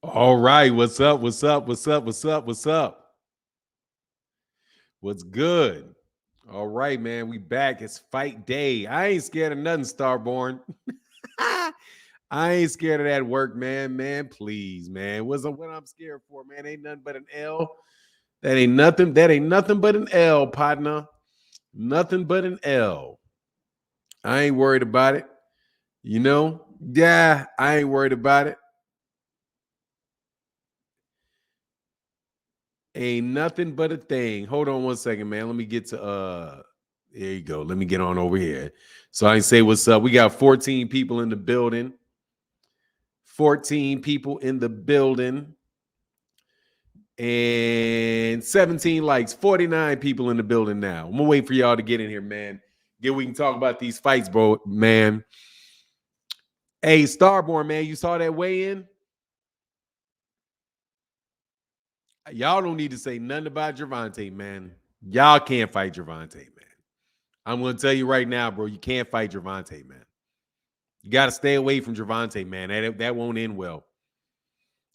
All right, what's up? What's up? What's up? What's up? What's up? What's good? All right, man, we back. It's fight day. I ain't scared of nothing, Starborn. I ain't scared of that work, man. Man, please, man. What I'm scared for, man? Ain't nothing but an L. That ain't nothing. That ain't nothing but an L, partner. Nothing but an L. I ain't worried about it. You know? Yeah, I ain't worried about it. Ain't nothing but a thing. Hold on one second, man. Let me get to there you go. Let me get on over here. So I can say what's up. We got 14 people in the building. 14 people in the building. And 17 likes. 49 people in the building now. I'm gonna wait for y'all to get in here, man. We can talk about these fights, bro. Man. Hey, Starborn, man. You saw that weigh-in? Y'all don't need to say nothing about Gervonta, man. Y'all can't fight Gervonta, man. I'm going to tell you right now, bro, you can't fight Gervonta, man. You got to stay away from Gervonta, man. That won't end well.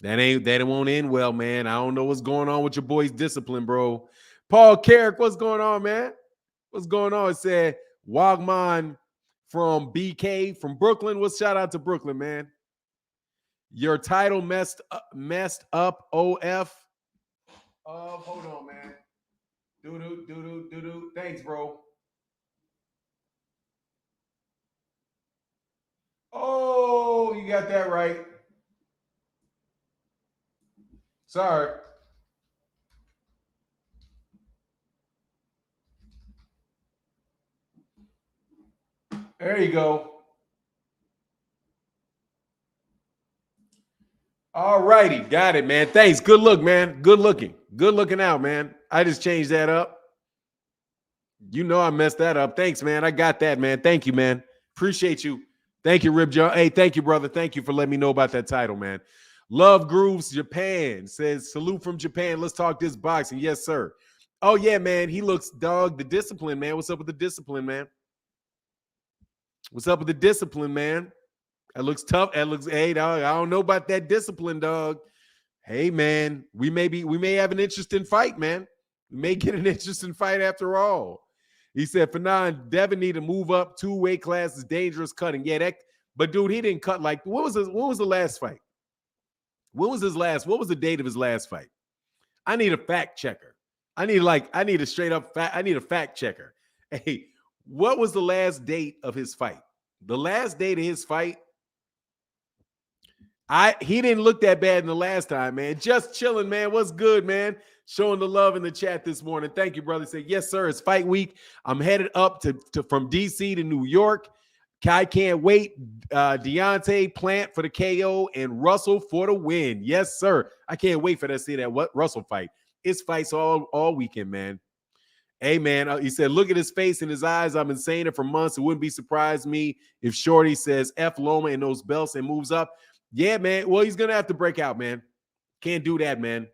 That won't end well, man. I don't know what's going on with your boy's discipline, bro. Paul Carrick, what's going on, man? What's going on? It said Wagman from BK from Brooklyn. What's shout out to Brooklyn, man? Your title messed up. OF. Hold on, man. Do. Thanks, bro. Oh, you got that right. Sorry. There you go. All righty. Got it, man. Thanks. Good look, man. Good looking. Good looking out, man. I just changed that up. You know I messed that up. Thanks, man. I got that, man. Thank you, man. Appreciate you. Thank you, Rib John. Hey, thank you, brother. Thank you for letting me know about that title, man. Love Grooves Japan says, salute from Japan. Let's talk this boxing. Yes, sir. Oh, yeah, man. He looks, dog, the discipline, man. What's up with the discipline, man? What's up with the discipline, man? That looks tough. That looks, hey, dog, I don't know about that discipline, dog. Hey, man, we may have an interesting fight, man. We may get an interesting fight after all. He said, for now, Devin need to move up 2 weight classes, dangerous cutting. Yeah, but dude, he didn't cut like what was the last fight? What was the date of his last fight? I need a fact checker. I need a straight up fact. I need a fact checker. Hey, what was the last date of his fight? The last date of his fight. He didn't look that bad in the last time, man. Just chilling, man. What's good, man? Showing the love in the chat this morning. Thank you, brother. Say, yes, sir. It's fight week. I'm headed up to from DC to New York. I can't wait. Deontay Plant for the KO and Russell for the win. Yes, sir. I can't wait for that. See that what Russell fight. It's fights all weekend, man. Hey, man, he said, look at his face and his eyes. I've been saying it for months. It wouldn't be surprised me if Shorty says F Loma and those belts and moves up. Yeah, man. Well, he's going to have to break out, man. Can't do that, man.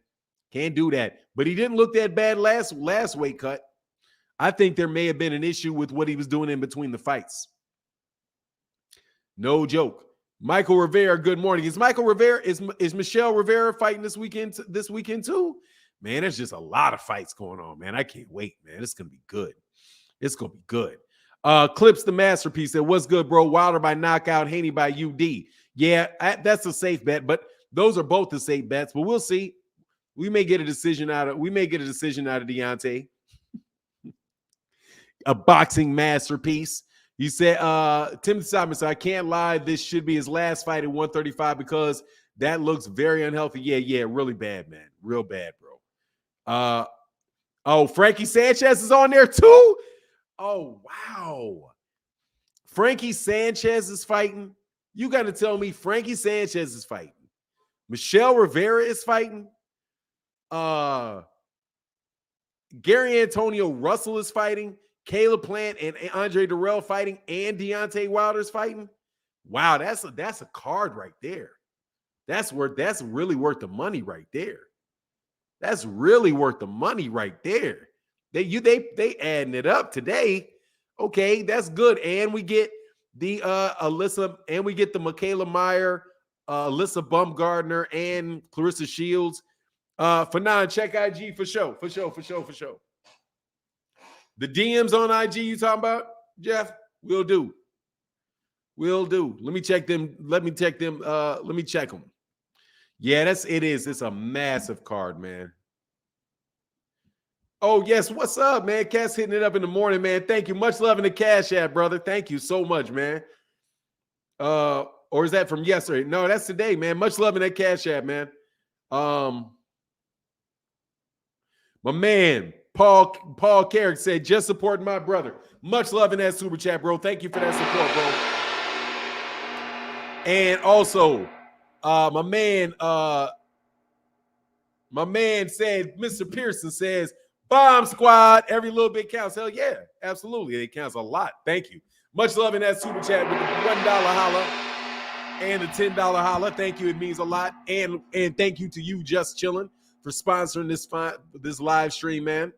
Can't do that. But he didn't look that bad last weight cut. I think there may have been an issue with what he was doing in between the fights. No joke. Michael Rivera, good morning. Is Michelle Rivera fighting this weekend too? Man, there's just a lot of fights going on, man. I can't wait, man. It's going to be good. It's going to be good. Clips the Masterpiece said, what's good, bro? Wilder by knockout, Haney by UD. Yeah, that's a safe bet, but those are both the safe bets. But we'll see. We may get a decision out of Deontay. A boxing masterpiece. He said, Timothy Simon said, I can't lie. This should be his last fight at 135 because that looks very unhealthy. Yeah, really bad, man. Real bad, bro. Frankie Sanchez is on there too. Oh, wow. Frankie Sanchez is fighting. You got to tell me Frankie Sanchez is fighting. Michelle Rivera is fighting. Gary Antonio Russell is fighting. Caleb Plant and Andre Durrell fighting, and Deontay Wilder's fighting. Wow, that's a card right there. That's really worth the money right there. That's really worth the money right there. They adding it up today. Okay, that's good. And we get the Alyssa, and we get the Michaela Meyer Alyssa Bumgardner, and Clarissa Shields. Fanon, check IG for sure. The DMs on IG you talking about, Jeff? We'll do. Let me check them. Let me check them. Let me check them. Yeah, it is. It's a massive card, man. Oh, yes. What's up, man? Cass hitting it up in the morning, man. Thank you. Much love in the Cash App, brother. Thank you so much, man. Or is that from yesterday? No, that's today, man. Much love in that Cash App, man. My man, Paul Carrick said, just supporting my brother. Much love in that super chat, bro. Thank you for that support, bro. And also, my man said, Mr. Pearson says, Bomb Squad, every little bit counts. Hell yeah, absolutely. It counts a lot. Thank you. Much love in that super chat with the $1 holla and the $10 holla. Thank you. It means a lot. And thank you to you, Just Chillin', for sponsoring this live stream, man.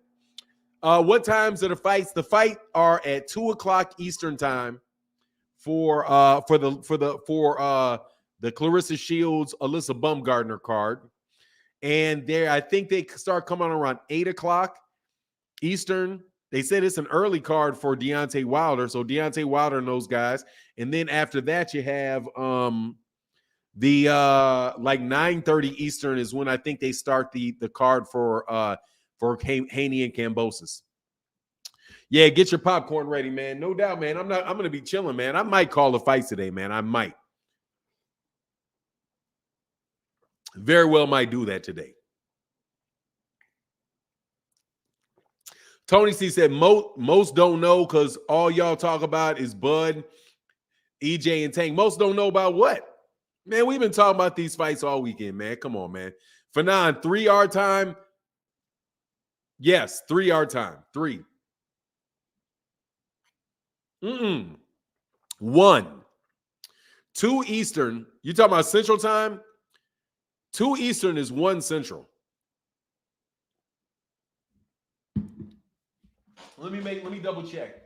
What times are the fights? The fight are at 2:00 Eastern time for the Clarissa Shields, Alyssa Bumgardner card. And I think they start coming around 8:00 Eastern. They said it's an early card for Deontay Wilder. So Deontay Wilder and those guys. And then after that, you have the like 9:30 Eastern is when I think they start the card for Haney and Kambosos. Yeah, get your popcorn ready, man. No doubt, man. I'm gonna be chilling, man. I might call the fights today, man. I might. Very well might do that today. Tony C said, most don't know because all y'all talk about is Bud, EJ, and Tank. Most don't know about what? Man, we've been talking about these fights all weekend, man. Come on, man. Fanon, 3 our time. Yes, 3 our time. 3. 1. 2 Eastern. You talking about Central Time? 2 Eastern is 1 Central. Let me double check.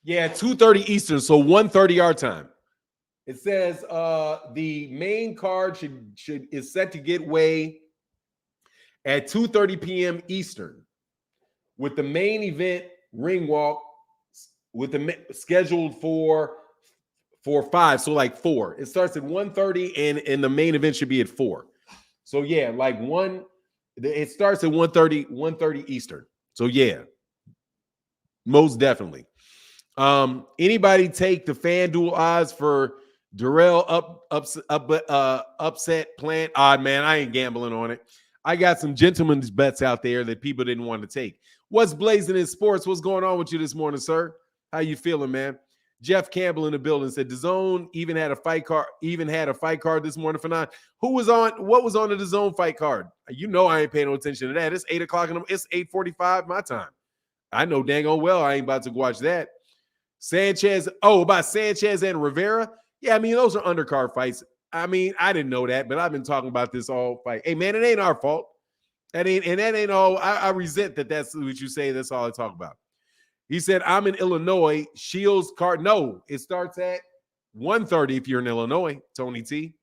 Yeah, 2:30 Eastern, so 1:30 our time. It says the main card is set to get way at 2:30 p.m. Eastern, with the main event ring walk scheduled for 5, so like 4. It starts at 1:30 and the main event should be at 4. So yeah, like it starts at 1:30 Eastern. So yeah, most definitely. Anybody take the FanDuel odds for Durrell upset Plant? Odd man, I ain't gambling on it. I got some gentlemen's bets out there that people didn't want to take. What's blazing in sports? What's going on with you this morning, sir? How you feeling, man? Jeff Campbell in the building said DAZN even had a fight card this morning for 9. What was on the DAZN fight card? You know I ain't paying no attention to that. It's 8:00 it's 8:45 my time. I know dang on well I ain't about to watch that. Sanchez, about Sanchez and Rivera. Yeah, I mean, those are undercard fights. I mean, I didn't know that, but I've been talking about this all fight. Hey, man, it ain't our fault. That ain't all. I resent that that's what you say. That's all I talk about. He said, I'm in Illinois. Shields card. No, it starts at 1:30 if you're in Illinois, Tony T.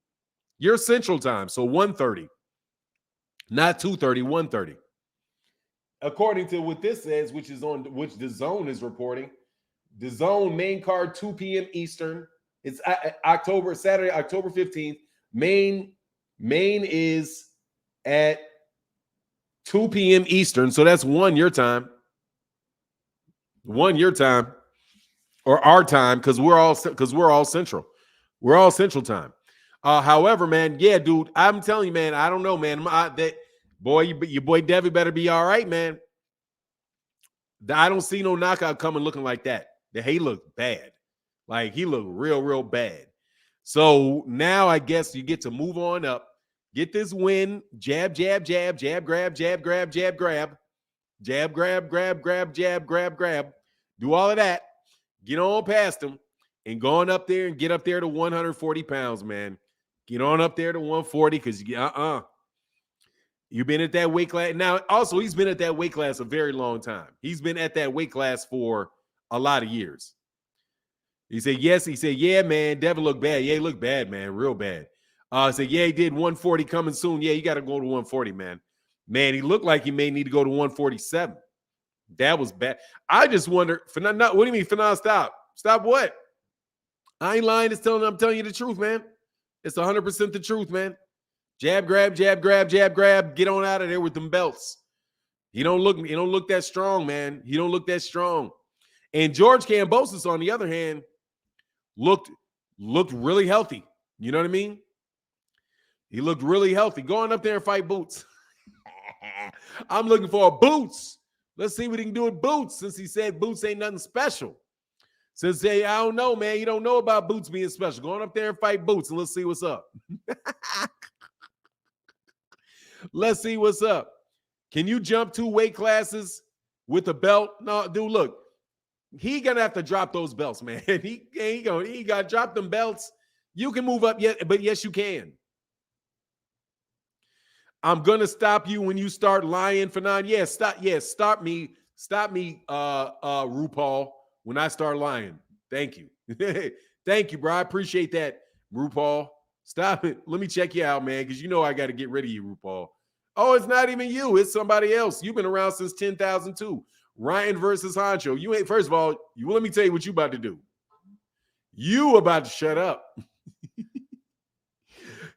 You're Central Time, so 1:30. Not 2:30, 1:30. According to what this says, which DAZN is reporting, DAZN main card 2 p.m. Eastern. It's Saturday, October 15th. Main is at 2 p.m. Eastern. So that's 1 your time. 1 your time. Or our time, because we're all Central. We're all Central Time. However, man, yeah, dude, I'm telling you, man, I don't know, man. Your boy Devin better be all right, man. I don't see no knockout coming looking like that. He looked bad. Like, he looked real, real bad. So now I guess you get to move on up. Get this win. Jab, jab, jab, jab, grab, jab, grab, jab, grab. Jab, grab, grab, grab, jab, grab, grab. Do all of that. Get on past him and go on up there and get up there to 140 pounds, man. Get on up there to 140 because You've been at that weight class. Now, also, he's been at that weight class a very long time. He's been at that weight class for a lot of years. He said, yes. He said, yeah, man, Devin looked bad. Yeah, he looked bad, man, real bad. I said, yeah, he did 140 coming soon. Yeah, you got to go to 140, man. Man, he looked like he may need to go to 147. That was bad. I just wonder, what do you mean, Fanon, stop? Stop what? I ain't lying. I'm telling you the truth, man. It's 100% the truth, man. Jab, grab, jab, grab, jab, grab. Get on out of there with them belts. He don't look that strong, man. He don't look that strong. And George Kambosos, on the other hand, looked really healthy. You know what I mean? He looked really healthy. Going up there and fight Boots. I'm looking for a Boots. Let's see what he can do with Boots, since he said Boots ain't nothing special. Since I don't know, man. You don't know about Boots being special. Going up there and fight Boots, and let's see what's up. Let's see what's up. Can you jump 2 weight classes with a belt? No, dude, look. He gonna have to drop those belts, man. He got to drop them belts. You can move up yet, but yes, you can. I'm gonna stop you when you start lying, Fanon. Yeah, stop me, RuPaul, when I start lying. Thank you. Thank you, bro. I appreciate that, RuPaul. Stop it. Let me check you out, man, because you know I got to get rid of you, RuPaul. Oh, it's not even you. It's somebody else. You've been around since 10,002. Ryan versus Honcho. You ain't, first of all, let me tell you what you about to do. You about to shut up.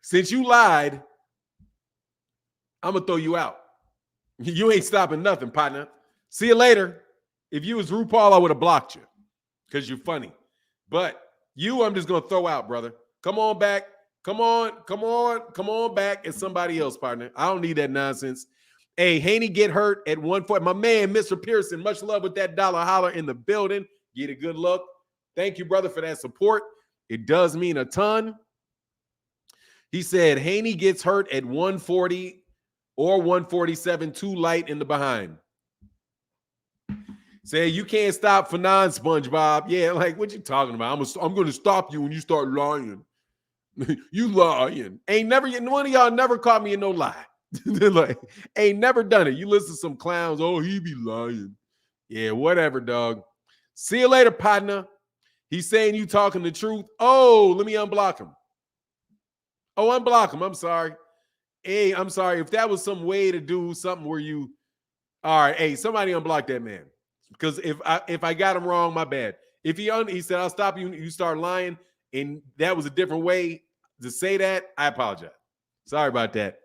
Since you lied, I'm going to throw you out. You ain't stopping nothing, partner. See you later. If you was RuPaul, I would have blocked you because you're funny. But you, I'm just going to throw out, brother. Come on back. Come on back as somebody else, partner. I don't need that nonsense. Hey, Haney get hurt at 140. My man, Mr. Pearson, much love with that dollar holler in the building. Get a good look. Thank you, brother, for that support. It does mean a ton. He said Haney gets hurt at 140 or 147, too light in the behind. Say, you can't stop Fanon, SpongeBob. Yeah, like, what you talking about? I'm going to stop you when you start lying. You lying. One of y'all never caught me in no lie. Like, ain't never done it. You listen to some clowns. Oh, he be lying. Yeah, whatever, dog. See you later, partner. He's saying you talking the truth. Oh, let me unblock him. Oh, unblock him. I'm sorry. Hey, I'm sorry. If that was some way to do something where you, all right, hey, somebody unblock that man. Because if I got him wrong, my bad. If he said, I'll stop you, you start lying, and that was a different way to say that, I apologize. Sorry about that.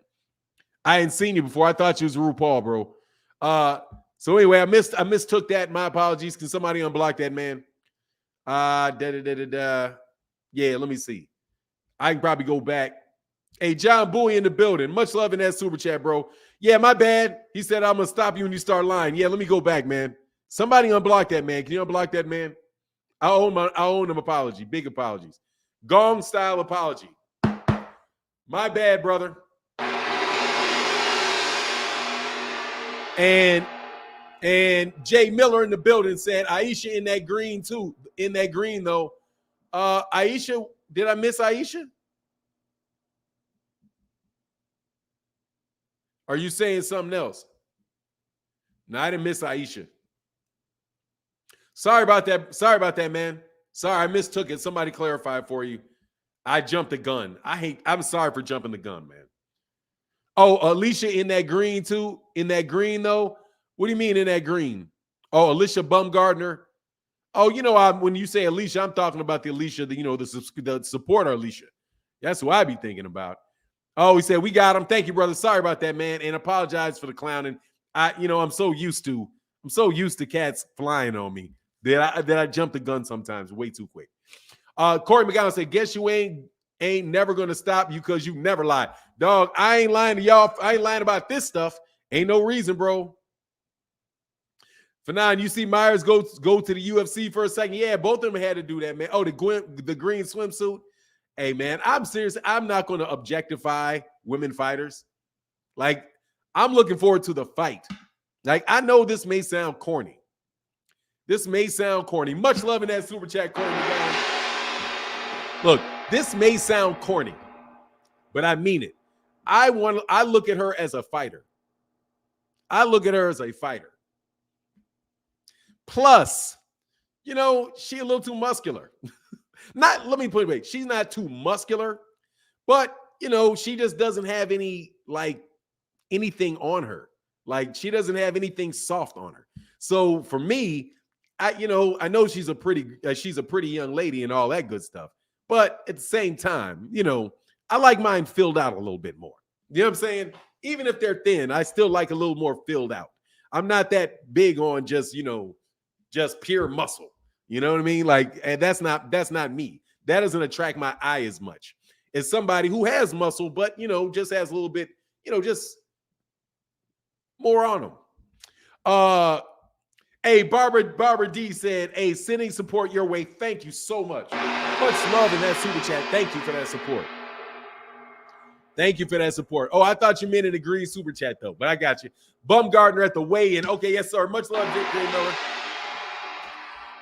I hadn't seen you before. I thought you was RuPaul, bro. So anyway, I mistook that. My apologies. Can somebody unblock that man? Yeah, let me see. I can probably go back. Hey, John Bowie in the building. Much love in that super chat, bro. Yeah, my bad. He said, I'm going to stop you when you start lying. Yeah, let me go back, man. Somebody unblock that man. Can you unblock that man? I owe him apology. Big apologies. Gong style apology. My bad, brother. And Jay Miller in the building said Aisha in that green too. In that green though. Aisha, did I miss Aisha? Are you saying something else? No, I didn't miss Aisha. Sorry about that. Sorry about that, man. Sorry, I mistook it. Somebody clarify for you. I jumped the gun. I'm sorry for jumping the gun, man. Oh, Alicia in that green too? In that green though? What do you mean in that green? Oh, Alicia Bumgardner. Oh, you know, when you say Alicia, I'm talking about the Alicia, the supporter Alicia. That's who I be thinking about. Oh, he said, we got him. Thank you, brother. Sorry about that, man. And apologize for the clowning. I'm so used to cats flying on me that I jump the gun sometimes way too quick. Corey McGowan said, guess you ain't never going to stop you because you never lie. Dog, I ain't lying to y'all. I ain't lying about this stuff. Ain't no reason, bro. Fanon, you see Myers go to the UFC for a second. Yeah, both of them had to do that, man. Oh, the green swimsuit. Hey, man, I'm serious. I'm not going to objectify women fighters. Like, I'm looking forward to the fight. Like, I know this may sound corny. Much love in that super chat, Corey McGowan. Look, this may sound corny, but I mean it. I look at her as a fighter. I look at her as a fighter. Plus, she a little too muscular. Let me put it away. She's not too muscular, but she just doesn't have any anything on her. Like she doesn't have anything soft on her. So for me, I know she's a pretty young lady and all that good stuff. But at the same time, I like mine filled out a little bit more. You know what I'm saying? Even if they're thin, I still like a little more filled out. I'm not that big on just pure muscle. You know what I mean? Like, and that's not me. That doesn't attract my eye as much as somebody who has muscle, but just has a little bit, just more on them. Hey, Barbara D said, hey, sending support your way. Thank you so much. Much love in that super chat. Thank you for that support. Thank you for that support. Oh, I thought you meant an agreed super chat, though, but I got you. Bumgardner at the weigh-in. Okay, yes, sir. Much love, J. Miller.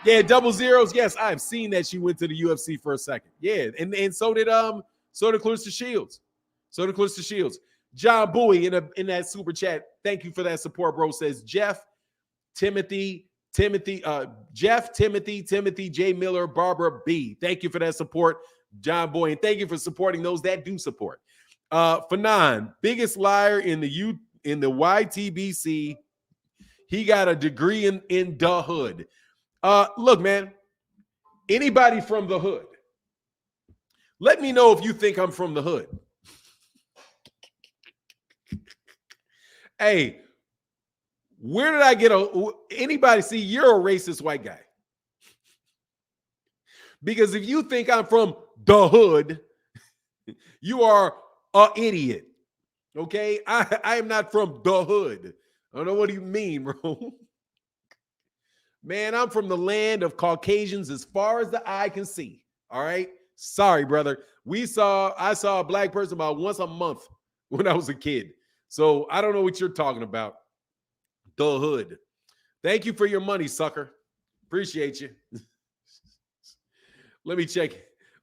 Yeah, double zeros. Yes, I've seen that she went to the UFC for a second. Yeah, and so did Clarissa Shields. So did Clarissa Shields. John Bowie in that super chat. Thank you for that support, bro. Says Jeff, Timothy, J. Miller, Barbara B. Thank you for that support, John Boy, and thank you for supporting those that do support. Fanon, biggest liar in the YTBC. He got a degree in the hood. Look, man, anybody from the hood, let me know if you think I'm from the hood. Hey, where did I get anybody see you're a racist white guy? Because if you think I'm from the hood, you are an idiot. Okay? I am not from the hood. I don't know what you mean, bro. Man, I'm from the land of Caucasians as far as the eye can see. All right? Sorry, brother. I saw a black person about once a month when I was a kid. So I don't know what you're talking about. The hood. Thank you for your money, sucker. Appreciate you. Let me check.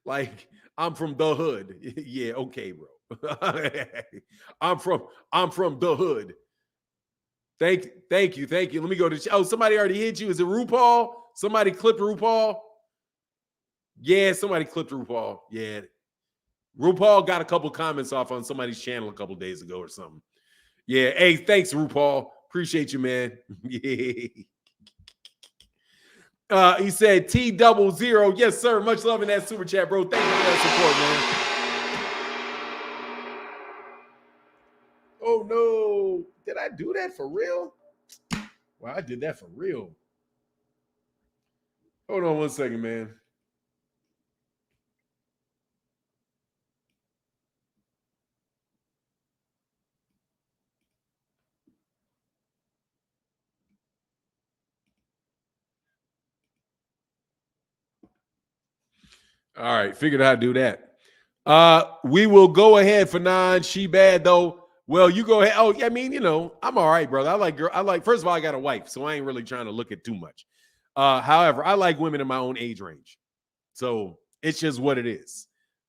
Like, I'm from the hood. Yeah, okay, bro. I'm from the hood. Thank you. Let me go to somebody already hit you. Is it RuPaul? Somebody clipped RuPaul? Yeah, somebody clipped RuPaul. Yeah. RuPaul got a couple comments off on somebody's channel a couple days ago or something. Yeah. Hey, thanks, RuPaul. Appreciate you, man. Yeah. He said T00. Yes, sir. Much love in that super chat, bro. Thank you for that support, man. Oh, no. Did I do that for real? Wow, I did that for real. Hold on one second, man. All right, figured out how to do that. We will go ahead, Fanon. She bad though. Well, you go ahead. Oh, I mean, I'm all right, brother. First of all, I got a wife, so I ain't really trying to look at too much. However, I like women in my own age range. So it's just what it is.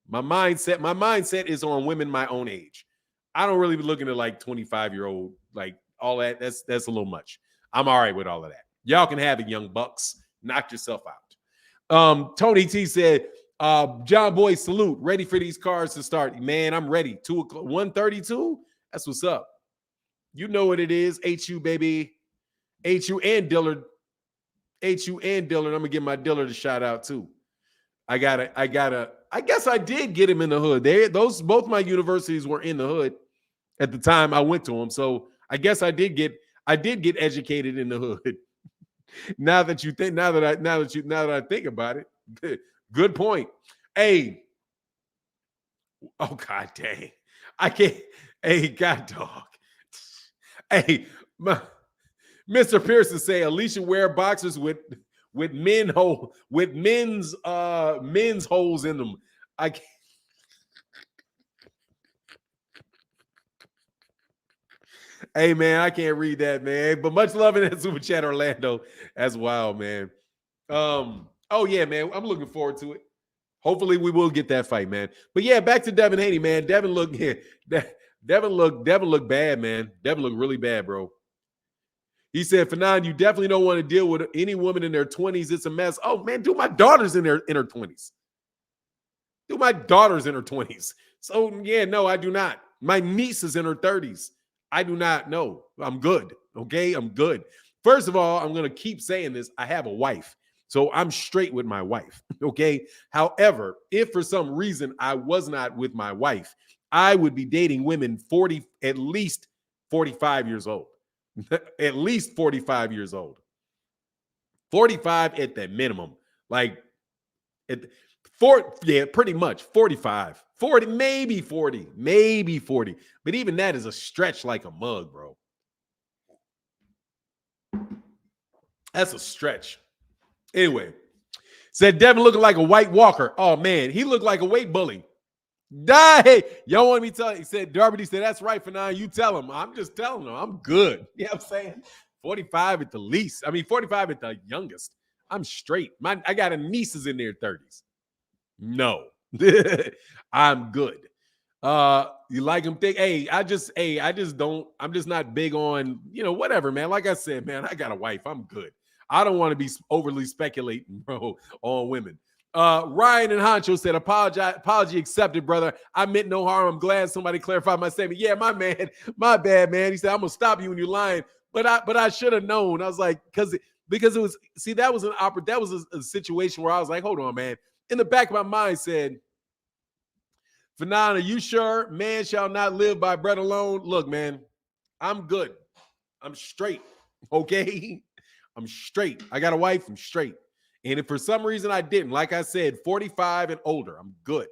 My mindset is on women my own age. I don't really be looking at like 25-year-old, like all that. That's a little much. I'm all right with all of that. Y'all can have it, young bucks. Knock yourself out. Tony T said, John Boy, salute. Ready for these cars to start. Man, I'm ready. 132. That's what's up. You know what it is. HU, baby. HU and Dillard. I'm gonna give my Dillard a shout out too. I guess I did get him in the hood. Both my universities were in the hood at the time I went to them. So I guess I did get educated in the hood. Now that I think about it, good point. Hey, oh god dang, I can't. Hey, god dog. Hey, Mr. Pearson say Alicia wear boxers with men's holes in them. I can't. Hey man, I can't read that, man. But much love in that super chat, Orlando. That's wild, man. Oh yeah, man. I'm looking forward to it. Hopefully, we will get that fight, man. But yeah, back to Devin Haney, man. Devin, look here. Devin looked bad, man. Devin looked really bad, bro. He said, Fanon, you definitely don't want to deal with any woman in their 20s. It's a mess. Oh, man, do my daughter's in her 20s. Do my daughter's in her 20s. So, yeah, no, I do not. My niece is in her 30s. I do not know. I'm good. Okay, I'm good. First of all, I'm going to keep saying this. I have a wife. So I'm straight with my wife. Okay. However, if for some reason I was not with my wife, I would be dating women at least 45 years old. At least 45 years old. 45 at the minimum. Like pretty much 45. 40, maybe 40. Maybe 40. But even that is a stretch like a mug, bro. That's a stretch. Anyway, said Devin looking like a White Walker. Oh, man, he looked like a weight bully. Die. Y'all want me to tell you? He said, Darby said, that's right, Fanon. You tell him. I'm just telling him. I'm good. You know what I'm saying? 45 at the least. I mean, 45 at the youngest. I'm straight. I got a nieces in their 30s. No. I'm good. You like them thick? I'm just not big on, whatever, man. Like I said, man, I got a wife. I'm good. I don't want to be overly speculating, bro, on women. Ryan and Honcho said, apology accepted, brother. I meant no harm. I'm glad somebody clarified my statement. Yeah, my bad, man. He said, I'm gonna stop you when you're lying. But I should have known. I was like, because it was, see, that was a situation where I was like, hold on, man. In the back of my mind said, Fanon, are you sure man shall not live by bread alone? Look, man, I'm good. I'm straight. Okay. I'm straight. I got a wife. I'm straight. And if for some reason I didn't, like I said, 45 and older, I'm good.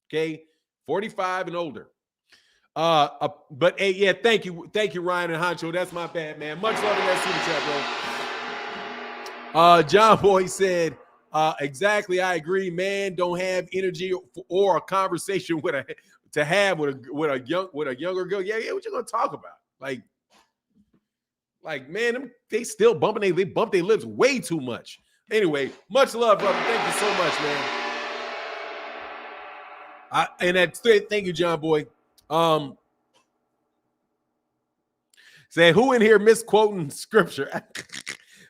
Okay. 45 and older. But hey, yeah, thank you, Ryan and Honcho. That's my bad, man. Much love in that super chat, bro. John Boy said, exactly, I agree. Man, don't have energy or a conversation with a younger girl. Yeah, what you gonna talk about? Like, man, they still bumping. They bump their lips way too much. Anyway, much love, brother. Thank you so much, man. Thank you, John Boy. Say, who in here misquoting scripture?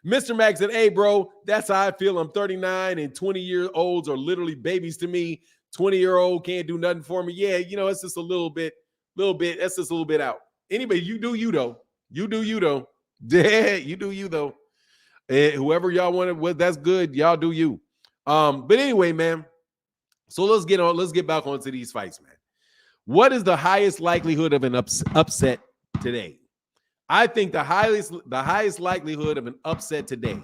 Mr. Max said, hey, bro, that's how I feel. I'm 39 and 20-year-olds are literally babies to me. 20-year-old can't do nothing for me. Yeah, it's just a little bit. That's just a little bit out. Anybody, you do you, though. You do you, though. Yeah, you do you, though. Whoever y'all wanted, well, that's good. Y'all do you. But anyway, man. So let's get back onto these fights, man. What is the highest likelihood of an upset today? I think the highest likelihood of an upset today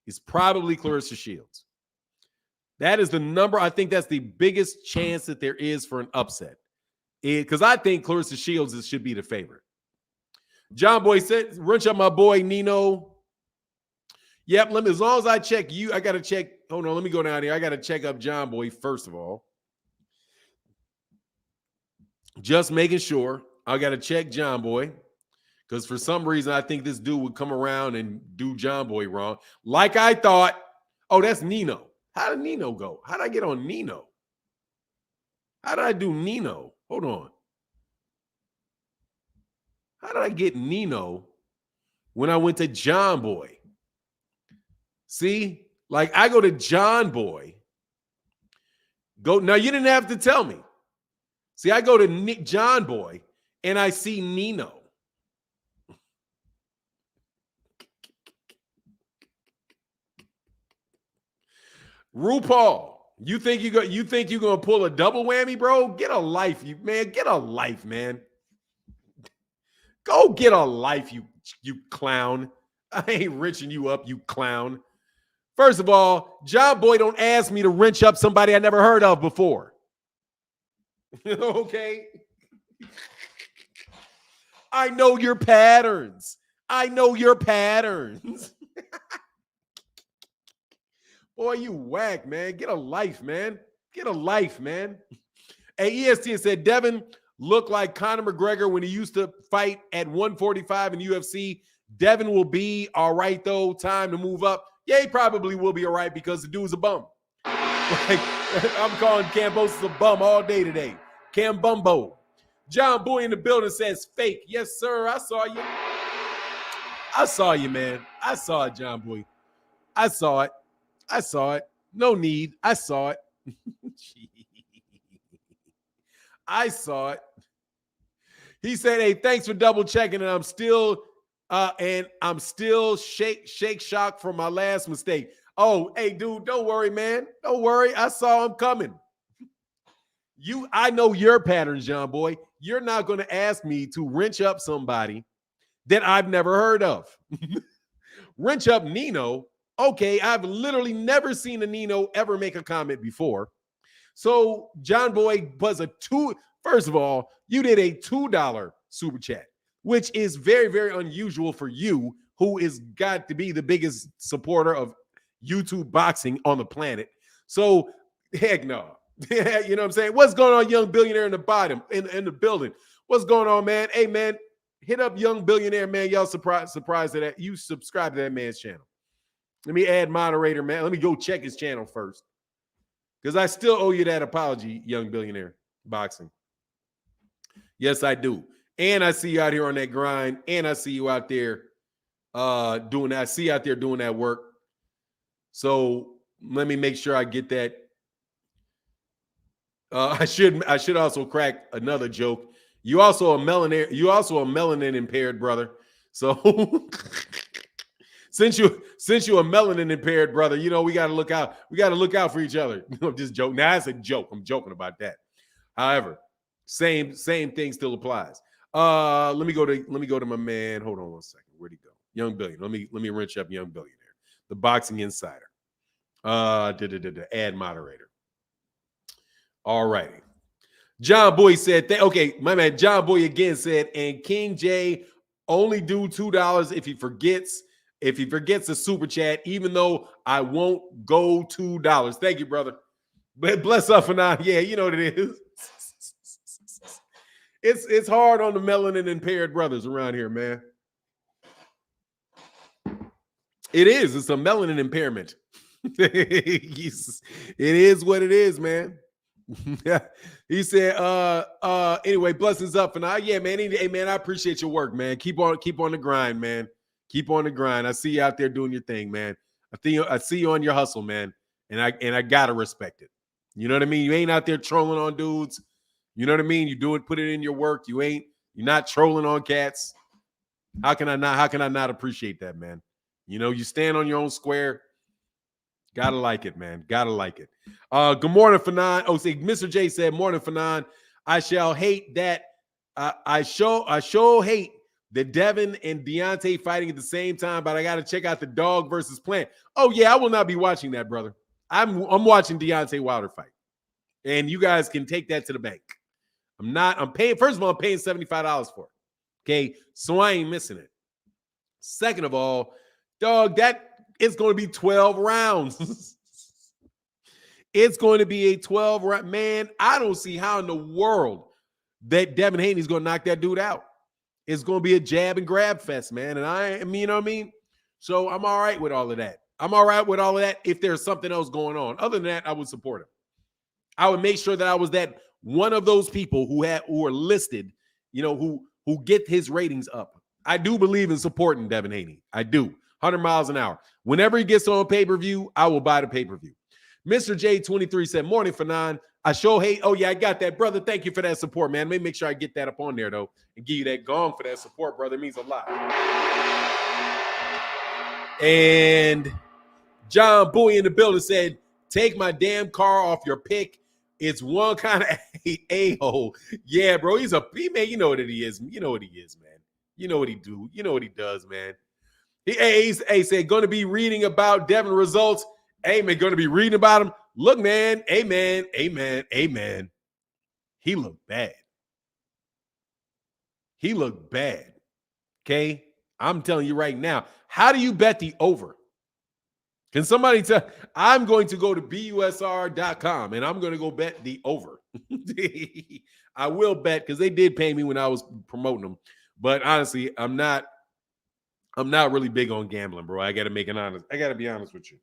is probably Claressa Shields. That is the number. I think that's the biggest chance that there is for an upset. Because I think Claressa Shields should be the favorite. John Boy said, wrench up my boy Nino. Yep, as long as I check you, I got to check. Hold on, let me go down here. I got to check up John Boy first of all. Just making sure. I got to check John Boy. Because for some reason, I think this dude would come around and do John Boy wrong. Like I thought. Oh, that's Nino. How did Nino go? How did I get on Nino? How did I do Nino? Hold on. How did I get Nino when I went to John Boy? See? Like I go to John Boy. Now, you didn't have to tell me. See, I go to John Boy and I see Nino. RuPaul, you think you're gonna pull a double whammy, bro? Get a life, man. Get a life, man. Go get a life, you clown. I ain't wrenching you up, you clown. First of all, John Boy don't ask me to wrench up somebody I never heard of before. Okay? I know your patterns. Boy, you whack, man. Get a life, man. Hey, EST said, Devin looked like Conor McGregor when he used to fight at 145 in UFC. Devin will be all right, though. Time to move up. Yeah, he probably will be all right because the dude's a bum. Like, I'm calling Cambosis a bum all day today. Cam Bumbo. John Boy in the building says fake. Yes, sir. I saw you. I saw you, man. I saw it, John Boy. I saw it. I saw it. No need. I saw it. I saw it. He said, "Hey, thanks for double checking, and I'm still shake shock from my last mistake." Oh, hey, dude, don't worry, man. Don't worry. I saw him coming. I know your patterns, John Boy. You're not going to ask me to wrench up somebody that I've never heard of. Wrench up Nino. Okay, I've literally never seen a Nino ever make a comment before. So John Boy was first of all, you did a $2 super chat, which is very, very unusual for you, who is got to be the biggest supporter of YouTube boxing on the planet. So heck no. You know what I'm saying? What's going on, young billionaire in the bottom, in the building? What's going on, man? Hey, man, hit up young billionaire, man. Y'all surprised that you subscribe to that man's channel. Let me add moderator, man. Let me go check his channel first, because I still owe you that apology, young billionaire boxing. Yes, I do. And I see you out here on that grind. And I see you out there doing that. I see you out there doing that work. So let me make sure I get that. I should also crack another joke. You also a melanin impaired brother. So since you a melanin impaired brother, you know, we got to look out. We got to look out for each other. I'm just joking. Now that's a joke. I'm joking about that. However, same thing still applies. Let me go to my man. Hold on one second. Where'd he go? Young Billionaire. Let me wrench up Young Billionaire, the boxing insider. Add moderator. All righty. John Boy said, okay, my man John Boy again said, and King J only do $2 if he forgets a super chat, even though I won't go $2. Thank you, brother. But bless up for now. Yeah, you know what it is. It's hard on the melanin impaired brothers around here, man. It is. It's a melanin impairment. It is what it is, man. He said, anyway, blessings up for now. Yeah, man. Hey, man, I appreciate your work, man. Keep on the grind, man. Keep on the grind. I see you out there doing your thing, man. I see you on your hustle, man. And I gotta respect it. You know what I mean? You ain't out there trolling on dudes. You know what I mean? You put it in your work. You're not trolling on cats. How can I not appreciate that, man? You know, you stand on your own square. Gotta like it, man. Gotta like it. Good morning, Fanon. Oh, see, Mr. J said, morning, Fanon. I shall hate that. I sure hate the Devin and Deontay fighting at the same time, but I gotta check out the dog versus Plant. Oh, yeah, I will not be watching that, brother. I'm watching Deontay Wilder fight. And you guys can take that to the bank. I'm paying, first of all, I'm paying $75 for it. Okay, so I ain't missing it. Second of all, dog, that it's going to be 12 rounds. It's going to be a 12 round. Man, I don't see how in the world that Devin Haney is going to knock that dude out. It's going to be a jab and grab fest, man. And I mean, you know what I mean? So I'm all right with all of that. I'm all right with all of that if there's something else going on. Other than that, I would support him. I would make sure that I was that one of those people who are listed, you know, who get his ratings up. I do believe in supporting Devin Haney. I do. 100 miles an hour. Whenever he gets on pay-per-view, I will buy the pay-per-view. Mr. J23 said, morning, Fanon. I sure hate. Oh, yeah, I got that. Brother, thank you for that support, man. Let me make sure I get that up on there, though, and give you that gong for that support, brother. It means a lot. And John Boy in the building said, take my damn car off your pick. It's one kind of a-hole. Yeah, bro, man, you know what he is. You know what he is, man. You know what he do. You know what he does, man. He said, going to be reading about Devin results. Hey, man, going to be reading about him. Look, man. Amen. He looked bad. Okay? I'm telling you right now. How do you bet the over? Can somebody tell? I'm going to go to busr.com and I'm going to go bet the over. I will bet because they did pay me when I was promoting them. But honestly, I'm not really big on gambling, bro. I got to be honest with you.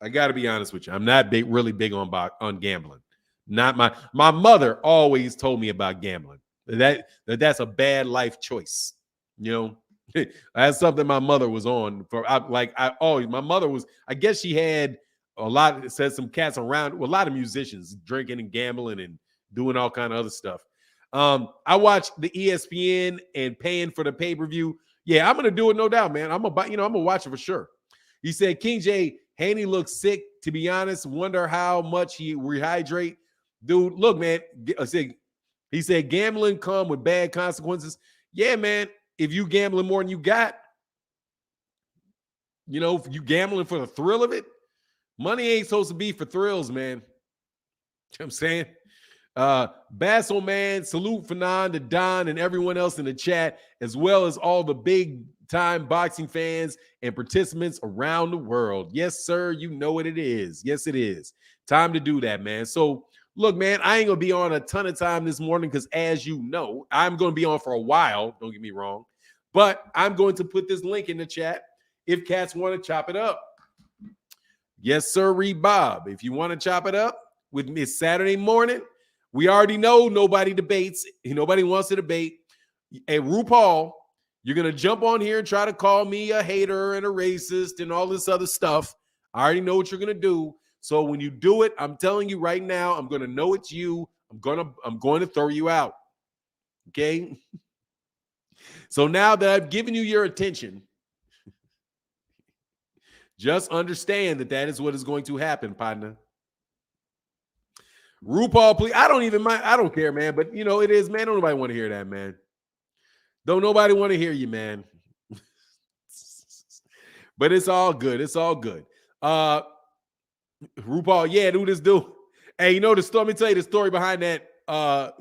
I'm not really big on gambling. Not my mother always told me about gambling. That's a bad life choice. You know, that's something my mother was on for. My mother was. I guess she had a lot. Said some cats around. Well, a lot of musicians drinking and gambling and doing all kind of other stuff. I watched the ESPN and paying for the pay-per-view. Yeah, I'm gonna do it, no doubt, man. I'm gonna watch it for sure. He said, King J, Haney looks sick, to be honest. Wonder how much he rehydrate. Dude, look, man. He said gambling come with bad consequences. Yeah, man. If you gambling more than you got, if you gambling for the thrill of it, money ain't supposed to be for thrills, man. You know what I'm saying? Basso Man, salute Fanon, to Don, and everyone else in the chat, as well as all the big time boxing fans and participants around the world. Yes, sir. You know what it is. Yes, it is. Time to do that, man. So, look, man, I ain't going to be on a ton of time this morning because, as you know, I'm going to be on for a while. Don't get me wrong. But I'm going to put this link in the chat if cats want to chop it up. Yes, sir, Bob. If you want to chop it up with me Saturday morning, we already know nobody debates. Nobody wants to debate. Hey, RuPaul, you're going to jump on here and try to call me a hater and a racist and all this other stuff. I already know what you're going to do. So when you do it, I'm telling you right now, I'm going to know it's you. I'm going to throw you out. Okay? So now that I've given you your attention, just understand that is what is going to happen, partner. RuPaul, please. I don't even mind. I don't care, man. But, it is, man. Don't nobody want to hear that, man. Don't nobody want to hear you, man. But it's all good. It's all good. RuPaul, yeah, do this, dude. Hey, the story? Let me tell you the story behind that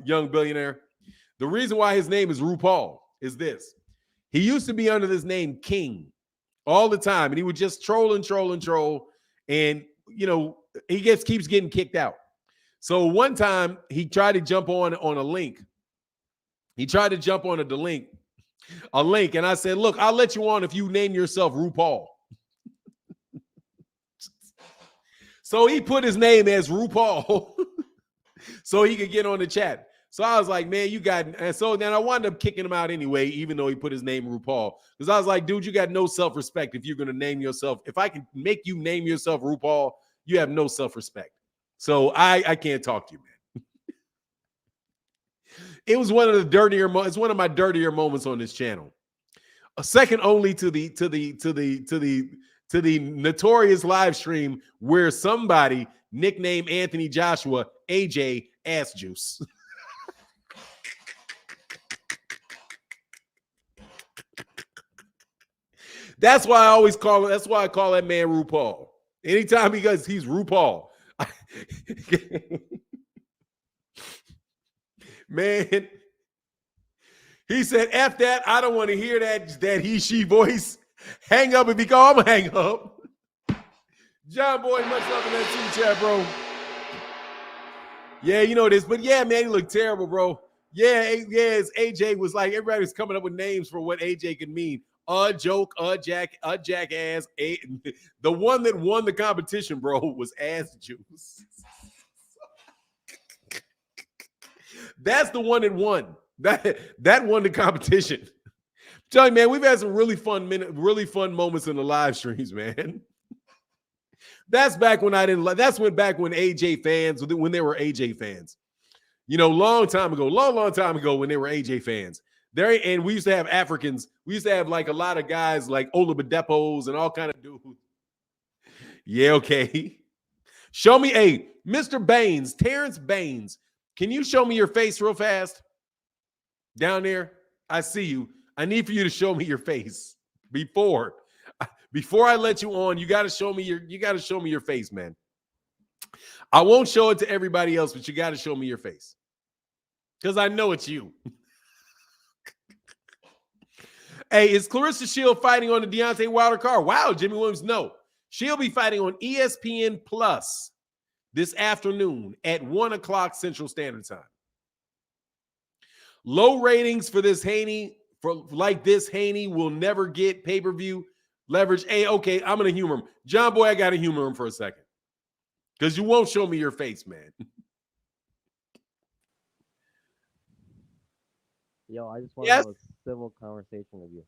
young billionaire. The reason why his name is RuPaul is this. He used to be under this name King all the time, and he would just troll. And, he keeps getting kicked out. So one time he tried to jump on a link. He tried to jump on a link, and I said, look, I'll let you on if you name yourself RuPaul. So he put his name as RuPaul so he could get on the chat. So I was like, man, and so then I wound up kicking him out anyway, even though he put his name RuPaul. Because I was like, dude, you got no self-respect if you're going to name yourself. If I can make you name yourself RuPaul, you have no self-respect. So I can't talk to you, man. It was one of the dirtier moments. It's one of my dirtier moments on this channel. A second only to the notorious live stream where somebody nicknamed Anthony Joshua AJ Ass Juice. That's why I always call it. That's why I call that man RuPaul. Anytime he's RuPaul. Man, he said, F that. I don't want to hear that he, she voice. Hang up and be called. I'm going to hang up. John Boy, much love in that team chat, bro. Yeah, you know this. But yeah, man, he looked terrible, bro. Yeah, AJ was like, everybody was coming up with names for what AJ could mean. A joke, a jackass. The one that won the competition, bro, was Ass Juice. That's the one that won. That won the competition. I'm telling you, man, we've had some really fun moments in the live streams, man. That's back when back when AJ fans, when they were AJ fans. Long time ago when they were AJ fans. And we used to have Africans. We used to have like a lot of guys like Olabadepos and all kind of dudes. Yeah, okay. Show me, Mr. Baines, Terrence Baines. Can you show me your face real fast? Down there, I see you. I need for you to show me your face before I let you on. You got to show me your face, man. I won't show it to everybody else, but you got to show me your face because I know it's you. Hey, is Clarissa Shield fighting on the Deontay Wilder card? Wow, Jimmy Williams, no. She'll be fighting on ESPN Plus this afternoon at 1 o'clock Central Standard Time. Low ratings for this Haney, Haney will never get pay-per-view leverage. Hey, okay, I'm going to humor him. John Boy, I got to humor him for a second because you won't show me your face, man. Yo, I just want to Yes. have a civil conversation with you.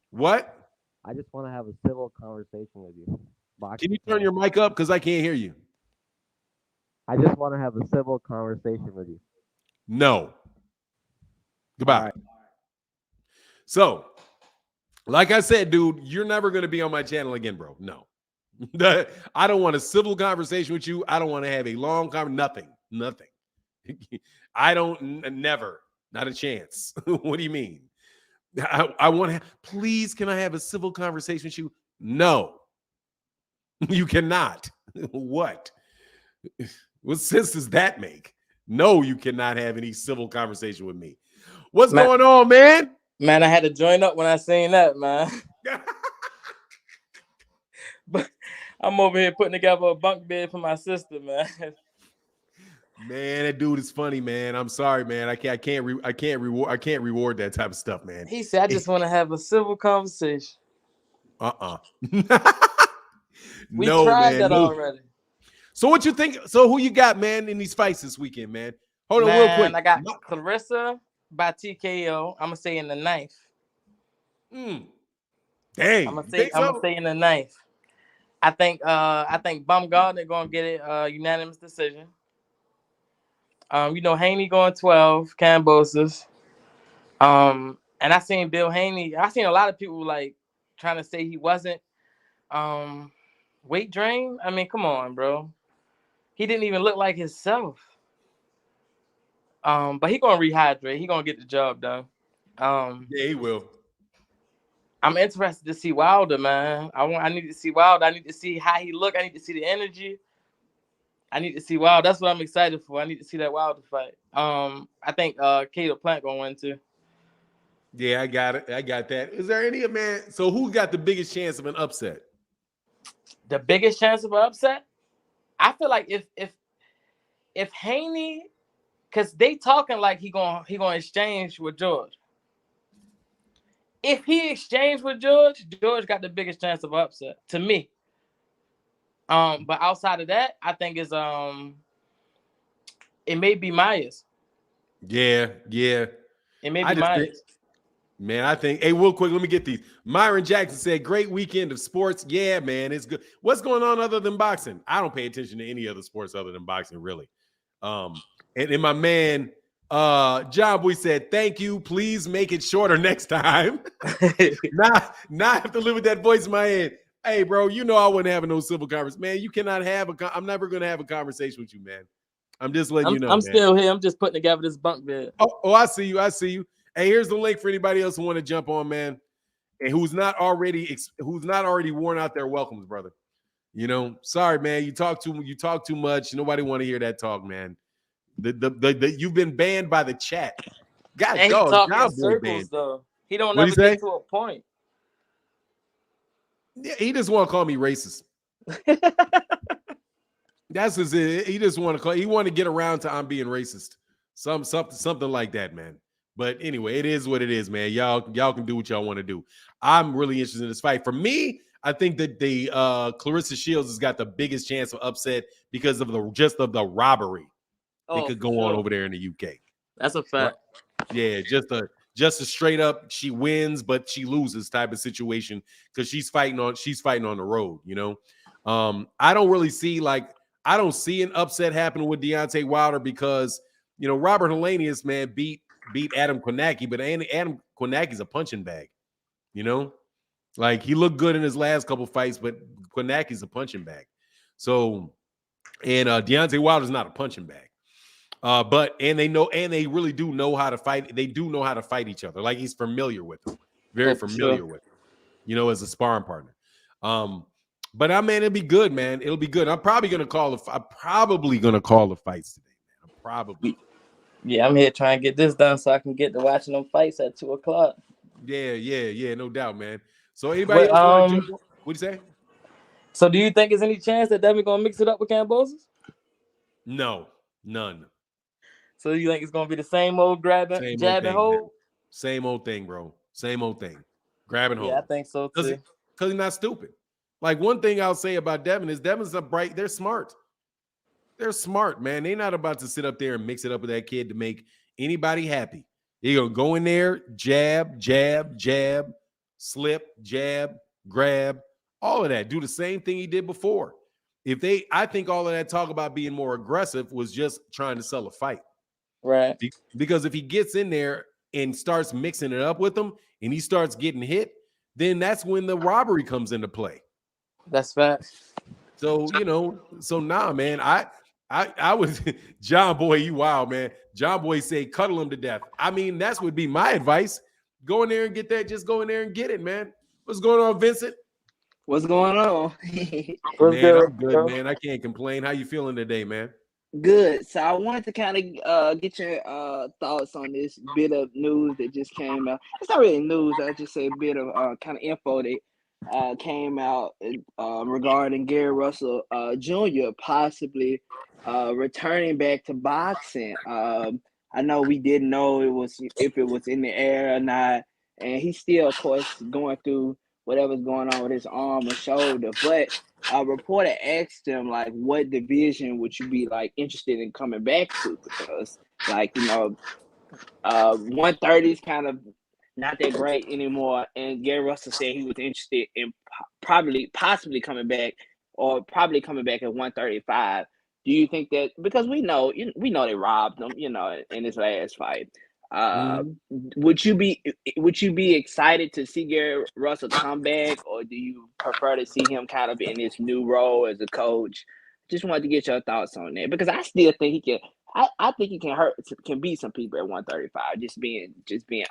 What? I just want to have a civil conversation with you. Can Boxing you turn talk. your mic up? Because I can't hear you. I just want to have a civil conversation with you. No. All Goodbye. right. So, like I said, dude, you're never going to be on my channel again, bro. No. I don't want a civil conversation with you. I don't want to have a long conversation. Nothing. I don't, never. Not a chance. What do you mean? I want to, please, can I have a civil conversation with you? No. You cannot. What? What sense does that make? No, you cannot have any civil conversation with me. What's Man, going on, man? man, I had to join up when I seen that, man. But I'm over here putting together a bunk bed for my sister, man. Man, that dude is funny, man. I'm sorry, man. I can't reward that type of stuff, man. He said, "I just want to have a civil conversation." Uh-uh. We No, tried man. that No. already. So what you think? So who you got, man, in these fights this weekend, man? Hold on real Man, quick. I got Clarissa by TKO. I'm gonna say in the ninth. Dang. I'm gonna You say think I'm gonna so? say in the ninth. I think Baumgartner gonna get it unanimous decision. Haney going 12, Cambosis. And I seen Bill Haney. I seen a lot of people like trying to say he wasn't weight drained. I mean, come on, bro. He didn't even look like himself. But he gonna rehydrate. He gonna get the job done. Yeah, he will. I'm interested to see Wilder, man. I need to see Wilder. I need to see how he look. I need to see the energy. I need to see Wilder. That's what I'm excited for. I need to see that Wilder fight. I think Cato Plant gonna win too. Yeah, I got it. I got that. Is there any man? So who got the biggest chance of an upset? The biggest chance of an upset? I feel like if Haney, because they talking like he gonna exchange with George. If he exchanged with George, George got the biggest chance of upset to me. But outside of that, I think it may be Myers. Yeah. It may I be just think, Myers. man, I think, hey, real quick, let me get these. Myron Jackson said, great weekend of sports. Yeah, man, it's good. What's going on other than boxing? I don't pay attention to any other sports other than boxing, really. And my man, John Boy said, thank you. Please make it shorter next time. Now I have to live with that voice in my head. Hey, bro, you know I wasn't having no civil conversation. Man, you cannot have I'm never going to have a conversation with you, man. I'm just letting you know, I'm man. still here. I'm just putting together this bunk bed. Oh, I see you. I see you. Hey, here's the link for anybody else who want to jump on, man, and who's not already worn out their welcomes, brother. You know, sorry, man. You talk too much. Nobody want to hear that talk, man. The you've been banned by the chat. God, And he dog, talking in John Boy circles banned. though. He don't What'd ever he say? get to a point. Yeah, he just want to call me racist. That's his. He just want to call. He want to get around to I'm being racist. Something like that, man. But anyway, it is what it is, man. Y'all can do what y'all want to do. I'm really interested in this fight. For me, I think that the Clarissa Shields has got the biggest chance of upset because of the robbery that could go on over there in the UK. That's a fact. Yeah, just a straight up she wins but she loses type of situation because she's fighting on the road. You know, I don't see an upset happening with Deontay Wilder because you know Robert Helenius, man, beat Adam Konecki, but Adam Konecki's a punching bag. You know, like he looked good in his last couple fights, but Konecki's a punching bag. So, and Deontay Wilder's not a punching bag. But they really do know how to fight. They do know how to fight each other. Like he's familiar with them, very familiar with them, you know, as a sparring partner. But it'll be good, man. It'll be good. I'm probably gonna call the fights today, man. I'm probably. Yeah, I'm here trying to get this done so I can get to watching them fights at 2:00. Yeah, no doubt, man. So anybody else want to jump? What'd you say? So do you think there's any chance that Devin gonna mix it up with Cambosis? No, none. So you think it's gonna be the same old grabbing, jab and hold? Same old thing, bro. Same old thing. Grab and hold. Yeah, I think so too. Because he's not stupid. Like one thing I'll say about Devin is Devin's they're smart. They're smart, man. They're not about to sit up there and mix it up with that kid to make anybody happy. He gonna go in there, jab, jab, jab, slip, jab, grab, all of that. Do the same thing he did before. I think all of that talk about being more aggressive was just trying to sell a fight. Right. Because if he gets in there and starts mixing it up with them and he starts getting hit, then that's when the robbery comes into play. That's facts. So, nah, man. I was John Boy, you wild, man. John Boy say cuddle him to death. I mean, that's would be my advice. Go in there and get that. Just go in there and get it, man. What's going on, Vincent? What's going on? Man, I'm good, man. I can't complain. How you feeling today, man? Good. So I wanted to kind of get your thoughts on this bit of news that just came out. It's not really news. I just say a bit of kind of info that came out regarding Gary Russell Jr. possibly returning back to boxing. I know we didn't know if it was in the air or not, and he's still, of course, going through whatever's going on with his arm or shoulder. But a reporter asked him, like, what division would you be, like, interested in coming back to? Because, like, 130 is kind of not that great anymore. And Gary Russell said he was interested in possibly coming back at 135. Do you think that, because we know they robbed him, in his last fight. Would you be excited to see Gary Russell come back, or do you prefer to see him kind of in his new role as a coach? Just wanted to get your thoughts on that, because I still think he can. I think he can beat some people at 135. Just being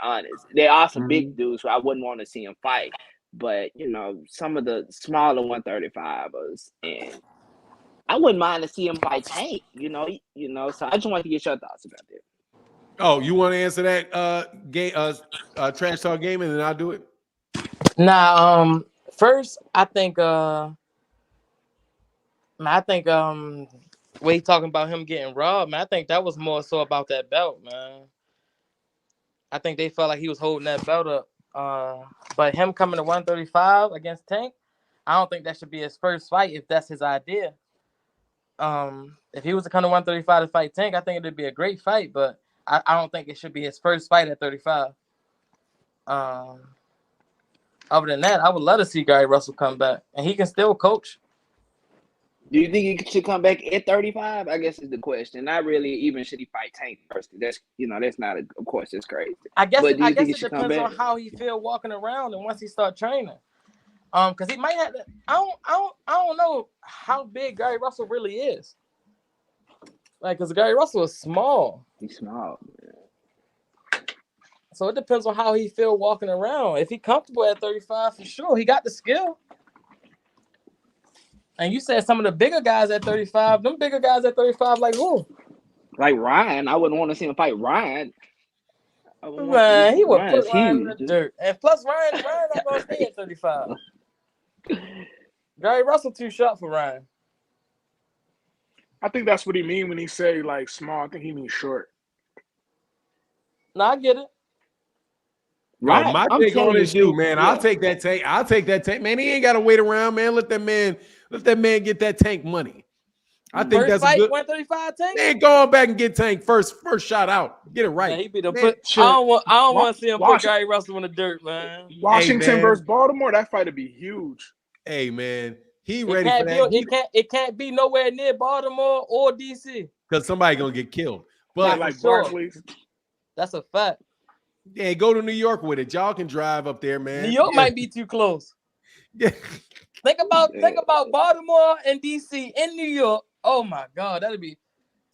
honest, there are some big dudes who I wouldn't want to see him fight, but some of the smaller 135ers, and I wouldn't mind to see him fight Tank. So I just wanted to get your thoughts about that. Oh, you want to answer that Trash Talk Game, and then I'll do it? Nah, first I think when he talking about him getting robbed, man, I think that was more so about that belt, man. I think they felt like he was holding that belt up. But him coming to 135 against Tank, I don't think that should be his first fight if that's his idea. If he was to come to 135 to fight Tank, I think it would be a great fight, but I don't think it should be his first fight at 35. Other than that, I would love to see Gary Russell come back, and he can still coach. Do you think he should come back at 35? I guess is the question. Not really even should he fight Tank first. That's not of course it's crazy. I guess it depends on how he feel walking around and once he start training. Because he might have to, I don't know how big Gary Russell really is. Like, because Gary Russell is small. He's small, man. So it depends on how he feel walking around. If he comfortable at 35, for sure, he got the skill. And you said some of the bigger guys at 35, them bigger guys at 35, like who? Like Ryan. I wouldn't want to see him fight Ryan. Man, he would put Ryan in the dirt. And plus, Ryan not going to stay at 35. Gary Russell too short for Ryan. I think that's what he mean when he say like small. I think he means short. No, I get it. Right. My take on this, man. Yeah. I'll take that tank. Man, he ain't got to wait around, man. Let that man get that Tank money. I think that's fight, a good 135 Tank. They ain't going back and get Tank first shot out. Get it right. Yeah, he be the I don't want to see him put Gary Russell in the dirt, man. Washington versus Baltimore, that fight would be huge. Hey, man. He ready for that. It can't be nowhere near Baltimore or DC. Because somebody gonna get killed. But like Barclays. That's a fact. Yeah, go to New York with it. Y'all can drive up there, man. New York might be too close. Yeah. Think about Baltimore and DC in New York. Oh my God, that'd be.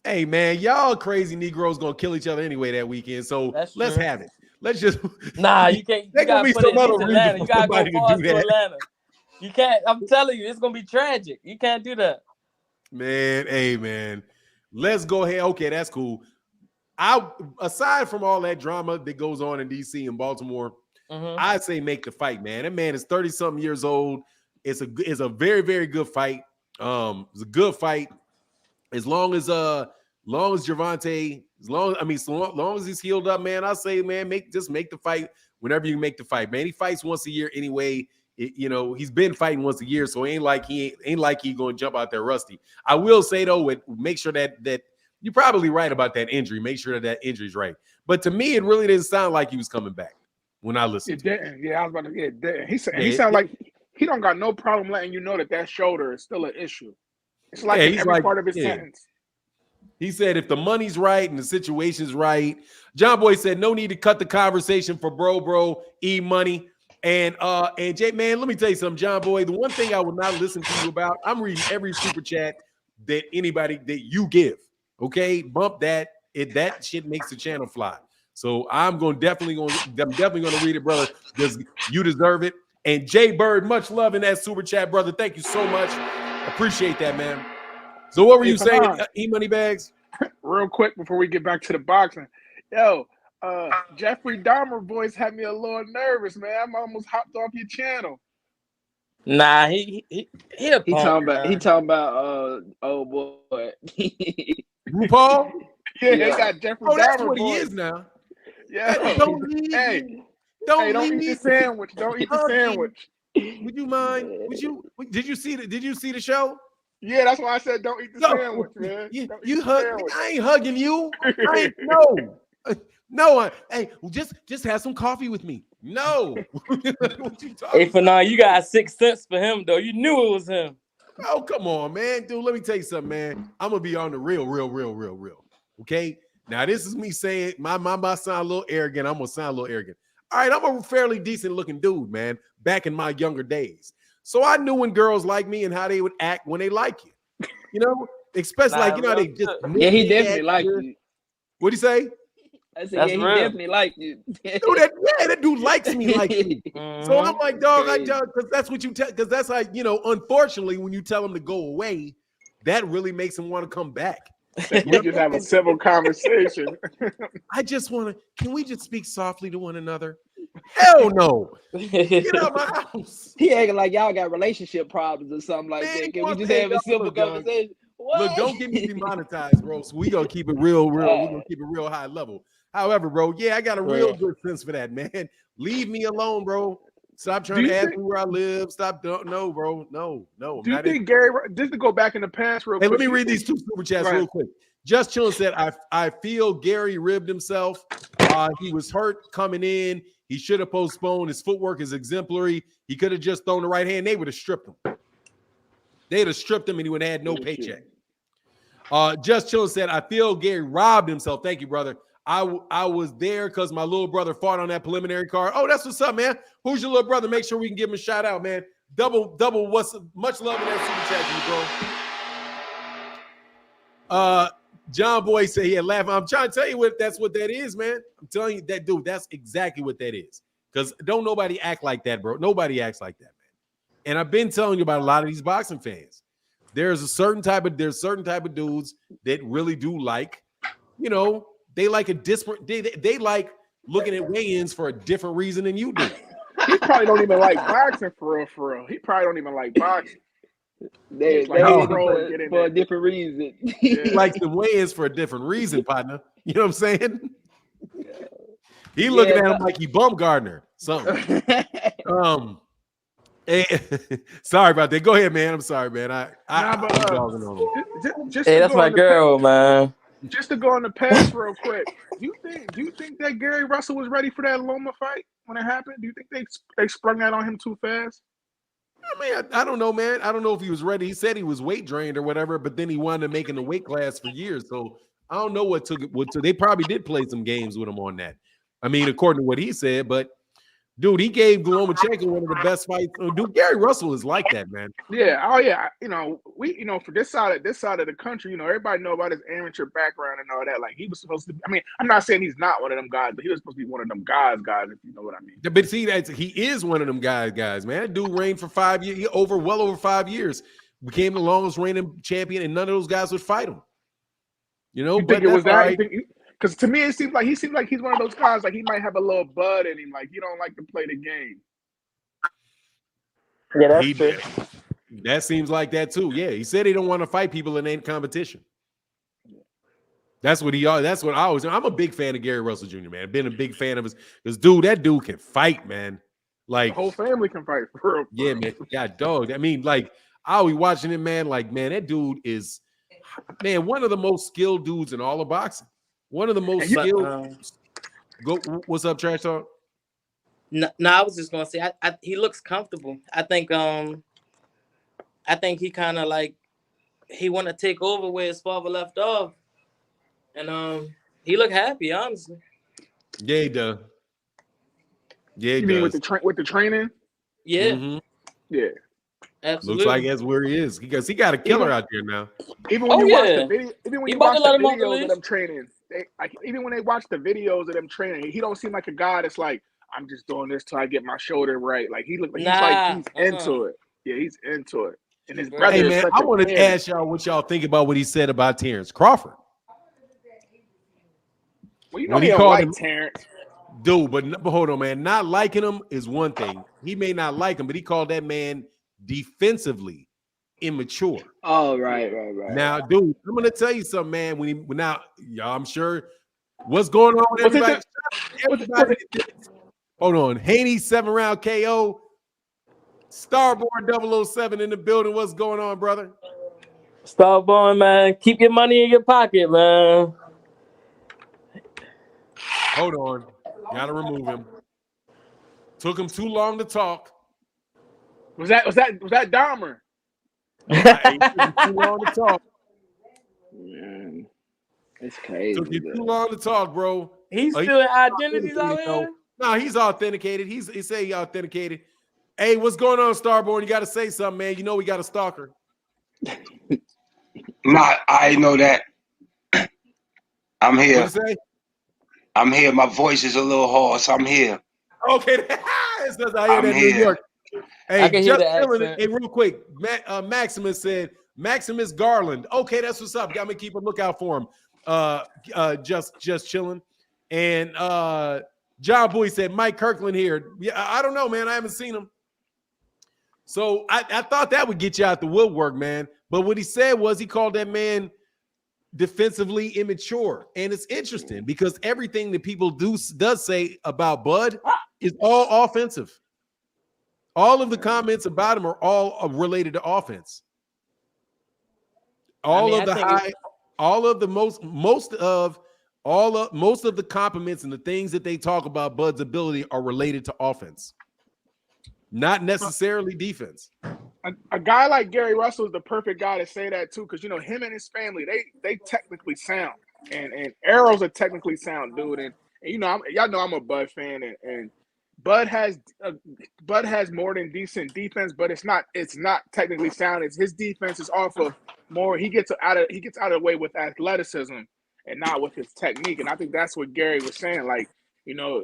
Hey man, y'all crazy Negroes gonna kill each other anyway that weekend. So let's have it. Let's just. Nah, you can't. You gotta put it in Atlanta. You gotta go far to Atlanta. You can't. I'm telling you, it's gonna be tragic. You can't do that. Man, hey man, let's go ahead. Okay, that's cool. Aside from all that drama that goes on in DC and Baltimore, I'd say make the fight, man. That man is 30-something years old. It's a very, very good fight. It's a good fight. As long as Gervonta, as long as he's healed up, man, I say, man, make the fight whenever you make the fight, man. He fights once a year anyway. He's been fighting once a year, so ain't like he gonna jump out there rusty. I will say though, make sure that you're probably right about that injury. Make sure that injury's right. But to me, it really didn't sound like he was coming back when I listened to it. didn't. Yeah, I was about to get didn't. He Yeah, sounded like he don't got no problem letting you know that shoulder is still an issue. It's like in he's every like, part of his sentence. He said if the money's right and the situation's right, John Boy said no need to cut the conversation for bro, E-Money. And Jay, man, let me tell you something, John Boy. The one thing I will not listen to you about, I'm reading every super chat that anybody that you give. Okay, bump that. That shit makes the channel fly. So I'm definitely gonna read it, brother, because you deserve it. And Jay Bird, much love in that super chat, brother. Thank you so much. Appreciate that, man. So what were you saying, E-Money Bags? Real quick before we get back to the boxing, yo, Jeffrey Dahmer voice had me a little nervous, man. I almost hopped off your channel. Nah, he talking about oh boy. RuPaul? Yeah, they got Jeffrey Dahmer that's what voice. he is now. Yeah. Don't leave. Don't eat the sandwich. Don't eat the sandwich. Would you mind? Did you see the show? Yeah, that's why I said don't eat the sandwich, man. You hug. I ain't hugging you. No. Hey, just have some coffee with me. No. What you talking hey, for now, you got 6 cents for him though. You knew it was him. Oh, come on, man. Dude, let me tell you something, man. I'm gonna be on the real. Okay. Now, this is me saying my sound a little arrogant. I'm gonna sound a little arrogant. All right, I'm a fairly decent looking dude, man, back in my younger days. So I knew when girls like me and how they would act when they like you. You know, especially they just he definitely like you. What'd he say? I said, he definitely like you. that dude likes me like you. So I'm like, dog, because that's what you tell, because that's how, unfortunately, when you tell him to go away, that really makes him want to come back. We just have a civil conversation. I just want to, can we just speak softly to one another? Hell no. Get out of my house. He acting like y'all got relationship problems or something like that. Can we just have a simple conversation? Look, don't get me demonetized, bro. So we gonna keep it real. We're gonna keep it real high level. However, bro, I got a real good sense for that, man. Leave me alone, bro. Stop trying to ask me where I live. Stop. No, bro. No. Do you think Gary, just to go back in the past real quick? Let me read these 2 super chats real quick. Just Chillin said, I feel Gary ribbed himself. He was hurt coming in. He should have postponed. His footwork is exemplary. He could have just thrown the right hand. They would have stripped him. They'd have stripped him and he would have had no paycheck. Just Chillin said, I feel Gary robbed himself. Thank you, brother. I was there because my little brother fought on that preliminary card. Oh, that's what's up, man. Who's your little brother? Make sure we can give him a shout out, man. Double. What's much love in that super chat, bro. John Boy said he had laughing. I'm trying to tell you that's what that is, man. I'm telling you that, dude. That's exactly what that is. Because don't nobody act like that, bro. Nobody acts like that, man. And I've been telling you about a lot of these boxing fans. There's certain type of dudes that really do like, they like a different. They like looking at weigh-ins for a different reason than you do. He probably don't even like boxing for real. He probably don't even like boxing. They for a different reason. He likes the weigh-ins for a different reason, partner. You know what I'm saying? He looking at him like he Bumgardner. Something. Sorry about that. Go ahead, man. I'm sorry, man. Hey, that's my girl, man. Just to go on the pass real quick. Do you think that Gary Russell was ready for that Loma fight when it happened? Do you think they sprung that on him too fast? I mean, I don't know, man. I don't know if he was ready. He said he was weight drained or whatever, but then he wound up making the weight class for years. So I don't know what took. They probably did play some games with him on that. I mean, according to what he said, but dude, he gave Lomachenko one of the best fights. Dude, Gary Russell is like that, man. Yeah. Oh, yeah. We, for this side of the country, everybody know about his amateur background and all that. Like he was supposed to. I mean, I'm not saying he's not one of them guys, but he was supposed to be one of them guys. If you know what I mean. But see, he is one of them guys, man. That dude reigned for 5 years, well over 5 years. Became the longest reigning champion, and none of those guys would fight him. You think it was that? Because to me, it seems like he's one of those guys. Like he might have a little bud in him. Like he don't like to play the game. Yeah, that's true. That seems like that too. Yeah, he said he don't want to fight people that ain't competition. That's what I always. I'm a big fan of Gary Russell Jr., man. I've been a big fan of his. Because that dude can fight, man. Like the whole family can fight for real. Yeah, man. God, dog. I mean, like I always watching him, man. Like, man, that dude is, man, one of the most skilled dudes in all of boxing. One of the most skilled. Go. What's up, Trash Talk? No, I was just gonna say he looks comfortable. I think he kind of like he want to take over where his father left off, and he look happy, honestly. Yeah, he does. Yeah, he You mean does. with the training? Yeah, Mhm. Yeah. absolutely. Looks like that's where he is because he got a killer out there now. Even when Oh, you watch yeah. the video, even when He you about watch to the let him off the videos of leash. them training, even when they watch the videos of them training, he don't seem like a guy that's like, I'm just doing this till I get my shoulder right. Like he look like he's into it. Yeah, he's into it. And his brother Hey is man, such I a wanted to parent. ask y'all what y'all think about what he said about Terrence Crawford. Well, you know When he he don't called like him, Terrence. dude, but hold on, man. Not liking him is one thing. He may not like him, but he called that man defensively immature. Oh, right. Now, dude, I'm gonna tell you something, man. When now, y'all, I'm sure what's going on with everybody. Hold on, Haney 7-round KO. Starboard 007 in the building. What's going on, brother? Starborn, man. Keep your money in your pocket, man. Hold on. Gotta remove him. Took him too long to talk. Was that Dahmer? It took him too long to talk. Man, it's crazy. Took you too long to talk, bro. He's still in identities out though. here. No, he's authenticated. He say he authenticated. Hey, what's going on, Starborn? You got to say something, man. You know we got a stalker. I know that. I'm here. What you say? I'm here. My voice is a little hoarse. I'm here. Okay, it's because I hear that New York. Hey, I can hear the accent. Hey, real quick, Maximus said Maximus Garland. Okay, that's what's up. Got me keep a lookout for him. Just chilling. And John Boy said Mike Kirkland here. Yeah, I don't know, man. I haven't seen him. So I thought that would get you out the woodwork, man. But what he said was he called that man defensively immature. And it's interesting because everything that people does say about Bud is all offensive. All of the comments about him are all related to offense. Most of the compliments and the things that they talk about Bud's ability are related to offense, not necessarily defense. A guy like Gary Russell is the perfect guy to say that too, because you know him and his family, they technically sound, and Arrow's a technically sound dude, and you know y'all know I'm a Bud fan, and Bud has more than decent defense, but it's not technically sound. It's his defense is off of more. He gets out of the way with athleticism and not with his technique, and I think that's what Gary was saying. Like you know,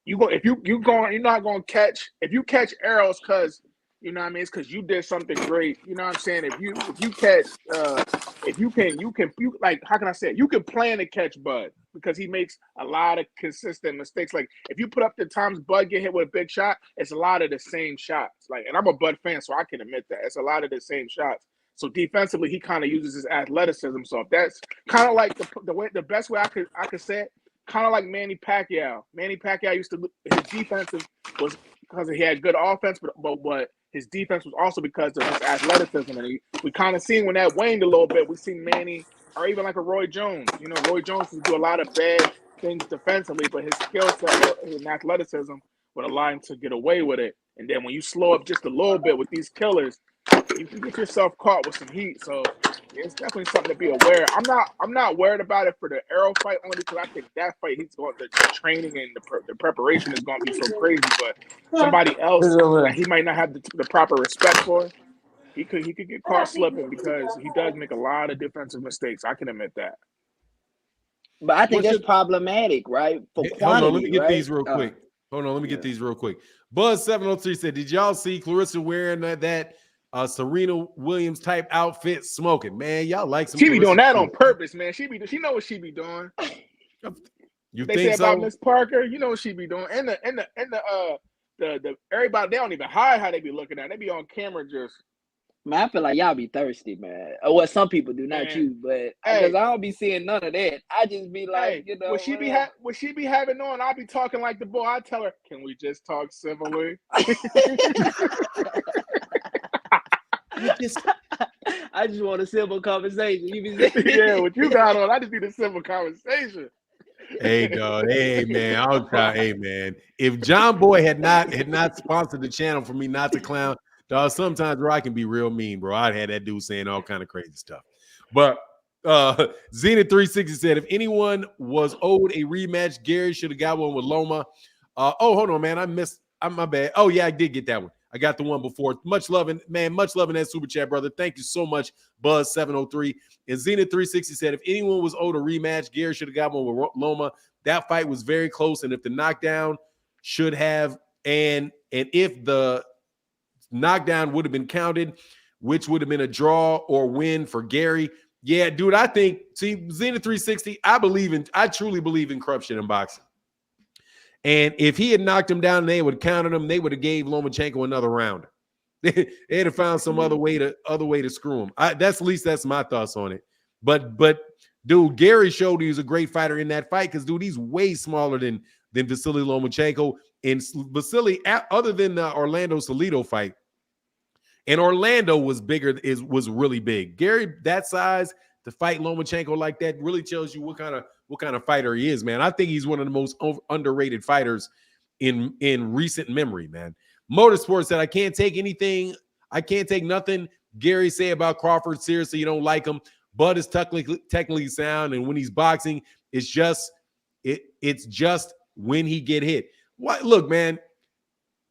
you're not going to catch if you catch arrows because. You know what I mean? It's because you did something great. You know what I'm saying? If you catch, like, how can I say it? You can plan to catch Bud because he makes a lot of consistent mistakes. Like, if you put up the times Bud get hit with a big shot, it's a lot of the same shots. Like, and I'm a Bud fan, so I can admit that. It's a lot of the same shots. So defensively, he kind of uses his athleticism. So if that's kind of like the best way I could say it, kind of like Manny Pacquiao. Manny Pacquiao his defensive was because he had good offense, but his defense was also because of his athleticism. And we kind of seen when that waned a little bit, we seen Manny, or even like a Roy Jones. You know, Roy Jones would do a lot of bad things defensively, but his skill set and athleticism would allow him to get away with it. And then when you slow up just a little bit with these killers, you can get yourself caught with some heat. So it's definitely something to be aware. I'm not worried about it for the Arrow fight only because I think that fight the training and the preparation is going to be so crazy. But somebody else that he might not have the proper respect for, he could get caught slipping because he does make a lot of defensive mistakes. I can admit that. But I think that's problematic, right? For quantity, hold on, let me get right? these real quick. Hold on, let me get these real quick. Buzz 703 said, "Did y'all see Clarissa wearing that Serena Williams type outfit smoking? Man, y'all like some. She be doing that on purpose, man. She know what she be doing. You they think say so? About Miss Parker, you know what she be doing. And the everybody, they don't even hide how they be looking at. They be on camera just. Man, I feel like y'all be thirsty, man. Or what some people do, not you, but because I don't be seeing none of that. I just be like, you know, would she be having on? I'll be talking like the boy. I tell her, can we just talk civilly? I just want a simple conversation. You be saying, yeah, what you got on? I just need a simple conversation. Hey, dog. Hey, man. I'll try. Hey, man. If John Boy had not sponsored the channel for me not to clown, dog, sometimes bro, I can be real mean, bro. I'd had that dude saying all kind of crazy stuff. But Zenith 360 said if anyone was owed a rematch, Gary should have got one with Loma. Hold on, man. I'm my bad. Oh, yeah, I did get that one. I got the one before. Much loving, man. Much loving that super chat, brother. Thank you so much, Buzz703. And Zenith 360 said if anyone was owed a rematch, Gary should have got one with Loma. That fight was very close, and if the knockdown should have, and if the knockdown would have been counted, which would have been a draw or win for Gary. Yeah, dude. I think Zenith 360. I truly believe in corruption in boxing. And if he had knocked him down, they would have counted him. They would have gave Lomachenko another round. They'd have found some other way to screw him. That's my thoughts on it. But dude, Gary showed he was a great fighter in that fight because dude, he's way smaller than Vasily Lomachenko. And Vasily, other than the Orlando Salido fight, and Orlando was was really big. Gary, that size to fight Lomachenko like that really tells you what kind of fighter he is, man. I think he's one of the most underrated fighters in recent memory, man. Motorsport said, I can't take nothing Gary say about Crawford seriously. You don't like him. Bud is technically sound, and when he's boxing, it's just when he get hit. Look, man,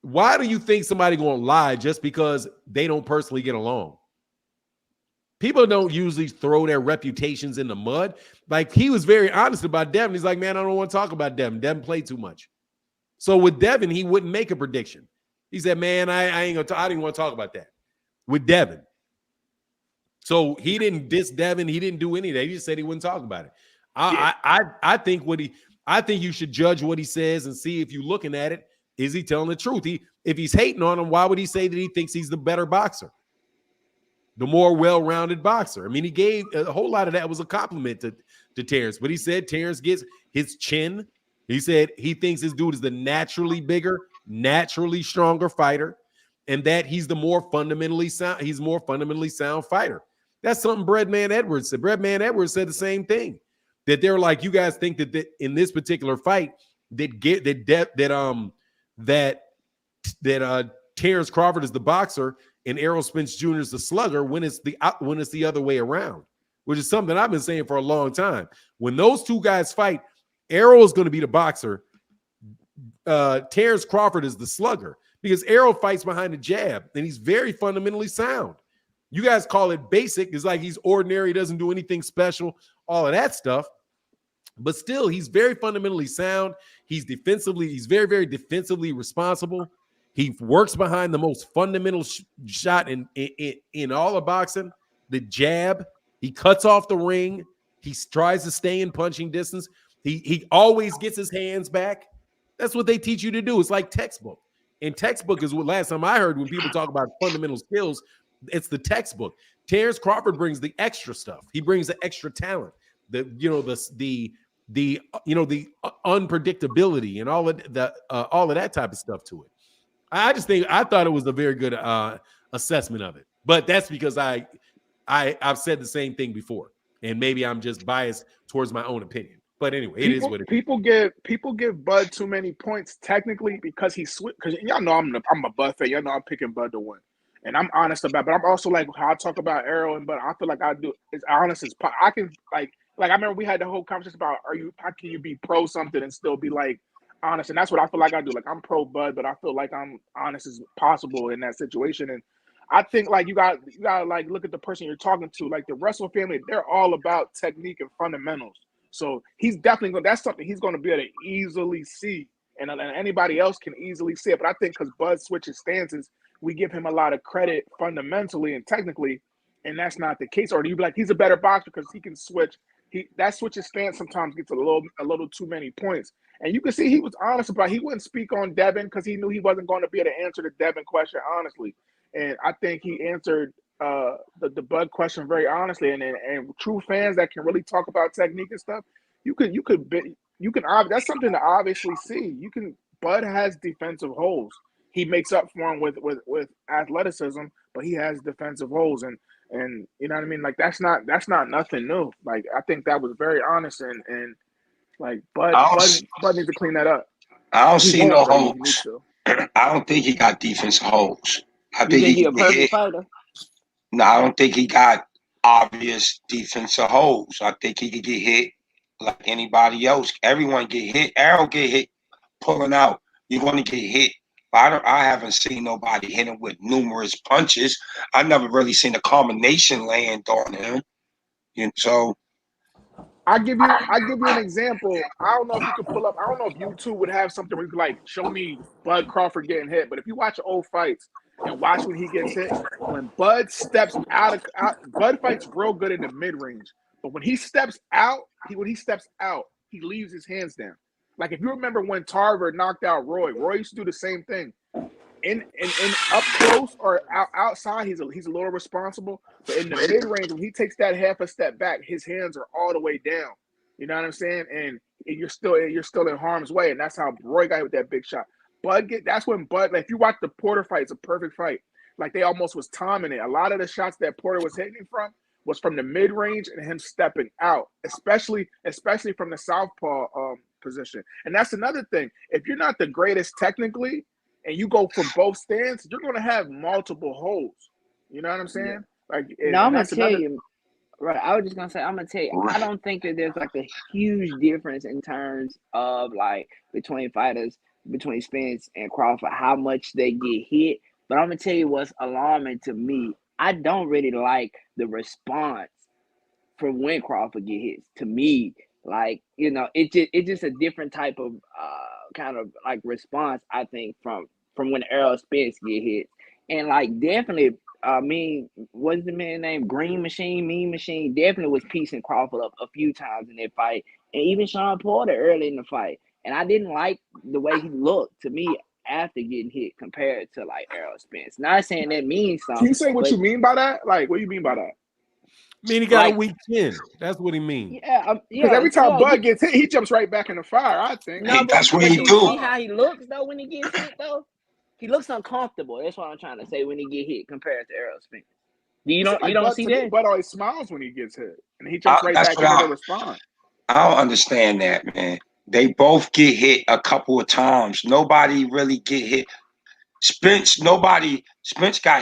why do you think somebody gonna lie just because they don't personally get along? People don't usually throw their reputations in the mud. Like, he was very honest about Devin. He's like, man, I don't want to talk about Devin. Devin played too much. So with Devin, he wouldn't make a prediction. He said, man, I didn't want to talk about that with Devin. So he didn't diss Devin. He didn't do any of that. He just said he wouldn't talk about it. I think you should judge what he says and see if you're looking at it. Is he telling the truth? If he's hating on him, why would he say that he thinks he's the better boxer? The more well-rounded boxer. I mean, he gave a whole lot of that was a compliment to Terrence, but he said Terrence gets his chin. He said he thinks this dude is the naturally bigger, naturally stronger fighter, and that he's the more fundamentally sound. He's more fundamentally sound fighter. That's something Breadman Edwards said. Breadman Edwards said the same thing. That they're like, you guys think that in this particular fight that Terrence Crawford is the boxer and Errol Spence Jr. is the slugger when it's the other way around, which is something I've been saying for a long time. When those two guys fight, Errol is going to be the boxer. Terrence Crawford is the slugger because Errol fights behind the jab and he's very fundamentally sound. You guys call it basic. It's like he's ordinary, doesn't do anything special, all of that stuff. But still, he's very fundamentally sound. He's very, very defensively responsible. He works behind the most fundamental shot in all of boxing, the jab. He cuts off the ring. He tries to stay in punching distance. He always gets his hands back. That's what they teach you to do. It's like textbook. And textbook is what last time I heard when people talk about fundamental skills, it's the textbook. Terrence Crawford brings the extra stuff. He brings the extra talent. The unpredictability and all of that type of stuff to it. I thought it was a very good assessment of it, but that's because I've said the same thing before, and maybe I'm just biased towards my own opinion. But anyway, it is what it is. People give Bud too many points technically because he switched. Because y'all know I'm a Bud fan. Y'all know I'm picking Bud to win, and I'm honest about it. But I'm also like how I talk about Errol and Bud. I feel like I do as honest as I can. Like I remember we had the whole conversation about how can you be pro something and still be like honest, and that's what I feel like I do. Like I'm pro Bud, but I feel like I'm honest as possible in that situation. And I think like you got like look at the person you're talking to. Like the Russell family, they're all about technique and fundamentals. So he's definitely going. That's something he's going to be able to easily see, and anybody else can easily see it. But I think because Bud switches stances, we give him a lot of credit fundamentally and technically, and that's not the case. Or do you be like he's a better boxer because he can switch? That switches stance sometimes gets a little too many points. And you can see he was honest about it. He wouldn't speak on Devin because he knew he wasn't going to be able to answer the Devin question honestly. And I think he answered the Bud question very honestly. And true fans that can really talk about technique and stuff, you can that's something to obviously see. Bud has defensive holes. He makes up for him with athleticism, but he has defensive holes and you know what I mean? Like that's not nothing new. Like I think that was very honest and Like I Bud needs to clean that up. don't He see won't, no but he needs holes. to. I don't think he got defensive holes. I You think think he he a can get hit. perfect fighter? No, I don't think he got obvious defensive holes. I think he could get hit like anybody else. Everyone get hit. Arrow get hit pulling out. You're going to get hit. But I haven't seen nobody hit him with numerous punches. I never really seen a combination land on him. And so I give you an example. I don't know if you could pull up. I don't know if YouTube would have something where you could like show me Bud Crawford getting hit. But if you watch old fights and watch when he gets hit, when Bud steps out, Bud fights real good in the mid range. But when he steps out, he leaves his hands down. Like if you remember when Tarver knocked out Roy used to do the same thing. In up close or outside, he's a little responsible. But in the mid range, when he takes that half a step back, his hands are all the way down. You know what I'm saying? And you're still in harm's way, and that's how Roy got hit with that big shot. That's when Bud. Like if you watch the Porter fight, it's a perfect fight. Like they almost was timing it. A lot of the shots that Porter was hitting from was from the mid range and him stepping out, especially from the southpaw position. And that's another thing. If you're not the greatest technically, and you go for both stands, you're going to have multiple holes. You know what I'm saying? Like, No, I'm gonna tell you. Right, I was just gonna say, I'm gonna tell you, I don't think that there's like a huge difference in terms of like between fighters, between Spence and Crawford, how much they get hit. But I'm gonna tell you what's alarming to me. I don't really like the response from when Crawford get hit. To me, like it's just a different type of kind of like response. I think from when Errol Spence get hit, and like definitely. I mean, what's the man named Mean Machine? Definitely was piecing Crawford up a few times in that fight, and even Sean Porter early in the fight. And I didn't like the way he looked to me after getting hit compared to like Errol Spence. Not saying that means something. Can you say what you mean by that? Like, what do you mean by that? I mean, he got a weak chin. That's what he means. Yeah, because every time Bud gets hit, he jumps right back in the fire. I think. No, that's what he do. do. See how he looks though when he gets hit though. He looks uncomfortable. That's what I'm trying to say when he get hit compared to Errol Spence. You don't see that? Bud always smiles when he gets hit, and he jumps right back in to respond. I don't understand that, man. They both get hit a couple of times. Nobody really get hit. Spence got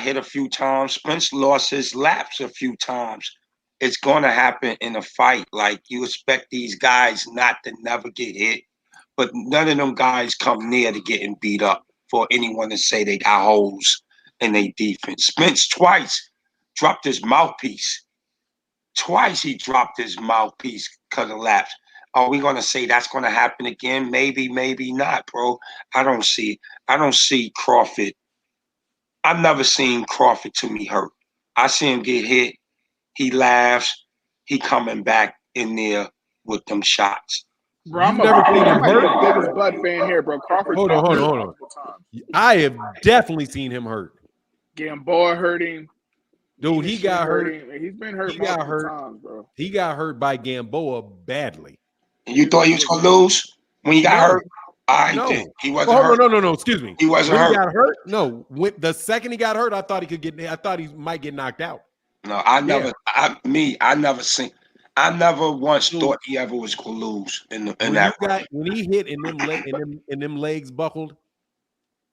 hit a few times. Spence lost his laps a few times. It's going to happen in a fight. Like, you expect these guys not to never get hit, but none of them guys come near to getting beat up for anyone to say they got holes in their defense. Spence twice dropped his mouthpiece. Twice he dropped his mouthpiece because of laps. Are we going to say that's going to happen again? Maybe, maybe not, bro. I don't see Crawford. I've never seen Crawford to me hurt. I see him get hit. He laughs. He coming back in there with them shots. Bro, I'm the biggest Bud fan here, bro. Crawford. Hold on. I have definitely seen him hurt. Gamboa hurting. Dude, he got hurt. He's been hurt multiple times, bro. He got hurt by Gamboa badly. And you thought he was going to lose when he got hurt? He wasn't hurt. No. Excuse me. He wasn't hurt. He got hurt? No. The second he got hurt, I thought he might get knocked out. No, I never once thought he ever was going to lose in that. When he hit and them legs buckled.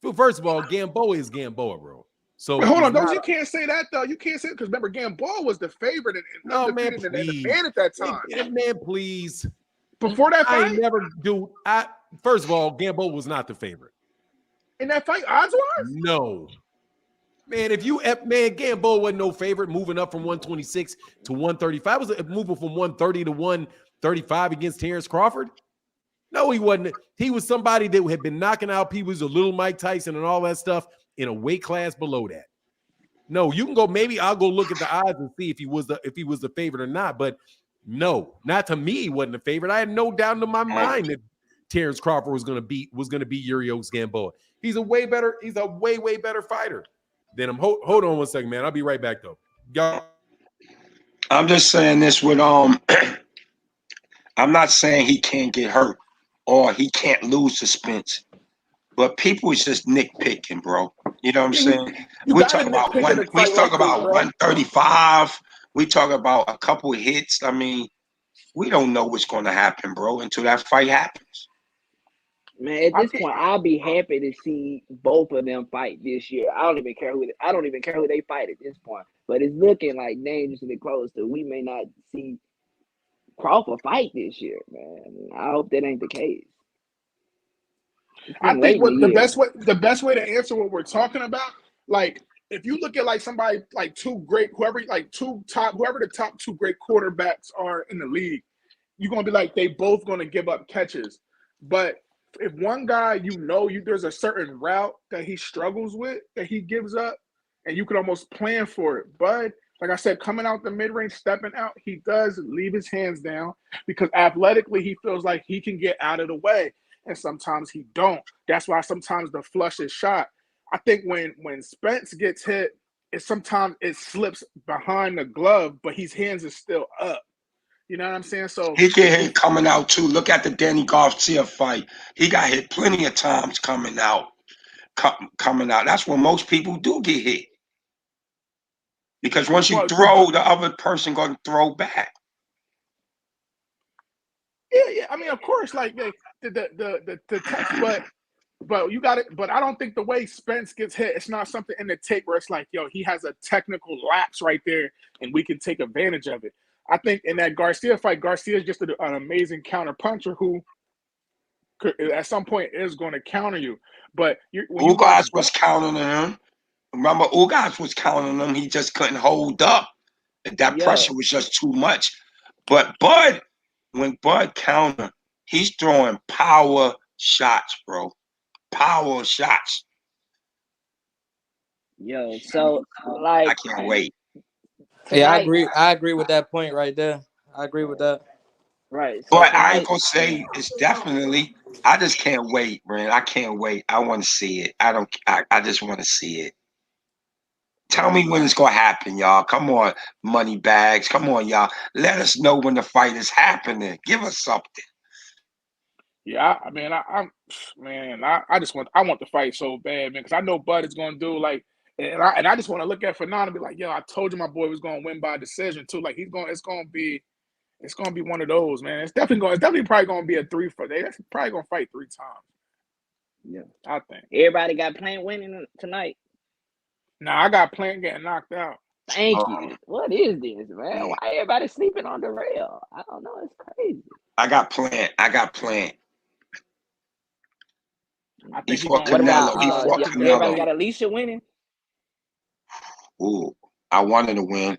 Well, first of all, Gamboa is Gamboa, bro. So wait, hold on, you can't say that though. You can't say it because remember, Gamboa was the favorite and man, the man at that time. Man, please. Before that fight, First of all, Gamboa was not the favorite in that fight. Odds-wise, no. Man, Gamboa wasn't no favorite moving up from 126 to 135. Was moving from 130 to 135 against Terrence Crawford? No, he wasn't. He was somebody that had been knocking out people. He was a little Mike Tyson and all that stuff in a weight class below that. No, you can go. Maybe I'll go look at the odds and see if he was the favorite or not. But no, not to me. He wasn't the favorite. I had no doubt in my mind that Terrence Crawford was going to beat Urios Gamboa. He's a way better fighter than him. Hold on one second, man. I'll be right back though. Y'all. I'm just saying this with I'm not saying he can't get hurt or he can't lose to Spence. But people is just nitpicking, bro. You know what I'm saying? We talk about 135. We talk about a couple of hits. I mean, We don't know what's going to happen, bro, until that fight happens. Man, at I this think point, I'll be happy to see both of them fight this year. I don't even care who they fight at this point. But it's looking like dangerously close to we may not see Crawford fight this year, man. I hope that ain't the case. It's I getting think late in the what year. the best way to answer what we're talking about, like if you look at like somebody like whoever the top two great quarterbacks are in the league, you're gonna be like they both gonna give up catches. But if one guy there's a certain route that he struggles with that he gives up, and you could almost plan for it. But like I said, coming out the mid range, stepping out, he does leave his hands down because athletically he feels like he can get out of the way, and sometimes he don't. That's why sometimes the flush is shot. I think when Spence gets hit, sometimes it slips behind the glove, but his hands is still up. You know what I'm saying? So He get hit if coming out too. Look at the Danny Garcia fight. He got hit plenty of times coming out. Coming out. That's when most people do get hit. Because once you well, throw, the other person going to throw back. yeah. I mean, of course, like the text, but you got it. But I don't think the way Spence gets hit, it's not something in the tape where it's like, yo, he has a technical lapse right there, and we can take advantage of it. I think in that Garcia fight, Garcia is just an amazing counter puncher who at some point is going to counter you. But when you watch, Ugas was counting him. Remember, Ugas was counting him. He just couldn't hold up. That Yeah. pressure was just too much. But Bud, when Bud counter, he's throwing power shots, bro. Power shots. Yo, so I like can't wait. Yeah, tonight, I agree with that point right there. I agree with that. right? So But I ain't tonight, gonna say it's definitely. I just can't wait, man. I can't wait. I want to see it. I just want to see it. Tell me when it's gonna happen, y'all. Come on, money bags. Come on, y'all. Let us know when the fight is happening. Give us something. yeah, I mean, I just want the fight so bad, man, because I know Bud is going to do like, and I just want to look at Fernando and be like, yo, I told you my boy was going to win by decision too. Like it's going to be one of those, man. It's definitely probably going to be a 3 for they. That's probably going to fight 3 times. yeah, I think. everybody got Plant winning tonight. Now I got Plant getting knocked out. Thank you. What is this, man? Yeah. Why everybody sleeping on the rail? I don't know. It's crazy. I got Plant. I got Plant. I He think he's fought going to What win by about Canelo. He fought everybody Canelo. definitely. got Alicia winning? Ooh, I wanted to win.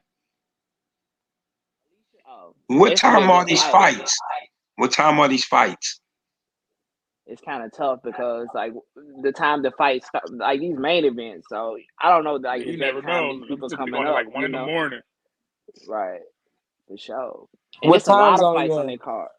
Oh, What that's gonna be a time are good these fight. fights? What time are these fights? It's kind of tough because like the time the fight start, like these main events. So I don't know like Yeah, the you never exact time know. these It people could be coming going to up. like 1 in the morning. Right, for sure. And What it's a time lot of zone you fights on in? that card.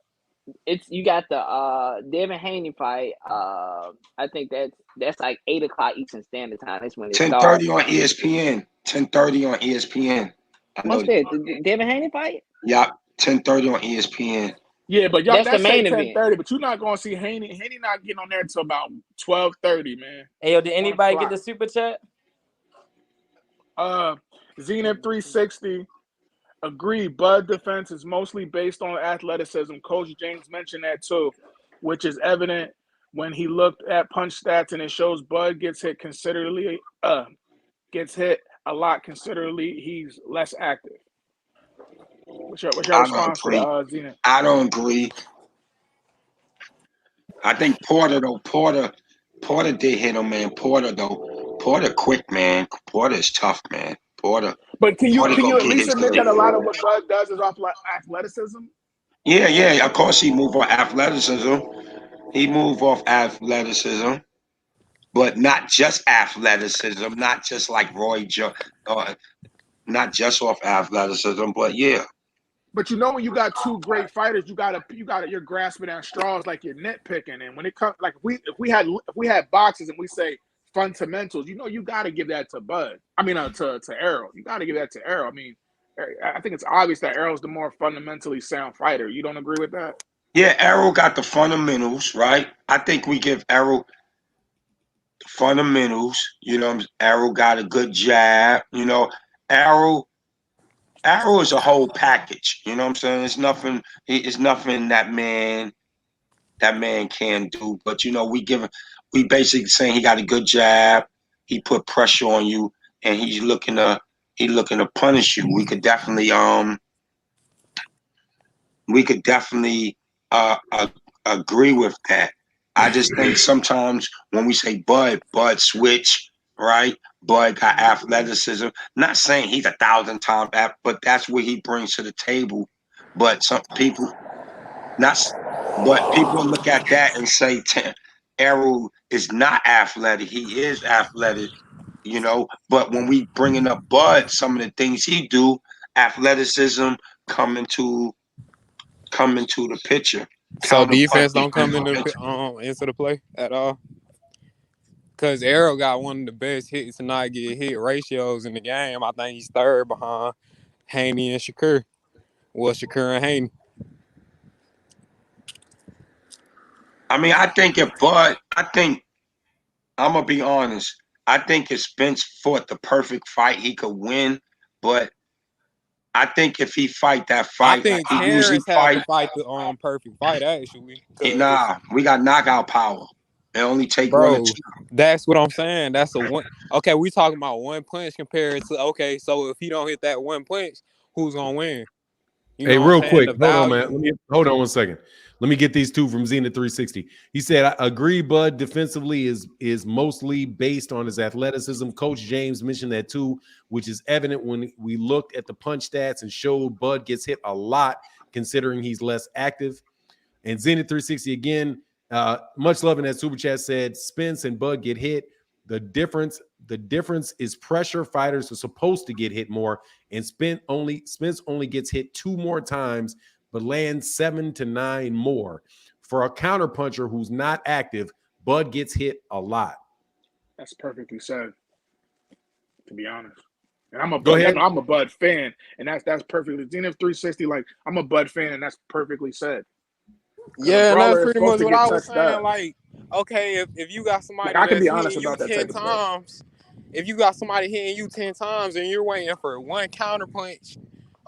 It's you got the Devin Haney fight. I think that's like 8 o'clock Eastern Standard Time. That's when it 10:30 starts. on ESPN. 10:30 on ESPN. I know. What's that? The Devin Haney fight? Yeah, 10:30 on ESPN. Yeah, but y'all That's the that say main event. 10:30, but you're not going to see Haney. Haney not getting on there until about 12:30, man. Hey, yo, did 1 anybody get o'clock. the super chat? Zenith 360 agree. Bud defense is mostly based on athleticism. Coach James mentioned that too, which is evident when he looked at punch stats, and it shows Bud gets hit considerably. Gets hit a lot considerably. He's less active. What's your I don't response to agree. Zenith? I don't agree. I think Porter though. Porter did hit him, man. Porter though. Porter quick, man. Porter is tough, man. Porter But can Porter you gonna at get least his admit stick. that a lot of what Bud does is off athleticism? Yeah. Of course he move on athleticism. He move off athleticism, but not just athleticism. Not just like Roy Jones. Not just off athleticism, but yeah. But you know when you got two great fighters, you're grasping at straws like you're nitpicking. And when it comes like if we had boxes and we say fundamentals, you gotta give that to Bud. I mean to Errol. You gotta give that to Errol. I mean, I think it's obvious that Errol's the more fundamentally sound fighter. You don't agree with that? Yeah, Errol got the fundamentals, right? I think we give Errol the fundamentals. Errol got a good jab. Errol Arrow is a whole package. You know what I'm saying? It's nothing. It's nothing that man can do. But we basically saying he got a good jab. He put pressure on you, and he's looking to punish you. We could definitely agree with that. I just think sometimes when we say Bud switch, right? Bud got athleticism. Not saying he's 1,000 times, but that's what he brings to the table. But some people, but people look at that and say Errol is not athletic. He is athletic, But when we bringing up Bud, some of the things he do, athleticism come into the picture. So Counterpunch defense don't come into the play at all. Cause Arrow got one of the best hits and not get hit ratios in the game. I think he's third behind Haney and Shakur. Well, Shakur and Haney. I mean, I think I'm gonna be honest. I think if Spence fought the perfect fight, he could win. But I think if he fight that I fight, think he usually Terrence had to fight the perfect fight actually. Nah, we got knockout power. It only take one or Bro, two. that's what I'm saying. That's a one. Okay, we talking about one punch compared to so if he don't hit that one punch, who's gonna win? You Hey, know what I'm real saying? quick, The hold on, value. man. Hold on 1 second. Let me get these two from Zenith 360. He said, I agree, Bud defensively is mostly based on his athleticism. Coach James mentioned that too, which is evident when we looked at the punch stats and showed Bud gets hit a lot considering he's less active. And Zenith 360 again, much love in that super chat said Spence and Bud get hit. The difference is pressure. Fighters are supposed to get hit more, and Spence only gets hit 2 more times, but lands 7 to 9 more. For a counterpuncher who's not active, Bud gets hit a lot. That's perfectly said, to be honest. And I'm a Go Bud, ahead. I'm a Bud fan, and that's perfectly Zenith 360. Like, I'm a Bud fan, and that's perfectly said. Yeah, and that's pretty much what I was saying. Like, okay, if you got somebody I can that's be honest hitting you about that 10 type of stuff. times, if you got somebody hitting you 10 times and you're waiting for one counter punch,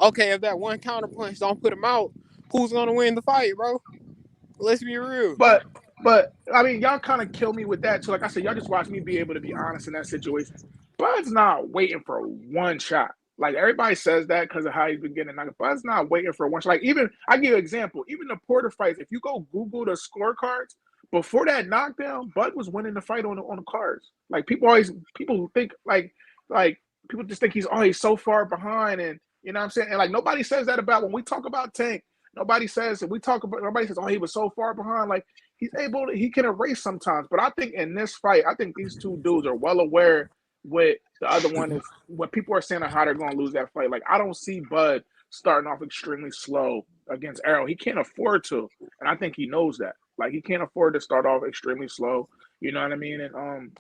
okay, if that one counter punch don't put him out, who's gonna win the fight, bro? Let's be real. But I mean, y'all kind of kill me with that. So, like I said, y'all just watch me be able to be honest in that situation. Bud's not waiting for one shot. Like, everybody says that because of how he's been getting knocked. Bud's not waiting for one shot. Like, even I give you an example. Even the Porter fights. If you go Google the scorecards before that knockdown, Bud was winning the fight on the cards. Like, people think like people just think he's so far behind, and you know what I'm saying. And like, nobody says that about when we talk about Tank. Nobody says oh, he was so far behind. Like, he can erase sometimes. But I think in this fight, I think these two dudes are well aware what the other one is, what people are saying, how they're going to lose that fight. Like, I don't see Bud starting off extremely slow against Arrow. He can't afford to, and I think he knows that. Like, he can't afford to start off extremely slow. You know what I mean? And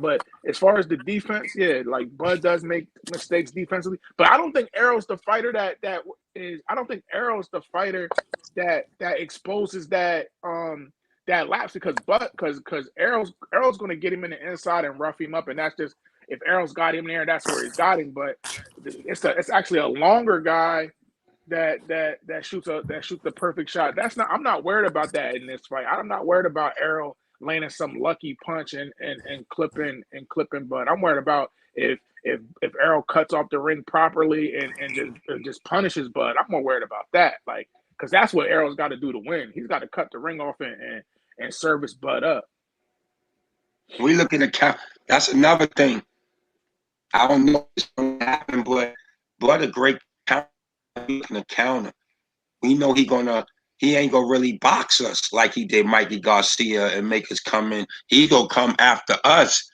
but as far as the defense, yeah, like, Bud does make mistakes defensively, but I don't think Arrow's the fighter that is. I don't think Arrow's the fighter that exposes that lapse, because Arrow's going to get him in the inside and rough him up, and that's just, if Arrow's got him there, that's where he's got him. But it's actually a longer guy that shoots the perfect shot. I'm not worried about that in this fight. I'm not worried about Arrow landing some lucky punch and clipping Bud. I'm worried about if Arrow cuts off the ring properly and just punishes Bud. I'm more worried about that, like, because that's what Arrow's got to do to win. He's got to cut the ring off and service Bud up. We look at the count. That's another thing. I don't know what's going to happen, but Bud a great counter. We know he ain't gonna really box us like he did Mikey Garcia and make us come in. He gonna come after us.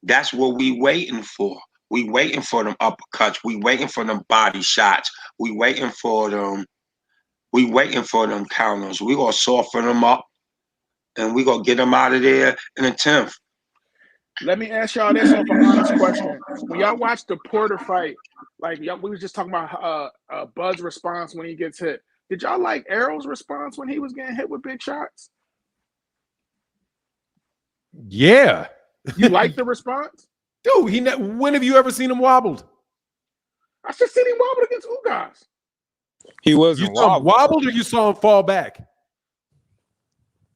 That's what we waiting for. We waiting for them uppercuts. We waiting for them body shots. We waiting for them counters. We gonna soften them up, and we gonna get them out of there in a 10th. Let me ask y'all this off an honest question. When y'all watch the Porter fight, like, we was just talking about Bud's response when he gets hit. Did y'all like Arrow's response when he was getting hit with big shots? Yeah. You like the response? Dude, when have you ever seen him wobbled? just seen him wobble against Ugas. He You wasn't saw him wobbling. wobbled or you saw him fall back?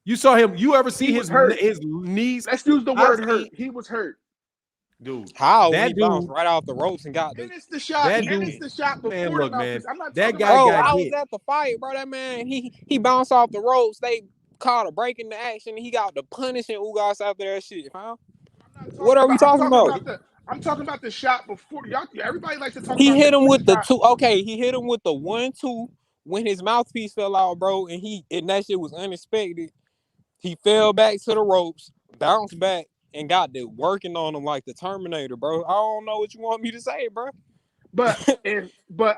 You saw him. You ever see He his was hurt. knees? Let's use the I've word seen- hurt. He was hurt. Dude, How when that he bounced dude, right off the ropes and got the And it's the shot. that And dude- it's the shot before man, the look, mouthpiece. man, I'm not that talking guy about bro, got I hit. was at the fight, bro. That man, he bounced off the ropes. They called a break in the action. And he got the punishing Ugas after that shit, huh? What are we talking about? I'm talking about the shot before. Y'all, everybody likes to talk He about hit him with the shot. two. Okay, he hit him with the 1-2 when his mouthpiece fell out, bro, and that shit was unexpected. He fell back to the ropes, bounced back, and got the working on him like the Terminator, bro. I don't know what you want me to say, bro. But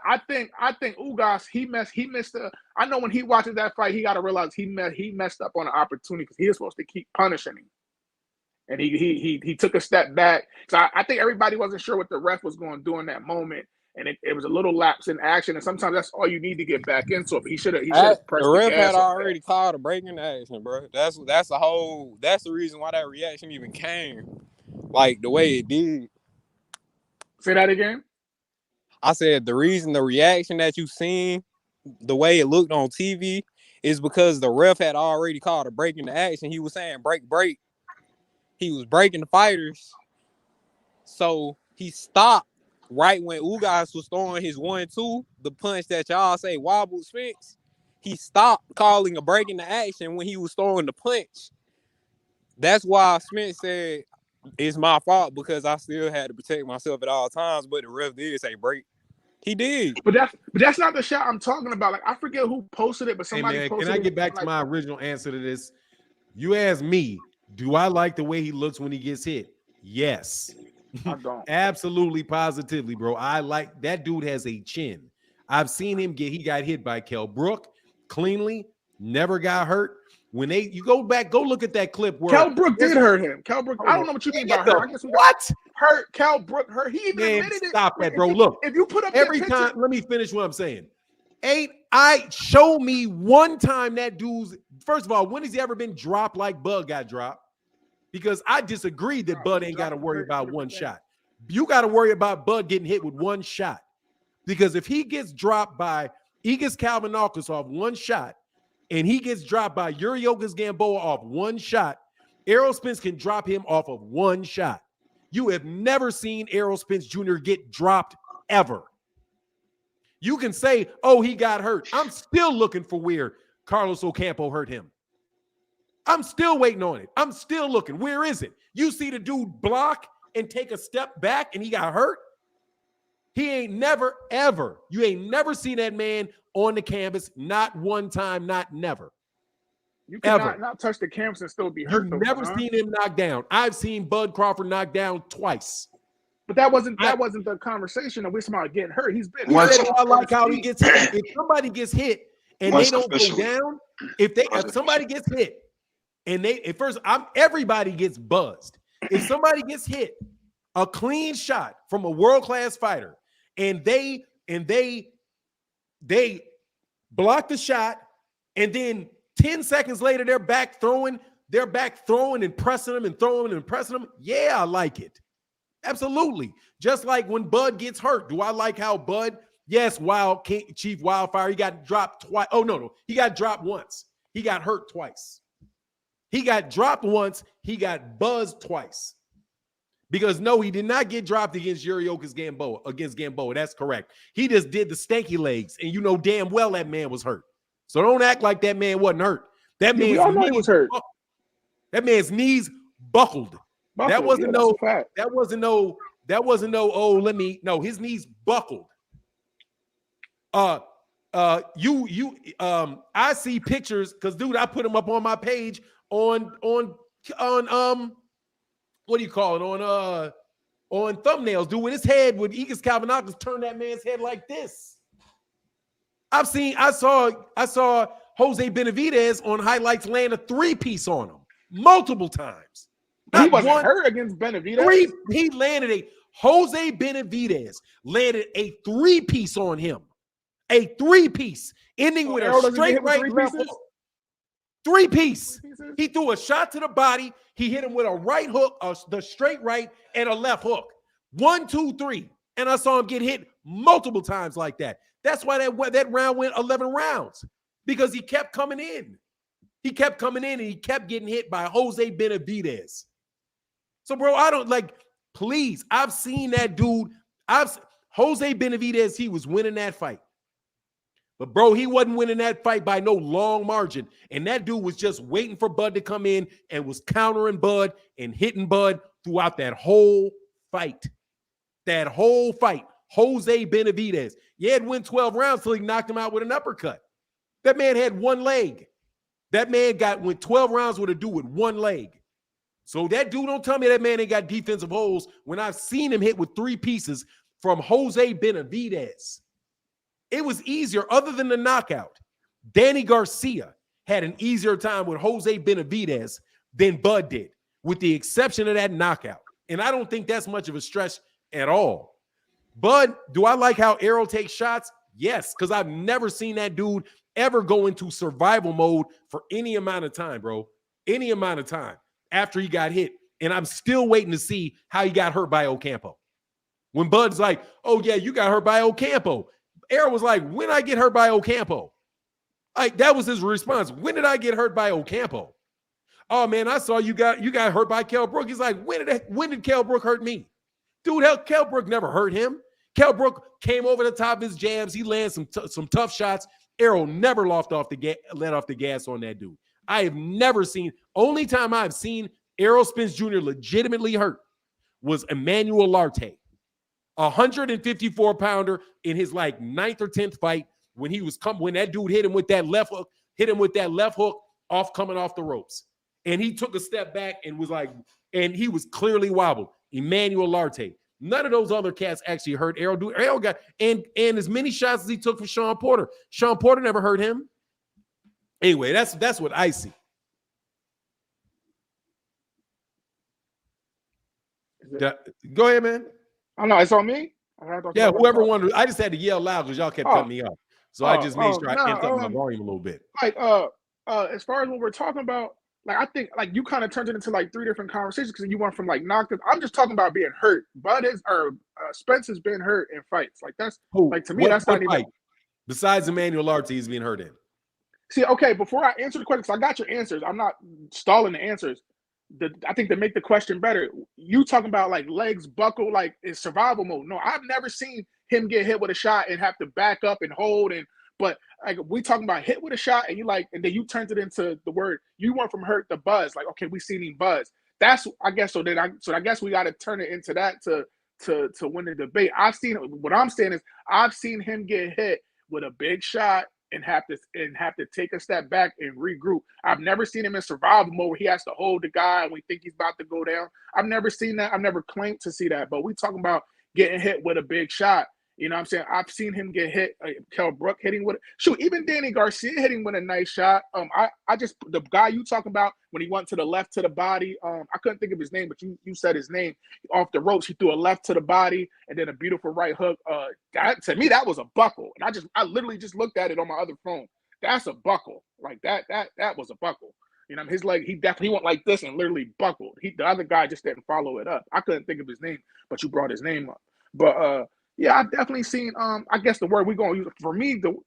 I think Ugas he missed the. I know when he watches that fight, he got to realize he messed up on an opportunity because he was supposed to keep punishing him, and he took a step back. So I think everybody wasn't sure what the ref was going to do in that moment, and it was a little lapse in action. And sometimes that's all you need to get back into it. But he should have pressed The the ref gas had on already called a break in the action, bro. That's the reason why that reaction even came, like the way it did. Say that again. I said the reason the reaction that you seen, the way it looked on TV, is because the ref had already called a break in the action. He was saying break. He was breaking the fighters. So he stopped right when Ugas was throwing his 1-2, the punch that y'all say wobbled Spence. He stopped calling a break in the action when he was throwing the punch. That's why Spence said it's my fault because I still had to protect myself at all times, but the ref did say break. He did. But that's not the shot I'm talking about. Like I forget who posted it, but somebody hey man, posted can I it get back to my original answer to this? You asked me, do I like the way he looks when he gets hit? Yes. I don't. Absolutely, positively, bro. I like that dude has a chin. I've seen him he got hit by Kell Brook cleanly, never got hurt. When you go back, go look at that clip where Kell Brook did hurt him. Kell Brook, I don't know what you mean by hurt. I guess what? Hurt Kell Brook hurt. He even Man, admitted it. stop that, bro. Look, if you put up every that time, picture, let me finish what I'm saying. Show me one time that dude's, first of all, when has he ever been dropped like Bud got dropped? Because I disagree that Bud ain't got to worry about one shot. You got to worry about Bud getting hit with one shot. Because if he gets dropped he gets Calvin Marcus off one shot, and he gets dropped by Yuriokas Gamboa off one shot, Errol Spence can drop him off of one shot. You have never seen Errol Spence Jr. get dropped ever. You can say, oh, he got hurt. I'm still looking for where Carlos Ocampo hurt him. I'm still waiting on it. I'm still looking. Where is it? You see the dude block and take a step back and he got hurt? He ain't never, ever. You ain't never seen that man on the canvas, not one time, not never. you cannot not touch the canvas and still be hurt. You've never seen him knocked down. I've seen Bud Crawford knocked down twice. But that wasn't the conversation that we're about getting hurt. He's been. I like how he gets hit. If somebody gets hit and they don't go down, if somebody gets hit and everybody gets buzzed. If somebody gets hit, a clean shot from a world-class fighter, and they block the shot, and then 10 seconds later they're back throwing and pressing them and throwing and pressing them. Yeah, I like it. Absolutely. Just like when Bud gets hurt. Do I like how Bud, yes, Chief Wildfire, he got dropped twice. Oh, no. He got dropped once. He got hurt twice. He got dropped once. He got buzzed twice. Because no, he did not get dropped against Yuriokas Gamboa. That's correct. He just did the stanky legs, and you know damn well that man was hurt. So don't act like that man wasn't hurt. That man's he was hurt. That man's knees buckled. That wasn't no, his knees buckled. I see pictures because dude, I put them up on my page on what do you call it? On thumbnails, dude, with his head, with Igis Kalvanakis turn that man's head like this. I saw Jose Benavidez on highlights land a 3-piece on him multiple times. He wasn't hurt against Benavidez. Jose Benavidez landed a 3-piece on him. A 3-piece, ending with a straight right left hook. 3-piece. He threw a shot to the body. He hit him with a right hook, the straight right, and a left hook. 1, 2, 3. And I saw him get hit multiple times like that. That's why that round went 11 rounds, because he kept coming in. He kept coming in and he kept getting hit by Jose Benavidez. So, bro, I don't like, please, I've seen that dude. Jose Benavidez, he was winning that fight. But, bro, he wasn't winning that fight by no long margin. And that dude was just waiting for Bud to come in and was countering Bud and hitting Bud throughout that whole fight. That whole fight. Jose Benavidez. Yeah, it went 12 rounds till he knocked him out with an uppercut. That man had one leg. That man went 12 rounds with a dude with one leg. So that dude, don't tell me that man ain't got defensive holes when I've seen him hit with 3 pieces from Jose Benavidez. It was easier, other than the knockout. Danny Garcia had an easier time with Jose Benavidez than Bud did, with the exception of that knockout. And I don't think that's much of a stretch at all. Bud, do I like how Errol takes shots? Yes, because I've never seen that dude ever go into survival mode for any amount of time, bro. Any amount of time after he got hit. And I'm still waiting to see how he got hurt by Ocampo. When Bud's like, oh, yeah, you got hurt by Ocampo. Errol was like, when I get hurt by Ocampo? Like, that was his response. When did I get hurt by Ocampo? Oh, man, I saw you got hurt by Kell Brook. He's like, when did Kell Brook hurt me? Dude, Kell Brook never hurt him. Kell Brook came over the top of his jabs. He landed some tough shots. Errol never let off the gas on that dude. I have never seen, only time I've seen Errol Spence Jr. legitimately hurt was Emmanuel Larte, 154-pounder in his like 9th or 10th fight, when that dude hit him with that left hook coming off the ropes. And he took a step back and was like, and he was clearly wobbled. Emmanuel Larte. None of those other cats actually hurt Errol. Dude, Errol got and as many shots as he took from Sean Porter. Sean Porter never hurt him. Anyway, that's what I see. Go ahead, man. Oh no, it's on me. Yeah, whoever wanted. I just had to yell loud because y'all kept cutting me off. So I just made sure I amped up my volume a little bit. Like as far as what we're talking about, like I think like you kind of turned it into like 3 different conversations because you went from like knocked. I'm just talking about being hurt. Spence has been hurt in fights. Like that's like to me that's not even. Besides Emmanuel Larte, he's being hurt in. See, okay, before I answer the question, because I got your answers. I'm not stalling the answers. I think to make the question better, you talking about like legs buckle, like in survival mode. No, I've never seen him get hit with a shot and have to back up and hold. But like we talking about hit with a shot and and then you turned it into the word. You went from hurt to buzz. Like, okay, we seen him buzz. That's I guess so. I guess we got to turn it into that to win the debate. What I'm saying is I've seen him get hit with a big shot and have to take a step back and regroup. I've never seen him in survival mode where he has to hold the guy and we think he's about to go down. I've never seen that. I've never claimed to see that. But we talking about getting hit with a big shot. You know what I'm saying? I've seen him get hit. Kell Brook hitting with even Danny Garcia hitting with a nice shot. The guy you talking about when he went to the left to the body. I couldn't think of his name, but you said his name off the ropes. He threw a left to the body and then a beautiful right hook. To me, that was a buckle. And I literally just looked at it on my other phone. That's a buckle. Like that was a buckle. You know, his leg, he definitely went like this and literally buckled. The other guy just didn't follow it up. I couldn't think of his name, but you brought his name up. But yeah, I've definitely seen. I guess the word we're gonna use for me to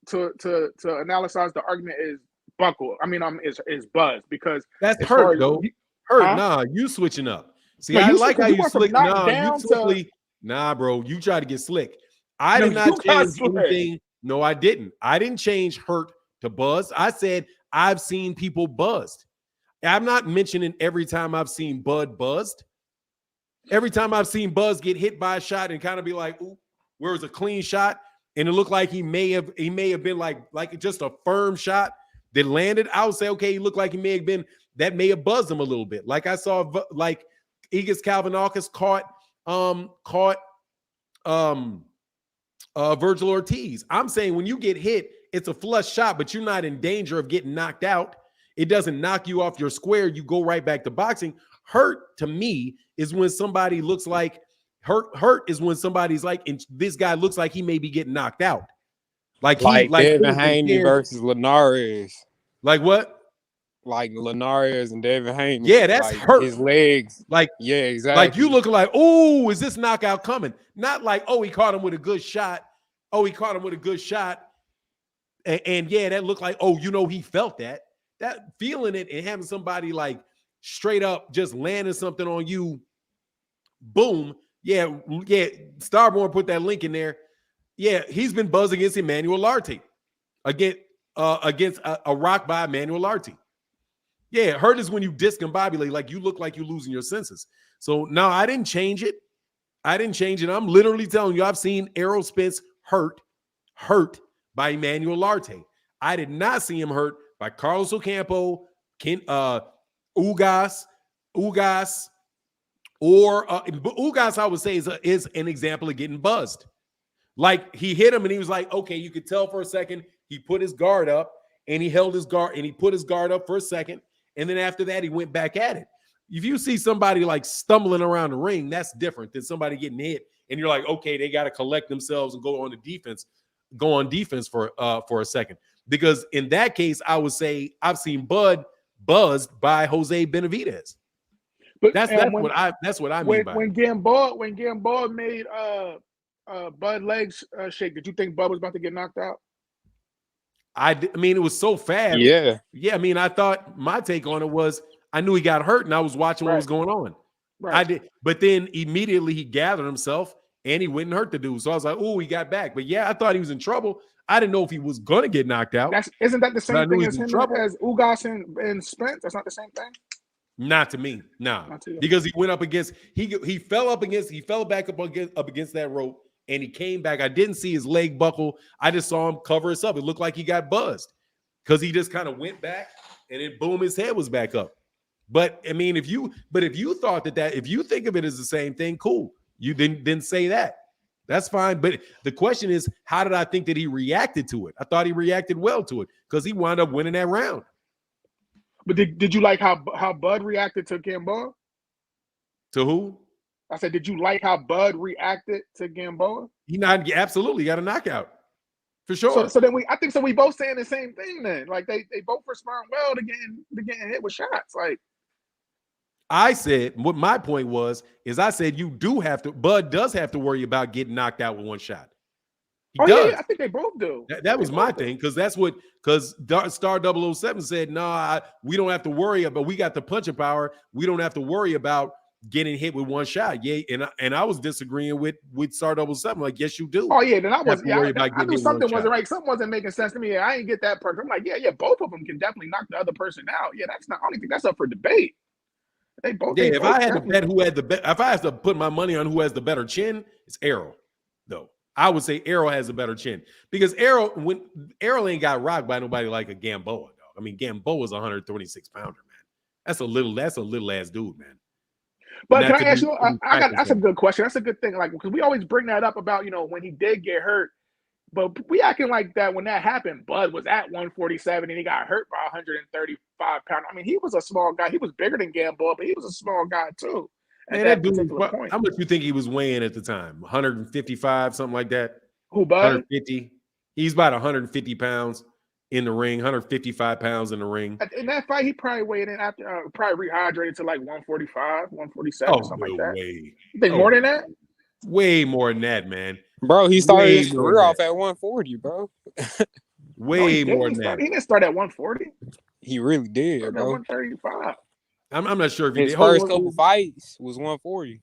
analyze the argument is buckle. I mean, is buzz because that's hurt though. Hurt, nah, you switching up. See, I like how you slick. Nah, you slickly. Nah, bro, you try to get slick. I did not change anything. No, I didn't. I didn't change hurt to buzz. I said I've seen people buzzed. I'm not mentioning every time I've seen Bud buzzed. Every time I've seen Buzz get hit by a shot and kind of be like, ooh, where it was a clean shot, and it looked like he may have been like just a firm shot that landed, I would say, okay, he looked like he may have buzzed him a little bit. Like I saw like Egas Kalvanakis caught Virgil Ortiz. I'm saying when you get hit, it's a flush shot, but you're not in danger of getting knocked out. It doesn't knock you off your square. You go right back to boxing. Hurt to me is when somebody looks like hurt is when somebody's like, and this guy looks like he may be getting knocked out. Like Devin Haney versus Linares. Like what? like Linares and Devin Haney. Yeah, that's like, hurt. His legs. Like, Yeah, exactly. like you looking like, oh, is this knockout coming? Not like, oh, he caught him with a good shot. Oh, he caught him with a good shot. And yeah, that looked like, oh, he felt that. That feeling it and having somebody like straight up just landing something on you. Boom. Yeah. Starborn put that link in there. Yeah, he's been buzzing against Emmanuel Lartey. Against a rock by Emmanuel Lartey. Yeah, hurt is when you discombobulate, like you look like you're losing your senses. So no, I didn't change it. I'm literally telling you, I've seen Errol Spence hurt by Emmanuel Lartey. I did not see him hurt by Carlos Ocampo, Ugas, or Ugas, I would say, is an example of getting buzzed. Like he hit him and he was like, okay, you could tell for a second he put his guard up and he held his guard and he put his guard up for a second. And then after that, he went back at it. If you see somebody like stumbling around the ring, that's different than somebody getting hit. And you're like, okay, they got to collect themselves and go on defense for a second. Because in that case, I would say I've seen Bud buzzed by Jose Benavidez. But that's what I mean by when Gamboa made Bud legs shake, did you think Bud was about to get knocked out? I mean, it was so fast. Yeah. I mean, I thought my take on it was I knew he got hurt and I was watching what was going on. Right. I did, but then immediately he gathered himself and he went and hurt the dude. So I was like, oh, he got back. But yeah, I thought he was in trouble. I didn't know if he was gonna get knocked out. Isn't that the same thing as him as Ugas and Spence? That's not the same thing. Not to me, no. Nah. Because he went up against he fell back up against that rope. And he came back. I didn't see his leg buckle. I just saw him cover us up. It looked like he got buzzed because he just kind of went back and then boom, his head was back up. But I mean, if you thought if you think of it as the same thing, cool. You didn't say that. That's fine. But the question is, how did I think that he reacted to it? I thought he reacted well to it because he wound up winning that round. But did you like how Bud reacted to Gamboa? To who? I said, did you like how Bud reacted to Gamboa? He absolutely got a knockout for sure. So then we both saying the same thing then. Like they both respond well to getting hit with shots. Like I said, what my point is I said Bud does have to worry about getting knocked out with one shot. He does. Yeah, I think they both do. That was my thing because Star 007 said, no, we don't have to worry about. We got the punching power. We don't have to worry about getting hit with one shot. Yeah, and I was disagreeing with Star 007. Like, yes, you do. Oh yeah, then I knew something wasn't right. Something wasn't making sense to me. I didn't get that part. I'm like, yeah, both of them can definitely knock the other person out. Yeah, that's not. I don't think that's up for debate. They both. Yeah, if I had to bet who had if I had to put my money on who has the better chin, it's Errol. Though I would say Errol has a better chin because Errol ain't got rocked by nobody like a Gamboa. Dog. I mean, Gamboa is a 126 pounder, man. That's a little ass dude, man. But can I ask you? That's a good question. That's a good thing. Like, because we always bring that up about when he did get hurt, but we acting like that when that happened. Bud was at 147 and he got hurt by 135 pounds. I mean, he was a small guy. He was bigger than Gamboa, but he was a small guy too. Man, that dude. How much you think he was weighing at the time? 155, something like that. Who, Bud? 150. He's about 150 pounds. In the ring, 155 pounds in the ring. In that fight, he probably weighed in after, probably rehydrated to like 145, 147, something like that. You think more than that? Way more than that, man. Bro, he started his career off at 140, bro. Way more than that. He didn't start at 140. He really did, bro. 135. I'm not sure if his first couple fights was 140.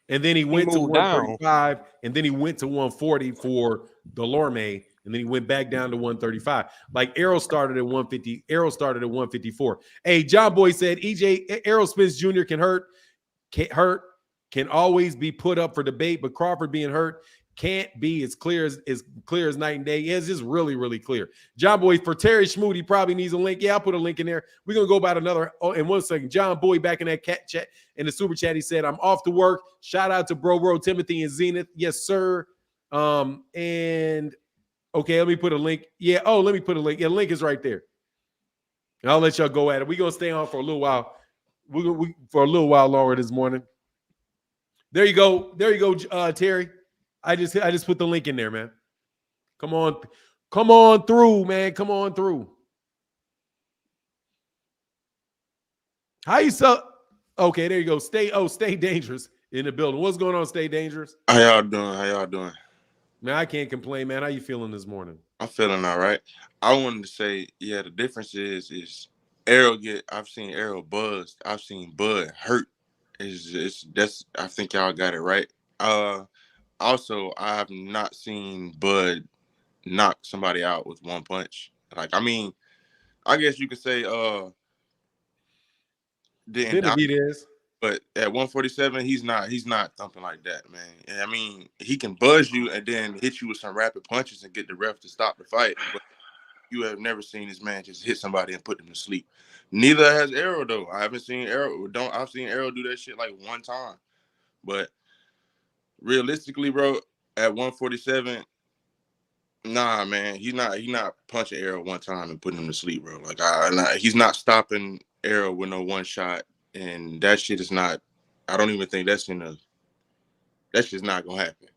And then he went to 135, and then he went to 140 for Delorme. And then he went back down to 135. Like Errol started at 150. Errol started at 154. Hey, John Boy said Errol Spence Jr. can always be put up for debate, but Crawford being hurt can't be as clear as night and day. It's just really, really clear. John Boy, for Terry Schmoot, he probably needs a link. Yeah, I'll put a link in there. We're gonna go about another in 1 second. John Boy back in that cat chat in the super chat. He said, I'm off to work. Shout out to Bro Timothy and Zenith. Yes, sir. And okay, let me put a link. Yeah, let me put a link. Yeah, the link is right there. I'll let y'all go at it. We're gonna stay on for a little while. For a little while longer this morning. There you go. Terry. I just put the link in there, man. Come on through, man. Come on through. How you so? Okay, there you go. Stay dangerous in the building. What's going on? Stay dangerous. How y'all doing? How y'all doing? Man, I can't complain, man. How you feeling this morning? I'm feeling all right. I wanted to say, yeah, the difference is Arrow I've seen Arrow buzzed. I've seen Bud hurt. That's I think y'all got it right. Also I have not seen Bud knock somebody out with one punch. Like, I mean, I guess you could say Benavidez. but at 147, he's not thumping like that, man. And I mean, he can buzz you and then hit you with some rapid punches and get the ref to stop the fight. But you have never seen this man just hit somebody and put them to sleep. Neither has Arrow, though. I haven't seen Arrow. I've seen Arrow do that shit like one time. But realistically, bro, at 147, nah, man, he's not punching Arrow one time and putting him to sleep, bro. Like, he's not stopping Arrow with no one shot. And that shit is not. I don't even think that's just not gonna happen.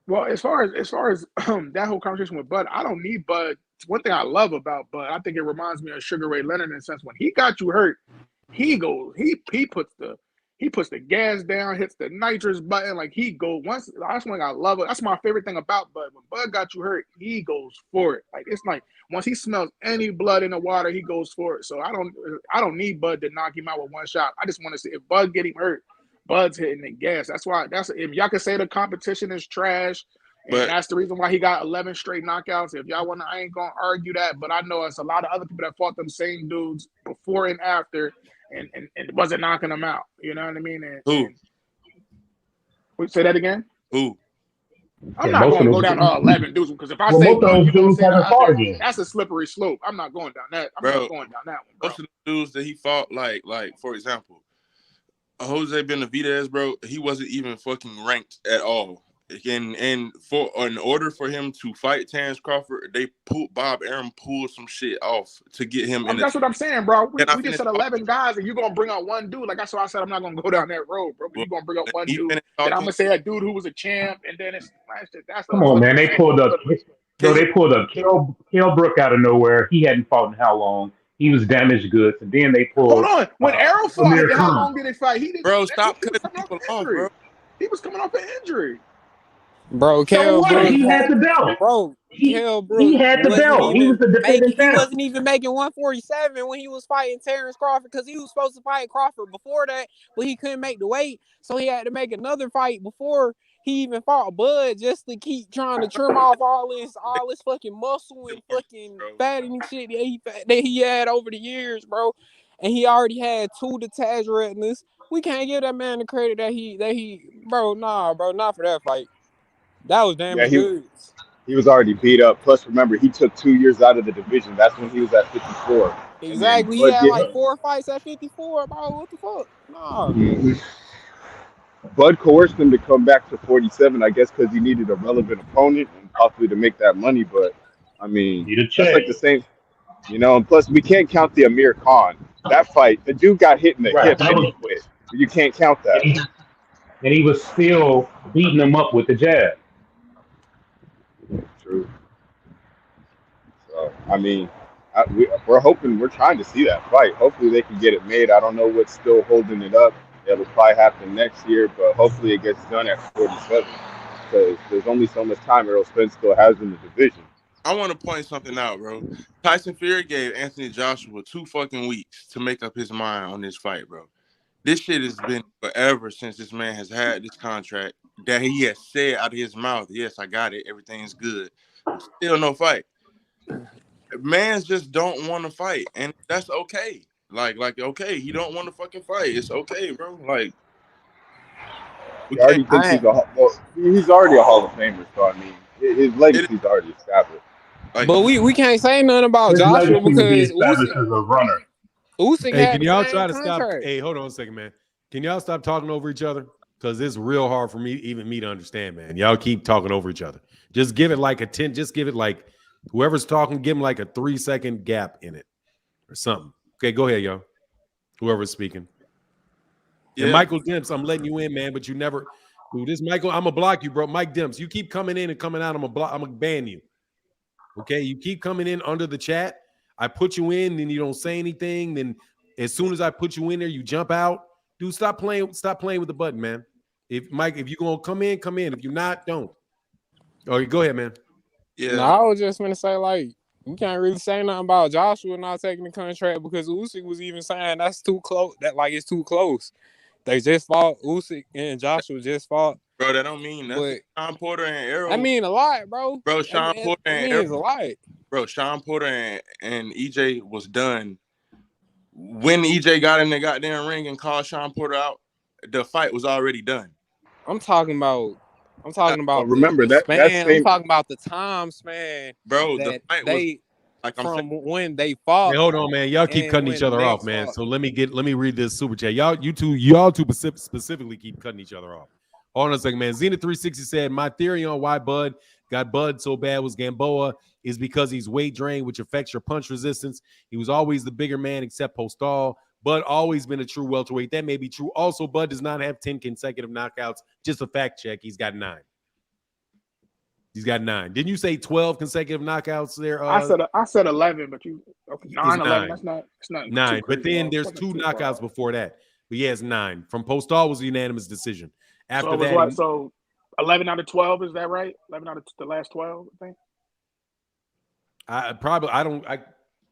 Well, as far as that whole conversation with Bud, I don't need Bud. One thing I love about Bud, I think it reminds me of Sugar Ray Leonard in the sense when he got you hurt, he puts the gas down, hits the nitrous button, like he goes once. That's one thing I love. That's my favorite thing about Bud. When Bud got you hurt, he goes for it. Like, it's like once he smells any blood in the water, he goes for it. So I don't need Bud to knock him out with one shot. I just want to see if Bud get him hurt, Bud's hitting the gas. That's if y'all can say the competition is trash, and that's the reason why he got 11 straight knockouts. If y'all want to, I ain't gonna argue that, but I know it's a lot of other people that fought them same dudes before and after, and wasn't knocking them out. You know what I mean? Who? Say that again. Who? I'm not going to go down to 11 dudes because if I say most of those dudes haven't fought again. That's a slippery slope. I'm not going down that. I'm not going down that one, bro. Most of the dudes that he fought, like for example, Jose Benavidez, bro, he wasn't even fucking ranked at all. And in order for him to fight Terrence Crawford, Bob Arum pulled some shit off to get him. That's what I'm saying, bro. We just said 11 guys, and you're gonna bring out one dude. Like, that's why I said I'm not gonna go down that road, bro. But you're gonna bring out one dude, and I'm gonna say a dude who was a champ, and then that's. Come on, man. They pulled up. They pulled up Kell Brook out of nowhere. He hadn't fought in how long? He was damaged goods, and then they pulled. Hold on. When Arrow fought, how long did they fight? He didn't. Bro, stop cutting people off, bro. He was coming off an injury. Bro, Kell Brook, he had the belt. Bro, Kell Brook, he had the belt. He was the defending champ. He wasn't even making 147 when he was fighting Terrence Crawford because he was supposed to fight Crawford before that, but he couldn't make the weight, so he had to make another fight before he even fought Bud just to keep trying to trim off all this fucking muscle and fucking fat and shit that he had over the years, bro. And he already had 2 detached retinas. We can't give that man the credit that he not for that fight. That was damn good. He was already beat up. Plus, remember, he took 2 years out of the division. That's when he was at 54. Exactly. He had like 4 fights at 54. Bro, what the fuck? Nah. Mm-hmm. Bud coerced him to come back to 47, I guess, because he needed a relevant opponent and possibly to make that money. But, I mean, that's like the same, and plus, we can't count the Amir Khan. That fight, the dude got hit in the hip and he quit. You can't count that. And he was still beating him up with the jab. True. So, I mean, we're trying to see that fight. Hopefully they can get it made. I don't know what's still holding it up. It'll probably happen next year, but hopefully it gets done at 47 because there's only so much time Errol Spence still has in the division. I want to point something out, bro. Tyson Fury gave Anthony Joshua 2 fucking weeks to make up his mind on this fight, bro. This shit has been forever since this man has had this contract that he has said out of his mouth, yes, I got it, everything's good. Still no fight. Mans just don't want to fight, and that's okay. Like, okay, he don't want to fucking fight. It's okay, bro. Like, he already thinks he's already a Hall of Famer, so I mean, his legacy's already established. Like, but we can't say nothing about Joshua because established as a runner. Hey, can y'all try to stop? Hey, hold on a second, man. Can y'all stop talking over each other? Because it's real hard for me to understand, man. Y'all keep talking over each other. Just give it like a 10. Just give it like whoever's talking, give them like a 3-second gap in it or something. Okay, go ahead, y'all. Whoever's speaking. Yeah. And Michael Demps, I'm letting you in, man, but you never. Dude, this Michael, I'm gonna block you, bro. Mike Demps, you keep coming in and coming out. I'm gonna ban you. Okay, you keep coming in under the chat. I put you in, then you don't say anything. Then As soon as I put you in there, you jump out. Dude, stop playing with the button, man. If you're gonna come in, come in. If you're not, don't. Oh, go ahead, man. No, I was just gonna say, like, you can't really say nothing about Joshua not taking the contract because Usyk was even saying that's too close. That like it's too close. They just fought. Usyk and Joshua just fought. Bro, that don't mean nothing. But Sean Porter and Errol. I mean a lot, bro. Bro, Sean Porter and means a lot. Bro, Sean Porter and EJ was done. When EJ got in the goddamn ring and called Sean Porter out, the fight was already done. I'm talking about. Remember that same. I'm talking about the time span, bro. The fight was like from when they fought. Hey, hold on, man. Y'all keep cutting each other off, man. So let me read this super chat. Y'all two specifically keep cutting each other off. Hold on a second, man. Xena360 said, my theory on why Bud got Bud so bad was Gamboa is because he's weight drained, which affects your punch resistance. He was always the bigger man except Postal. Bud always been a true welterweight. That may be true. Also, Bud does not have 10 consecutive knockouts. Just a fact check. He's got 9. He's got 9. Didn't you say 12 consecutive knockouts there? I said 11, but you 9, 11. That's not. It's not 9. But then there's 2 knockouts before that. But he has 9. From Postal was a unanimous decision. After that, so 11 out of 12, is that right? 11 out of the last 12, I think. Let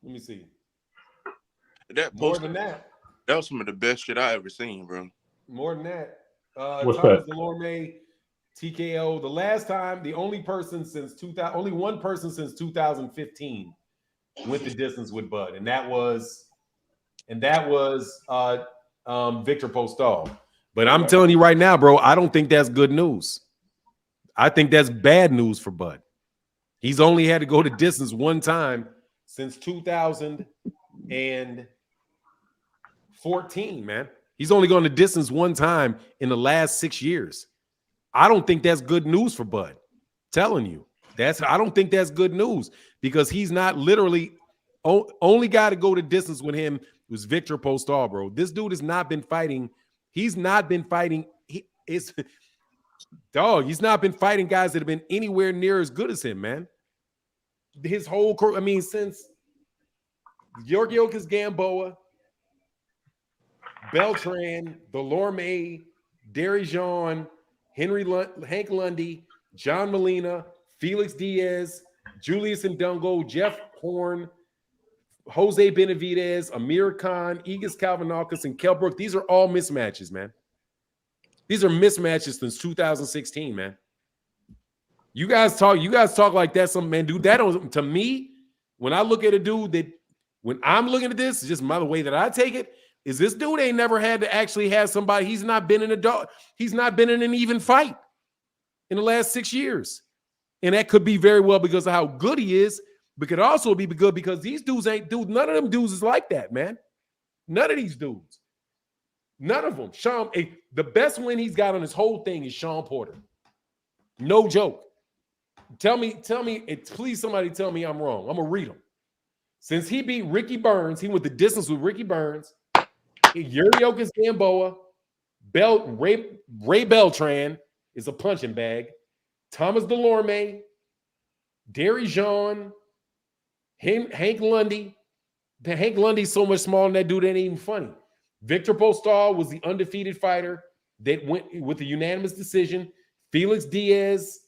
me see. More than that. That was some of the best shit I ever seen, bro. More than that. What's Thomas that? Delorme, TKO. The last time, only one person since 2015 went the distance with Bud, and that was Victor Postal. But I'm telling you right now, bro, I don't think that's good news. I think that's bad news for Bud. He's only had to go the distance one time since 2014, man. He's only gone the distance one time in the last 6 years. I don't think that's good news for Bud. Telling you. I don't think that's good news because he's not literally only guy to go the distance with him was Victor Postal, bro. This dude has not been fighting. He's not been fighting. He's not been fighting guys that have been anywhere near as good as him, man. His whole career, since Georgios Gamboa, Beltran, Delorme, Derijon, Hank Lundy, John Molina, Felix Diaz, Julius Ndungo, Jeff Horn, Jose Benavidez, Amir Khan, Igis Kalvanakis, and Kell Brook. These are all mismatches, man. These are mismatches since 2016, man. You guys talk like that's some man, dude. That don't, to me, when I look at a dude when I'm looking at this, just the way that I take it, is this dude ain't never had to actually have somebody. He's not been in an even fight in the last 6 years. And that could be very well because of how good he is, but could also be good because these dudes none of them dudes is like that, man. None of these dudes. None of them. The best win he's got on his whole thing is Sean Porter. No joke. Tell me, please somebody tell me I'm wrong. I'm going to read them. Since he beat Ricky Burns, he went the distance with Ricky Burns, Georgios Gamboa, Ray Beltran is a punching bag, Thomas Delorme, Derijon, Hank Lundy. Hank Lundy's so much smaller than that dude, ain't even funny. Victor Postal was the undefeated fighter that went with a unanimous decision. Felix Diaz,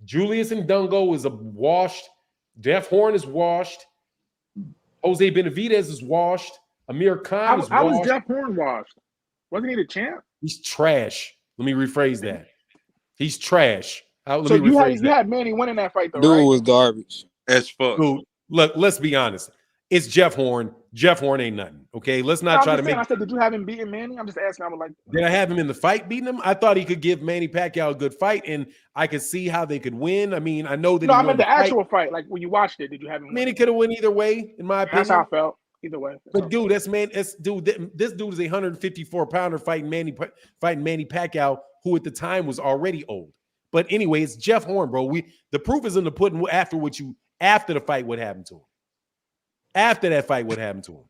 Julius Ndungo is a washed. Jeff Horn is washed. Jose Benavidez is washed. Amir Khan is washed. How was Jeff Horn washed? Wasn't he the champ? He's trash. Let me rephrase that. He's trash. You had Manny winning that fight, though, Dude right? was garbage. As fuck. Dude, look, let's be honest. It's Jeff Horn. Jeff Horn ain't nothing. Okay, let's not try to make. I said, did you have him beating Manny? I'm just asking. Did I have him in the fight beating him? I thought he could give Manny Pacquiao a good fight, and I could see how they could win. I know that. No, I meant the actual fight. Like when you watched it, did you have him? Manny could have won either way, in my opinion. That's how I felt. Either way. But dude, this dude is a 154-pounder fighting Manny Pacquiao, who at the time was already old. But anyway, it's Jeff Horn, bro. The proof is in the pudding after the fight, what happened to him. After that fight, what happened to him?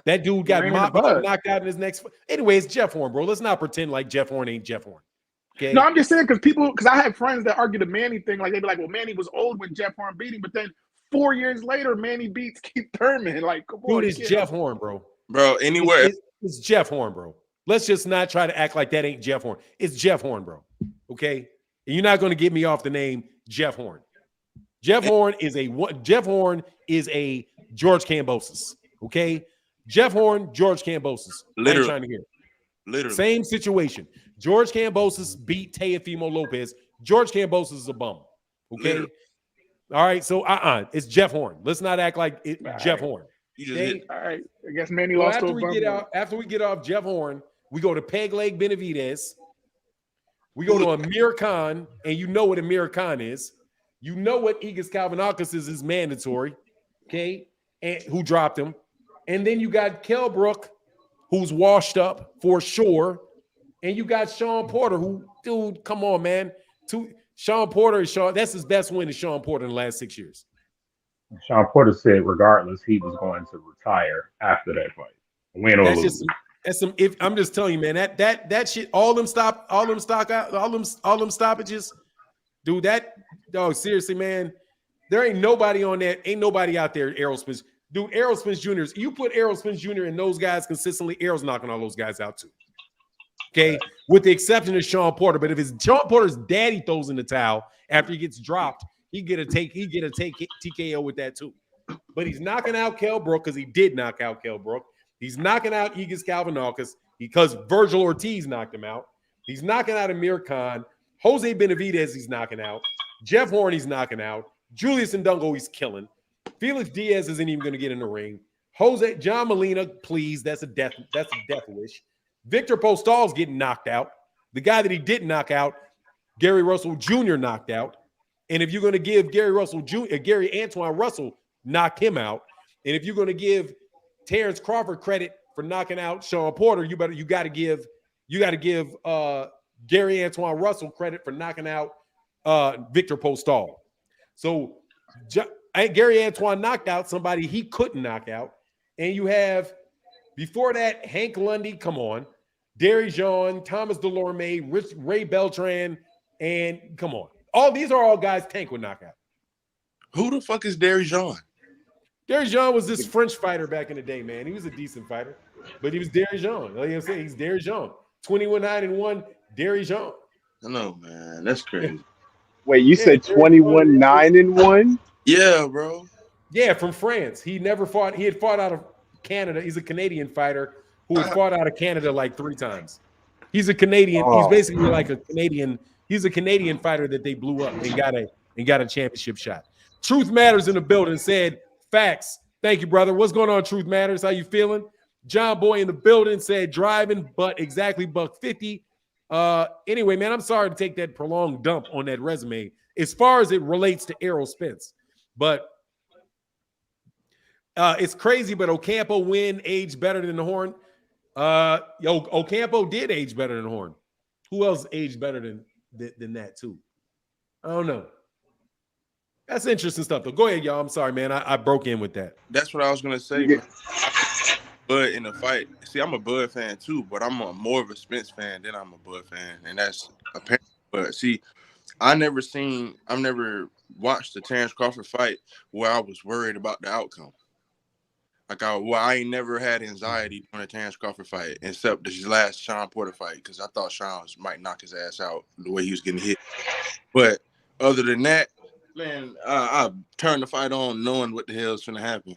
That dude got knocked out in his next fight. Anyway, it's Jeff Horn, bro. Let's not pretend like Jeff Horn ain't Jeff Horn. Okay? No, I'm just saying because I had friends that argue the Manny thing. Like they'd be like, well, Manny was old when Jeff Horn beat him, but then 4 years later, Manny beats Keith Thurman. Like, come on, dude, it's Jeff Horn, bro. Bro, anywhere. It's Jeff Horn, bro. Let's just not try to act like that ain't Jeff Horn. It's Jeff Horn, bro. Okay? And you're not going to get me off the name Jeff Horn. Jeff Horn is a George Kambosos. Okay? Jeff Horn, George Kambosos. I ain't trying to hear it. Literally. Same situation. George Kambosos beat Teofimo Lopez. George Kambosos is a bum. Okay? Literally. All right. So it's Jeff Horn. Let's not act like it's Jeff Horn. You just hit. All right. I guess Manny lost to a bum. After we get off Jeff Horn, we go to Peg Leg Benavidez. We go to Amir Khan, and you know what Amir Khan is. You know what Igis Kalvanakis is mandatory, okay? And who dropped him. And then you got Kell Brook, who's washed up for sure. And you got Sean Porter, who, dude, come on, man. Sean Porter that's his best win is Sean Porter in the last 6 years. Sean Porter said regardless, he was going to retire after that fight. Win or lose. I'm just telling you, man, that shit, all them stoppages, dude, seriously, man, there ain't nobody on that, ain't nobody out there, Errol Spence. Dude, Errol Spence Jr., you put Errol Spence Jr. and those guys consistently, Errol's knocking all those guys out too. Okay, with the exception of Sean Porter. But if it's Sean Porter's daddy throws in the towel after he gets dropped, he get a TKO with that too. But he's knocking out Kell Brook because he did knock out Kell Brook. He's knocking out Igis Kalvanakis because Virgil Ortiz knocked him out. He's knocking out Amir Khan. Jose Benavidez, he's knocking out. Jeff Horn, he's knocking out. Julius Ndungo, he's killing. Felix Diaz isn't even going to get in the ring. John Molina, please, that's a death wish. Victor Postal's getting knocked out. The guy that he didn't knock out, Gary Russell Jr. knocked out. And if you're going to give Gary Antoine Russell knocked him out, and if you're going to give Terrence Crawford credit for knocking out Sean Porter, you got to give Gary Antoine Russell credit for knocking out Victor Postal. So Gary Antoine knocked out somebody he couldn't knock out, and you have before that Hank Lundy, come on, Derry Jean, Thomas Delorme, Ray Beltran, and come on, these are all guys Tank would knock out. Who the fuck is Derry Jean? Derry Jean was this French fighter back in the day, man. He was a decent fighter, but he was Derry Jean. Like I'm saying, he's Derry Jean. 21-9-1, Derry Jean. I know, man. That's crazy. Wait, you said 21-9-1? Yeah, bro. Yeah, from France. He had fought out of Canada. He's a Canadian fighter who had fought out of Canada like 3 times. He's a Canadian. Oh. He's basically like a Canadian. He's a Canadian fighter that they blew up and got a championship shot. Truth Matters in the building said, facts. Thank you, brother. What's going on, Truth Matters? How you feeling? John Boy in the building said driving, but exactly $150. Anyway, man, I'm sorry to take that prolonged dump on that resume as far as it relates to Errol Spence. But it's crazy, but Ocampo aged better than the Horn. Ocampo did age better than the Horn. Who else aged better than that too? I don't know. That's interesting stuff, though. Go ahead, y'all. I'm sorry, man. I broke in with that. That's what I was gonna say. Bud in the fight. See, I'm a Bud fan too, but I'm more of a Spence fan than I'm a Bud fan, and that's apparent. But see, I've never watched the Terrence Crawford fight where I was worried about the outcome. I ain't never had anxiety on a Terrence Crawford fight except this last Sean Porter fight because I thought Sean might knock his ass out the way he was getting hit. But other than that, man, I turned the fight on knowing what the hell is going to happen.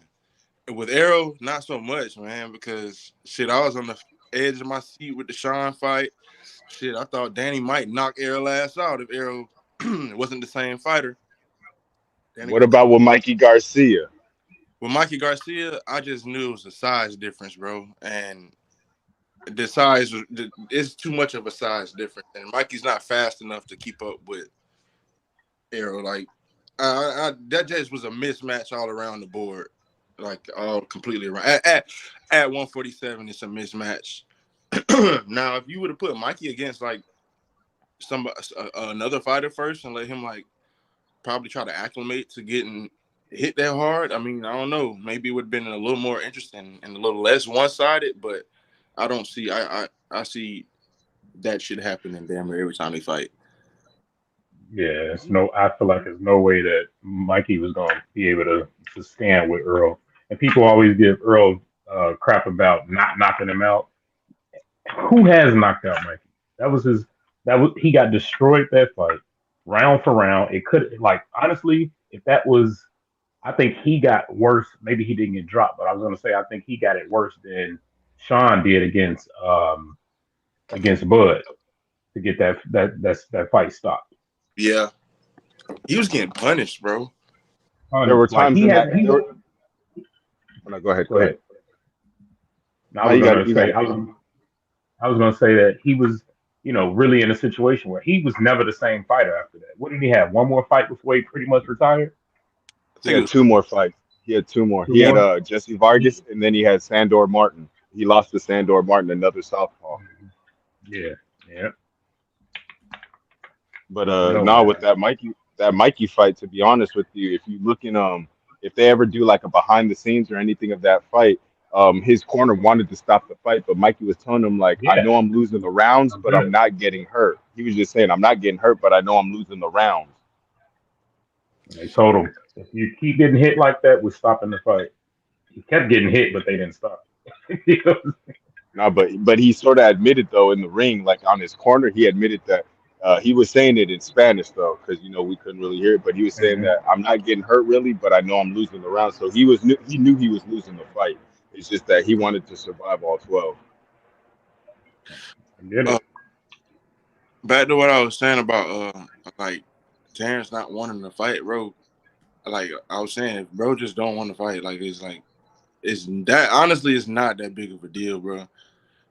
With Errol, not so much, man, because shit, I was on the edge of my seat with the Sean fight. Shit, I thought Danny might knock Errol ass out if Errol wasn't the same fighter. What about with Mikey Garcia? With Mikey Garcia, I just knew it was a size difference, bro. And the size is too much of a size difference. And Mikey's not fast enough to keep up with Errol. Like, that just was a mismatch all around the board. Like, all completely around. At 147, it's a mismatch. Now, if you would have put Mikey against, like, another fighter first and let him, like, probably try to acclimate to getting hit that hard, I mean, I don't know. Maybe it would have been a little more interesting and a little less one-sided, but I don't see – I see that shit happening damn near every time they fight. Yeah, I feel like there's no way that Mikey was going to be able to stand with Earl. And people always give Earl crap about not knocking him out. Who has knocked out Mikey? That was his. That was he got destroyed that fight, round for round. It could like honestly, if that was, I think he got worse. Maybe he didn't get dropped, but I was gonna say I think he got it worse than Sean did against Bud to get that fight stopped. Yeah, he was getting punished, bro. There were Like times he in had. that. He, There were, no, go ahead. go ahead. I No, was you got gonna it. You got say it. I was gonna say that he was, really in a situation where he was never the same fighter after that. What did he have? One more fight before he pretty much retired. I He think it had was. two more fights. He had two more. Two He had more. Jesse Vargas, and then he had Sandor Martin. He lost to Sandor Martin, another southpaw. Yeah, yeah. But No no, with man. that Mikey fight, to be honest with you, if you look in if they ever do like a behind the scenes or anything of that fight, his corner wanted to stop the fight, but Mikey was telling him like, I Yeah, know I'm losing the rounds, I'm but I'm good. not getting hurt. He was just saying, I'm not getting hurt, but I know I'm losing the rounds. And they told him if you keep getting hit like that, we're stopping the fight. He kept getting hit, but they didn't stop. No, but he sort of admitted though in the ring, like on his corner, he admitted that he was saying it in Spanish though, because we couldn't really hear it. But he was saying Mhm. that I'm not getting hurt really, but I know I'm losing the round. So he knew he was losing the fight. It's just that he wanted to survive all 12. I get Uh, it. back to what I was saying about like Terrence not wanting to fight, bro. Like I was saying, bro just don't want to fight. Like it's that honestly, it's not that big of a deal, bro.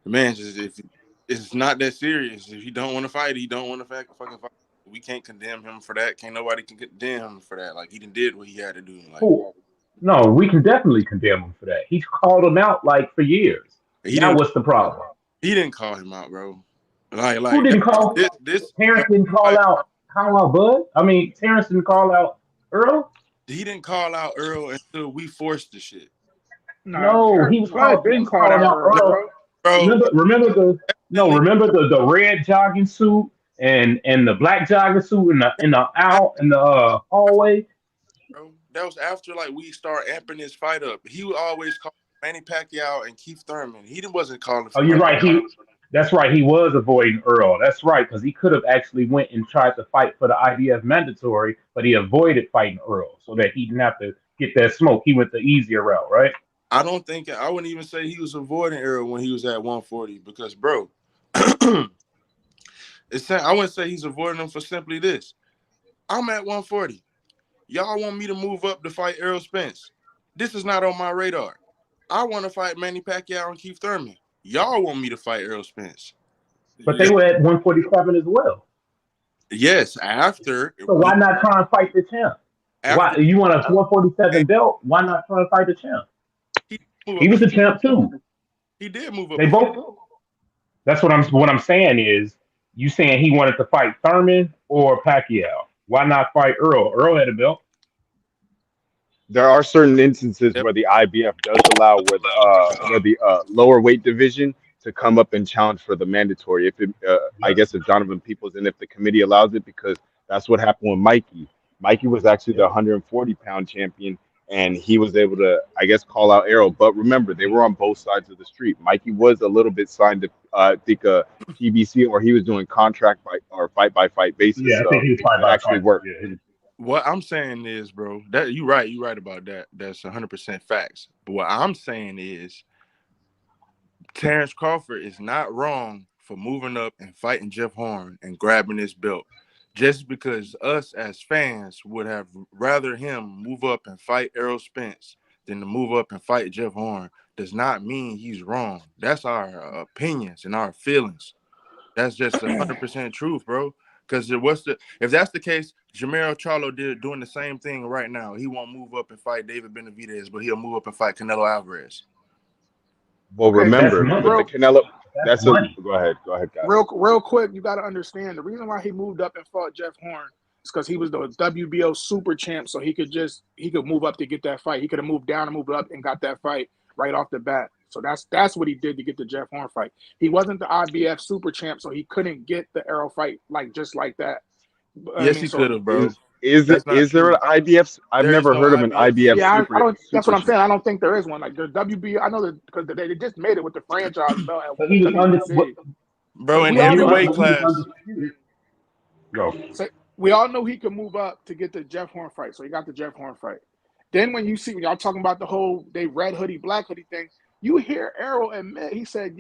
The man just if it's not that serious. If he don't want to fight, he don't want to fucking fight. We can't condemn him for that. Can't nobody can condemn him for that. Like he did what he had to do. Like Who? No, we can definitely condemn him for that. He's called him out like for years. he Now didn't what's the problem? he didn't call him out, bro. Who Like didn't that, call? this Terrence didn't call like out Bud. I mean, Terrence didn't call out Earl. he didn't call out Earl until we forced the shit, Nah, No, Bud he been was called calling out out Earl, Earl. bro. bro. Remember the red jogging suit and the black jogging suit in the hallway. Bro. That was after like we start amping this fight up. He would always call Manny Pacquiao and Keith Thurman. He wasn't calling Oh, for you're Mike. right. That's right. He was avoiding Earl. That's right, because he could have actually went and tried to fight for the IBF mandatory, but he avoided fighting Earl so that he didn't have to get that smoke. He went the easier route, right? I don't think I wouldn't even say he was avoiding Earl when he was at 140 because, bro, I wouldn't say he's avoiding him for simply this. I'm at 140. Y'all want me to move up to fight Errol Spence. This is not on my radar. I want to fight Manny Pacquiao and Keith Thurman. Y'all want me to fight Errol Spence. But they were at 147 as well. Yes, after So why not try and fight the champ? Why after you want a 147 belt? Why not try and fight the champ? he move He up, was the champ too. he did move up They a fight. both. That's what I'm saying is you saying he wanted to fight Thurman or Pacquiao. Why not fight Earl? Earl had a belt. There are certain instances Yep. where the IBF does allow where the lower weight division to come up and challenge for the mandatory. If it, I guess if Donovan Peoples and if the committee allows it, because that's what happened with Mikey. Mikey was actually the 140-pound champion, and he was able to, I guess, call out Errol. But remember, they were on both sides of the street. Mikey was a little bit signed to, I think, PBC, or he was doing contract by or fight by fight basis, Yeah, I think so he was fight that by actually fight. worked. Yeah, What I'm saying is, bro, that you're right about that. That's 100% facts. But what I'm saying is Terrence Crawford is not wrong for moving up and fighting Jeff Horn and grabbing this belt. Just because us as fans would have rather him move up and fight Errol Spence than to move up and fight Jeff Horn does not mean he's wrong. That's our opinions and our feelings. That's just 100% truth, bro. Because if that's the case, Jamero Charlo doing the same thing right now. He won't move up and fight David Benavidez, but he'll move up and fight Canelo Alvarez. Well, Okay, that's remember money. with the real Canelo, That's that's a money. go ahead, guys. real quick, you got to understand the reason why he moved up and fought Jeff Horn is because he was the WBO super champ, so he could move up to get that fight. He could have moved down and moved up and got that fight right off the bat. So that's what he did to get the Jeff Horn fight. He wasn't the IBF super champ, so he couldn't get the Arrow fight just like that. I Yes, mean, he could so have, bro. That's not is there true. an IBF? I've There is never no heard of an IBF IBF series. Yeah, I super don't. That's super what I'm saying. shoot. I don't think there is one. Like the WB, I know that because they just made it with the franchise belt at But he was WBC. Bro, in We all every know weight but he was class. undisputed. Go. so we all know he could move up to get the Jeff Horn fight. So he got the Jeff Horn fight. Then when y'all talking about the whole they red hoodie, black hoodie thing, you hear Errol admit, he said,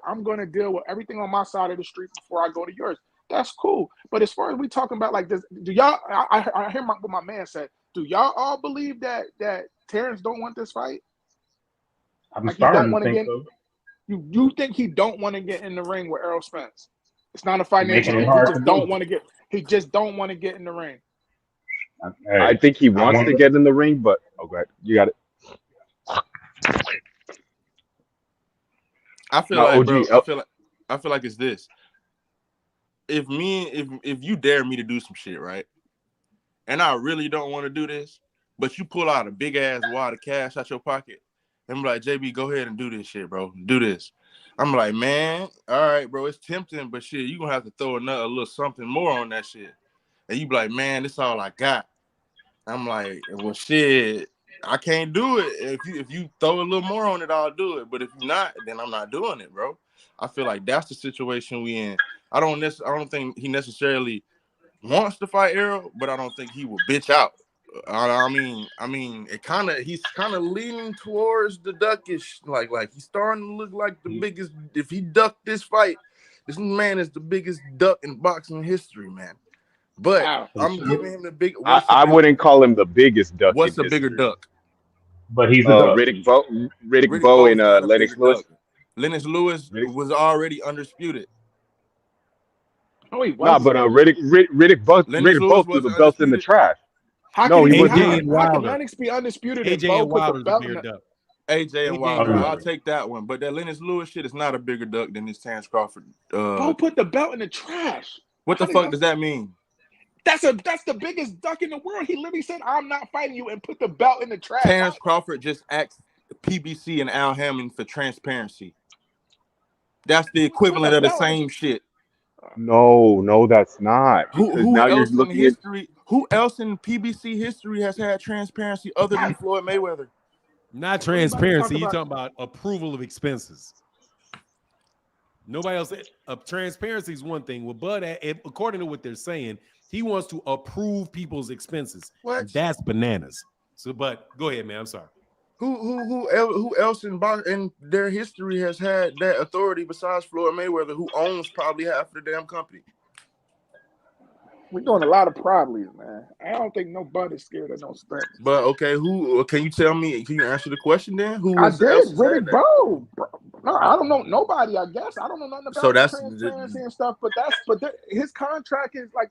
I'm gonna deal with everything on my side of the street before I go to yours. That's cool. But as far as we talking about like this, do y'all I hear what my man said. Do y'all all believe that Terrence don't want this fight? I'm Like he don't starting to want to think get so. you think he don't want to get in the ring with Errol Spence? It's not a You're financial making it thing. He hard to just don't do. want to get. He just don't want to get in the ring. Hey, I think he I wants to wonder. get in the ring, but okay, you got it. I feel Now, like, OG, bro, I feel like it's this. If you dare me to do some shit, right? And I really don't want to do this, but you pull out a big ass wad of cash out your pocket, and I'm like, JB, go ahead and do this shit, bro. Do this. I'm like, man, all right, bro, it's tempting, but shit, you gonna have to throw a little something more on that shit. And you be like, man, this all I got. I'm like, well, shit, I can't do it. If you throw a little more on it, I'll do it. But if you're not, then I'm not doing it, bro. I feel like that's the situation we in. I don't think he necessarily wants to fight Errol, but I don't think he will bitch out. I mean, he's kind of leaning towards the duckish, like he's starting to look like the biggest. If he ducked this fight, this man is the biggest duck in boxing history, man. But Wow. I'm giving him the big. I wouldn't call him the biggest duck What's in a bigger history. duck? But he's a duck. Riddick Riddick Bowe, Bowe and is not a bigger Lennox Lewis. duck. Lennox Lewis was already undisputed. No, he Nah, wasn't. but Riddick Lennox Bowe Lewis threw the wasn't belt in the undisputed. trash. How No, can he was AJ not. and how can Wilder. Lennox be undisputed and AJ Bo and put the Wilder's a belt in bigger the duck. AJ and AJ Wilder, and I'll Wilder. take that one. But that Lennox Lewis shit is not a bigger duck than this Terrence Crawford. Bo put the belt in the trash? What the fuck does that mean? That's the biggest duck in the world. He literally said, "I'm not fighting you," and put the belt in the trash. Terrence Crawford just asked PBC and Al Hammond for transparency. That's the equivalent of the same shit. No, that's not. Because Who now you're else in looking at. history? Who else in PBC history has had transparency other than Floyd Mayweather? Not What are you about to talk transparency. You're about? talking about approval of expenses. Nobody else. Transparency is one thing. With Bud, according to what they're saying, he wants to approve people's expenses. What? That's bananas. So, but go ahead, man. I'm sorry. Who else in their history has had that authority besides Floyd Mayweather, who owns probably half of the damn company? We're doing a lot of probably, man. I don't think nobody's scared of no Spence. But okay, who can you tell me? Can you answer the question then? Who I else did. has had Riddick that? Bowe. No, I don't know nobody. I guess I don't know nothing So about that's transparency and stuff. But his contract is like,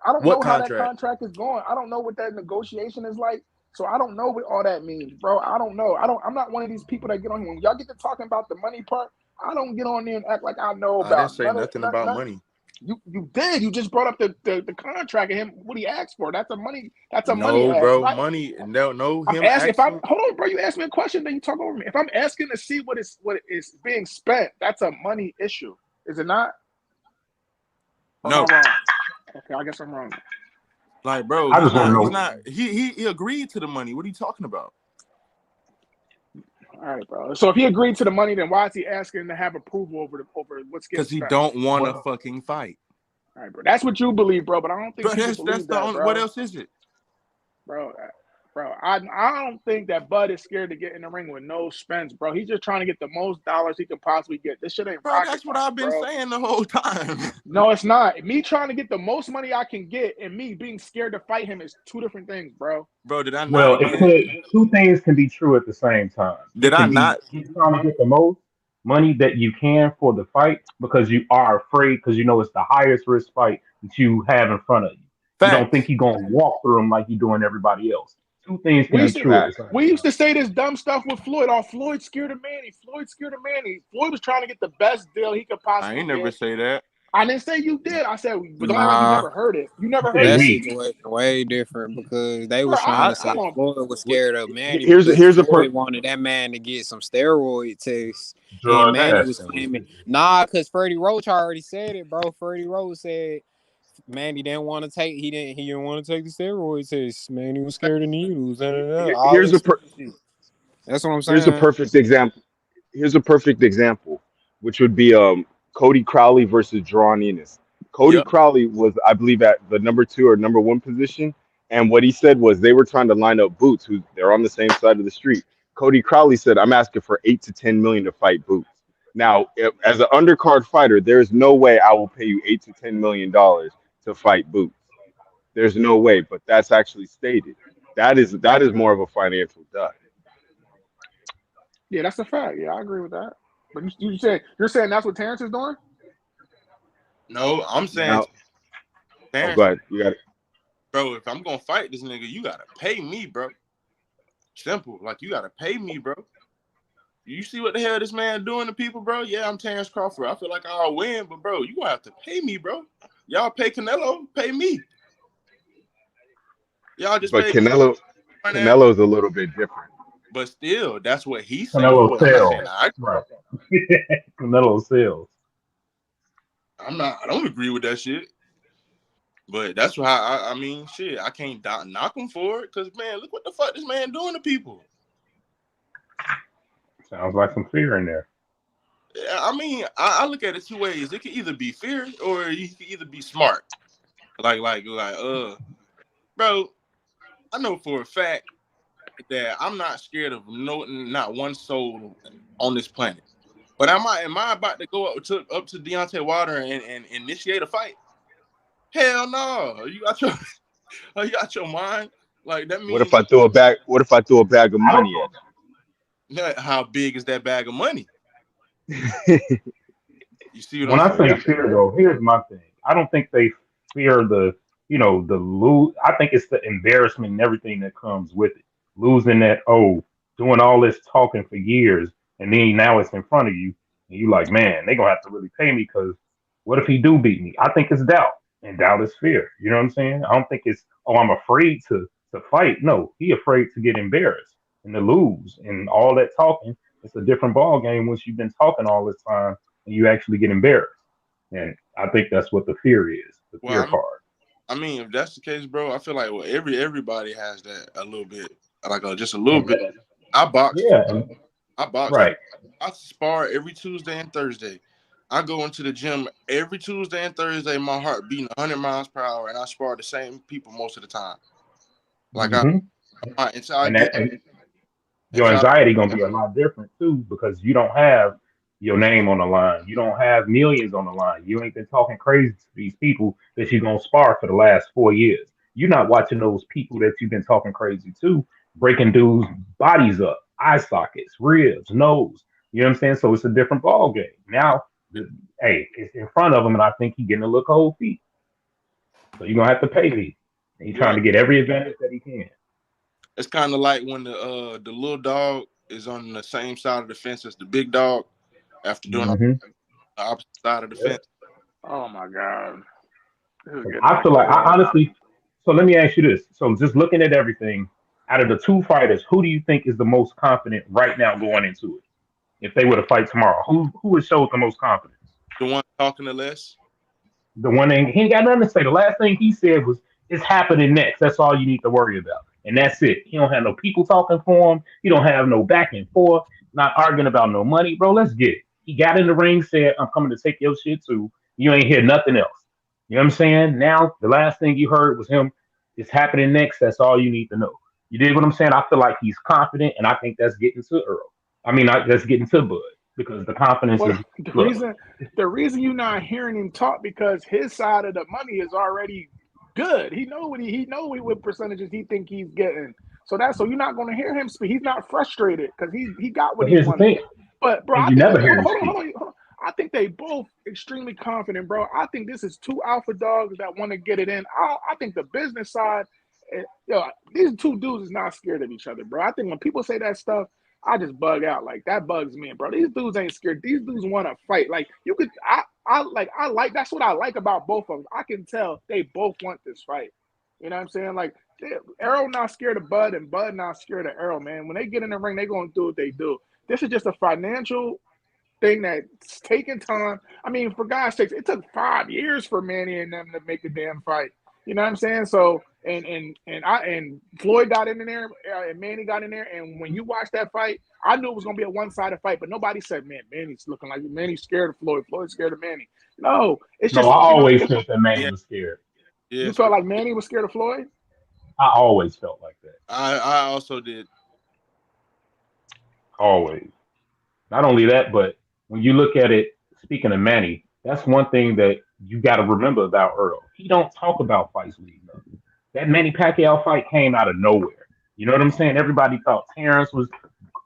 I don't what know how that contract? contract is going. I don't know what that negotiation is like. So I don't know what all that means, bro. I don't know. I'm not one of these people that get on here. When y'all get to talking about the money part, I don't get on there and act like I know I didn't about say nothing about money. You did. You just brought up the contract and him what he asked for. That's a money ask, Bro, right? money. No, I'm him asking. asking. Hold on, bro. You asked me a question, then you talk over me. If I'm asking to see what is being spent, that's a money issue, is it not? Or No. am I wrong? Okay, I guess I'm wrong. Like, bro, I just want to know. he's not. He agreed to the money. What are you talking about? All right, bro. So if he agreed to the money, then why is he asking to have approval over what's getting Because he spent? don't want to fucking fight. All right, bro. That's what you believe, bro. But I don't think But people that's believe the that, only. bro. What else is it? Bro, I don't think that Bud is scared to get in the ring with no Spence, bro. He's just trying to get the most dollars he can possibly get. This shit ain't Bro, rocket that's what science, I've been bro. saying the whole time. No, it's not. Me trying to get the most money I can get and me being scared to fight him is two different things, bro. Bro, did I not? Well, two things can be true at the same time. Did I not? You're trying to get the most money that you can for the fight because you are afraid because you know it's the highest risk fight that you have in front of you. You don't think you're going to walk through them like you're doing everybody else. Two things can be true at the same time. We used to say this dumb stuff with Floyd. Oh, Floyd's scared of Manny. Floyd's scared of Manny. Floyd was trying to get the best deal he could possibly I ain't never say that. I didn't say you did. I said, but don't act like you never heard it. You never heard That it. situation way different because they Bro, was trying to say hold on. Floyd was scared of Manny. Here's a Floyd wanted that man to get some steroid tests. Drug And Manny test. was claiming, because Freddie Roach already said it, bro. Freddie Roach said Manny didn't want to take. He didn't want to take the steroid test. Man, he was scared of needles. All Here's this a stupid shit. That's what I'm here's a saying. perfect example. Here's a perfect example, which would be Cody Crowley versus Jaron Ennis. Cody Yep. Crowley was, I believe, at the number 2 or number 1 position, and what he said was they were trying to line up Boots, who they're on the same side of the street. Cody Crowley said, "I'm asking for 8 to 10 million to fight Boots." Now, as an undercard fighter, there's no way I will pay you $8 to 10 million to fight Boots. There's no way, but that's actually stated. That is more of a financial done. Yeah, that's a fact. Yeah, I agree with that. But you're saying that's what Terrence is doing? No, I'm saying Now, oh, go Terrence, ahead. You got it. bro, if I'm gonna fight this nigga, you gotta pay me, bro. Simple. Like you gotta pay me, bro. You see what the hell this man doing to people, bro? Yeah, I'm Terrence Crawford. I feel like I'll win, but bro, you gonna have to pay me, bro. Y'all pay Canelo, pay me. Y'all just But pay finance. Canelo's a little bit different. But still, that's what he's saying. Canelo I'm not sells. saying I Right. Canelo sells. I don't agree with that shit. But that's why I mean, shit, I can't knock him for it. Cause man, look what the fuck this man doing to people. Sounds like some fear in there. Yeah, I mean, I look at it two ways. It could either be fear or he could either be smart. Bro, I know for a fact that I'm not scared of not one soul on this planet. But am I about to go up to Deontay Wilder and initiate a fight? Hell no. You got your mind. Like that What if means I throw a bag? What if I throw a bag of I don't money how big is that bag of money? at You see what When I'm I saying? say fear, though, here's my thing. I don't think they fear the lose. I think it's the embarrassment and everything that comes with it. Losing that, doing all this talking for years, and then now it's in front of you, and you like, man, they gonna have to really pay me because what if he do beat me? I think it's doubt, and doubt is fear. You know what I'm saying? I don't think it's I'm afraid to fight. No, he afraid to get embarrassed and to lose, and all that talking. It's a different ball game once you've been talking all this time and you actually get embarrassed. And I think that's what the fear is, the Well, fear card. I mean, if that's the case, bro, I feel like everybody has that a little bit, like just a little And, bit. I box, yeah, I box, right. I spar every Tuesday and Thursday. I go into the gym every Tuesday and Thursday. My heart beating 100 miles per hour, and I spar the same people most of the time. Like hmm until I And get your until I, anxiety gonna be a lot different too because you don't have your name on the line. You don't have millions on the line. You ain't been talking crazy to these people that you're gonna spar for the last 4 years. You're not watching those people that you've been talking crazy to, breaking dudes' bodies up, eye sockets, ribs, nose. You know what I'm saying? So it's a different ball game. Now, hey, it's in front of him, and I think he's getting a look cold feet. So you're gonna have to pay me. And he's trying well, to get every advantage that he can. it's kind of like when the little dog is on the same side of the fence as the big dog after doing on hmm the opposite side of the Yeah. fence. Oh my God. This is getting I out of feel like I control. honestly. So let me ask you this. So just looking at everything, out of the two fighters, who do you think is the most confident right now going into it? If they were to fight tomorrow, who would show the most confidence? The one talking the less. The one that he ain't got nothing to say. The last thing he said was, "It's happening next." That's all you need to worry about, and that's it. He don't have no people talking for him. He don't have no back and forth. Not arguing about no money, bro. Let's get it. He got in the ring, said, "I'm coming to take your shit too." You ain't hear nothing else. You know what I'm saying? Now the last thing you heard was him. It's happening next. That's all you need to know. You dig what I'm saying? I feel like he's confident, and I think that's getting to Earl. That's getting to Bud because the confidence Well, is the look. reason the reason you're not hearing him talk because his side of the money is already good. What percentages he think he's getting. So you're not going to hear him speak. He's not frustrated because he got what But he here's the wanted. thing, But bro, and I you think never they hear hold on, him hold on, speak. hold on, hold on. I think they both extremely confident, bro. I think this is two alpha dogs that want to get it in. I think the business side, these two dudes is not scared of each other, bro. I think when people say that stuff, I just bug out. Like that bugs me, bro. These dudes ain't scared. These dudes want to fight. Like you could, I like. That's what I like about both of them. I can tell they both want this fight. You know what I'm saying? Like Errol not scared of Bud, and Bud not scared of Errol. Man, when they get in the ring, they gonna do what they do. This is just a financial thing that's taking time. I mean, for God's sakes, it took 5 years for Manny and them to make the damn fight. You know what I'm saying? So and Floyd got in there and Manny got in there, and when you watch that fight, I knew it was gonna be a one-sided fight, but nobody said, "Man, Manny's looking like Manny's scared of Floyd. Floyd's scared of Manny." No, it's No, just I you know. always felt that Manny Yeah, was scared. You yes, felt like Manny was scared of Floyd. I always felt like that. I also did. Always. Not only that, but when you look at it, speaking of Manny, that's one thing that you got to remember about Earl. He don't talk about fights leading up. That Manny Pacquiao fight came out of nowhere. You know what I'm saying? Everybody thought Terrence was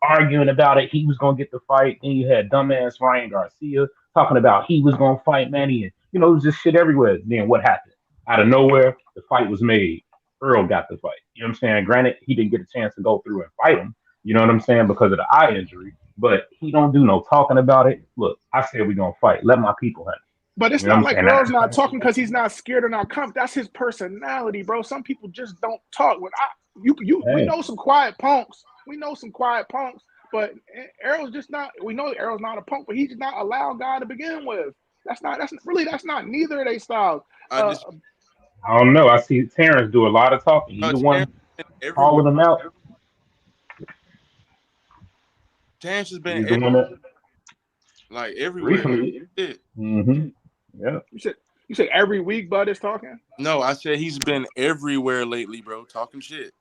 arguing about it. He was gonna get the fight. Then you had dumbass Ryan Garcia talking about he was gonna fight Manny, and it was just shit everywhere. Then what happened? Out of nowhere, the fight was made. Earl got the fight. You know what I'm saying? Granted, he didn't get a chance to go through and fight him. You know what I'm saying? Because of the eye injury. But he don't do no talking about it. Look, I said we're gonna fight. Let my people have it. But it's You know not what like I'm Earl's not saying? talking because he's not scared or not confident. That's his personality, bro. Some people just don't talk. We Hey, know some quiet punks. We know some quiet punks, but Earl's just not. We know Earl's not a punk, but he's just not a loud guy to begin with. That's not neither of their styles. I Uh, just I don't know. I see Terrence do a lot of talking. He the Terrence one been everywhere. calling them out. Terrence has been He's the one that like everywhere. recently. Shit. Mm-hmm. Yeah. you said every week Bud is talking. No, I said he's been everywhere lately, bro. Talking shit.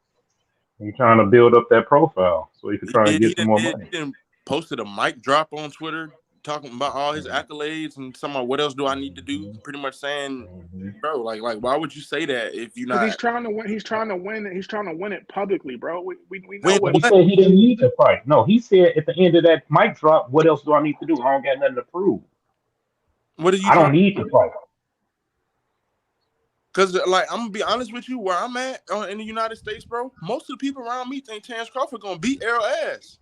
He's trying to build up that profile so he can He try and did. get some more He money. did posted a mic drop on Twitter talking about all his accolades and some of what else do I need to do. Pretty much saying, Mm-hmm. bro, like why would you say that if you're Because he's not trying to win. He's trying to win. He's trying to win it publicly, bro. We know win what But he he. what? said he didn't need to fight. No, he said at the end of that mic drop, what else do I need to do? I don't got nothing to prove. What are you I trying? don't need to fight. Because like I'm gonna be honest with you, where I'm at in the United States, bro. Most of the people around me think Terrence Crawford gonna beat Errol ass.